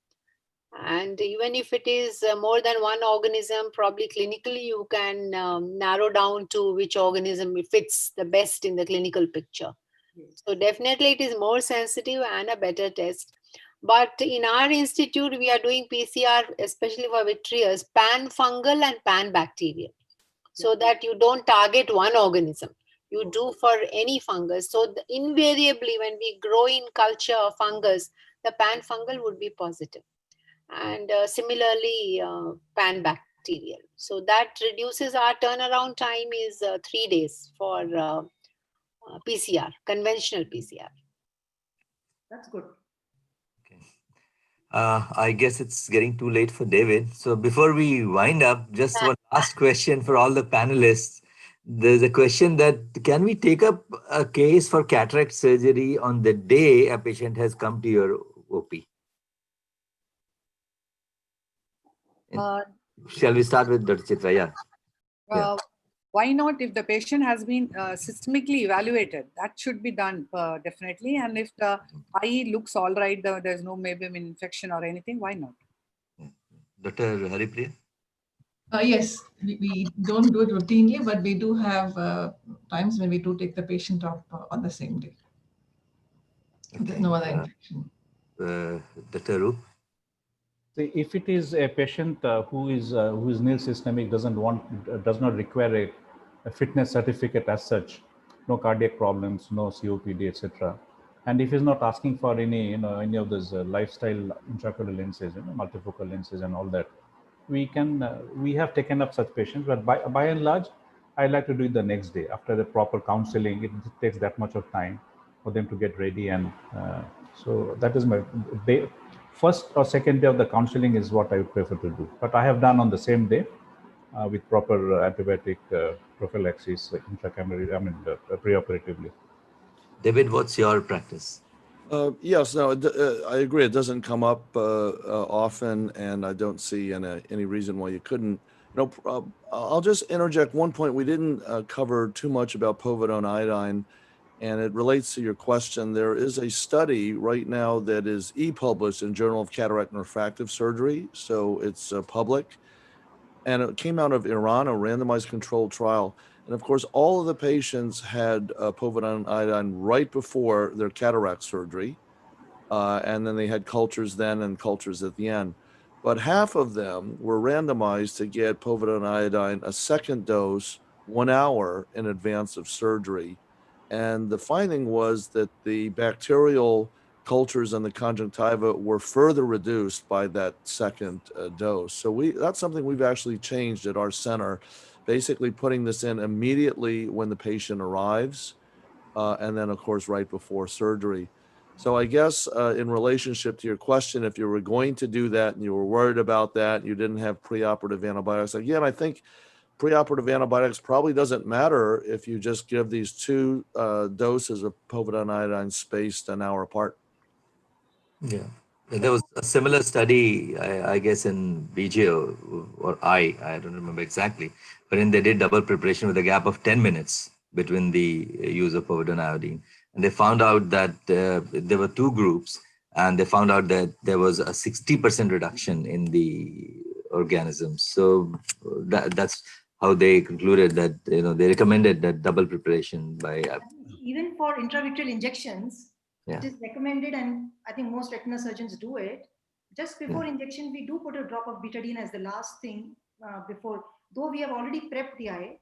G: And even if it is more than one organism, probably clinically you can narrow down to which organism fits the best in the clinical picture.
I: Yes.
G: So definitely it is more sensitive and a better test. But in our institute, we are doing PCR, especially for vitreous, pan fungal and pan bacterial, so that you don't target one organism. You do for any fungus. So invariably, when we grow in culture fungus, the pan fungal would be positive. And similarly, pan bacterial. So that reduces our turnaround time is 3 days for PCR, conventional PCR.
I: That's good.
C: I guess it's getting too late for David. So before we wind up, just one last question for all the panelists. There's a question that can we take up a case for cataract surgery on the day a patient has come to your OP? Shall we start with Dr. Chitra? Yeah.
H: Why not? If the patient has been systemically evaluated, that should be done definitely. And if the eye looks all right, there's no maybe an infection or anything, why not?
C: Dr. Haripriya?
E: Yes, we don't do it routinely, but we do have times when we do take the patient up on the same day. Okay. There's no other infection.
C: Dr. Roop?
D: If it is a patient who is nil systemic, does not require a fitness certificate as such, no cardiac problems, no COPD, etc., and if he's not asking for any of those lifestyle intraocular lenses, multifocal lenses and all that, we have taken up such patients. But by and large, I like to do it the next day after the proper counseling. It takes that much of time for them to get ready, and so that is my day. First or second day of the counseling is what I would prefer to do. But I have done on the same day with proper antibiotic prophylaxis intracamerally, preoperatively.
C: David, what's your practice?
B: Yes, no, I agree. It doesn't come up often, and I don't see any reason why you couldn't. I'll just interject one point. We didn't cover too much about povidone iodine, and it relates to your question. There is a study right now that is e-published in Journal of Cataract and Refractive Surgery, so it's public, and it came out of Iran, a randomized controlled trial. And of course, all of the patients had povidone iodine right before their cataract surgery, and then they had cultures then and cultures at the end. But half of them were randomized to get povidone iodine, a second dose, 1 hour in advance of surgery. And the finding was that the bacterial cultures on the conjunctiva were further reduced by that second dose. So that's something we've actually changed at our center, basically putting this in immediately when the patient arrives, and then of course right before surgery. So I guess in relationship to your question, if you were going to do that and you were worried about that, you didn't have preoperative antibiotics, again, I think preoperative antibiotics probably doesn't matter if you just give these 2 doses of povidone iodine spaced an hour apart.
C: Yeah. There was a similar study, I guess, in BJ or I don't remember exactly, wherein they did double preparation with a gap of 10 minutes between the use of povidone iodine. And they found out that there were 2 groups, and they found out that there was a 60% reduction in the organisms. So that's how they concluded that, they recommended that double preparation by...
I: Even for intravitreal injections,
C: Yeah.
I: it is recommended, and I think most retina surgeons do it. Just before injection, we do put a drop of betadine as the last thing before, though we have already prepped the eye,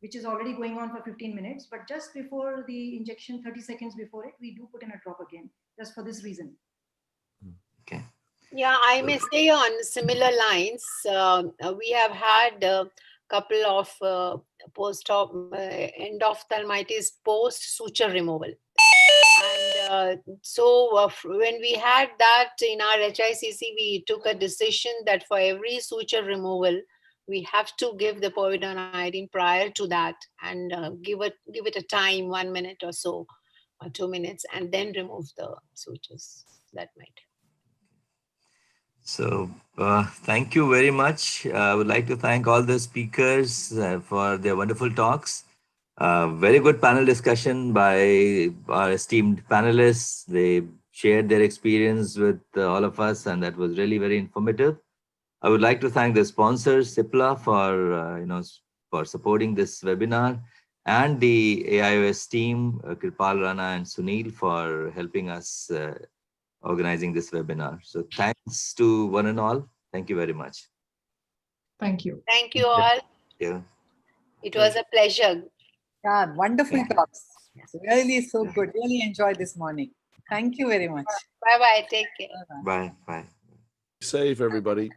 I: which is already going on for 15 minutes, but just before the injection, 30 seconds before it, we do put in a drop again, just for this reason.
C: Okay.
G: Yeah, I may say on similar lines, we have had a couple of post-op endophthalmitis post-suture removal. And so when we had that in our HICC, we took a decision that for every suture removal, we have to give the povidone iodine prior to that, and give it a time, 1 minute or so, or 2 minutes, and then remove the sutures. That might.
C: So thank you very much. I would like to thank all the speakers for their wonderful talks. Very good panel discussion by our esteemed panelists. They shared their experience with all of us, and that was really very informative. I would like to thank the sponsors, CIPLA, for for supporting this webinar, and the AIOS team, Kripal, Rana, and Sunil, for helping us organizing this webinar. So thanks to one and all. Thank you very much.
E: Thank you.
G: Thank you all.
C: Yeah.
G: It was a pleasure.
H: Yeah, wonderful
C: Yeah.
H: talks. It's really so good. Really enjoyed this morning. Thank you very much.
G: Bye-bye. Take care.
H: Bye-bye.
C: Bye. Bye.
B: Safe, everybody.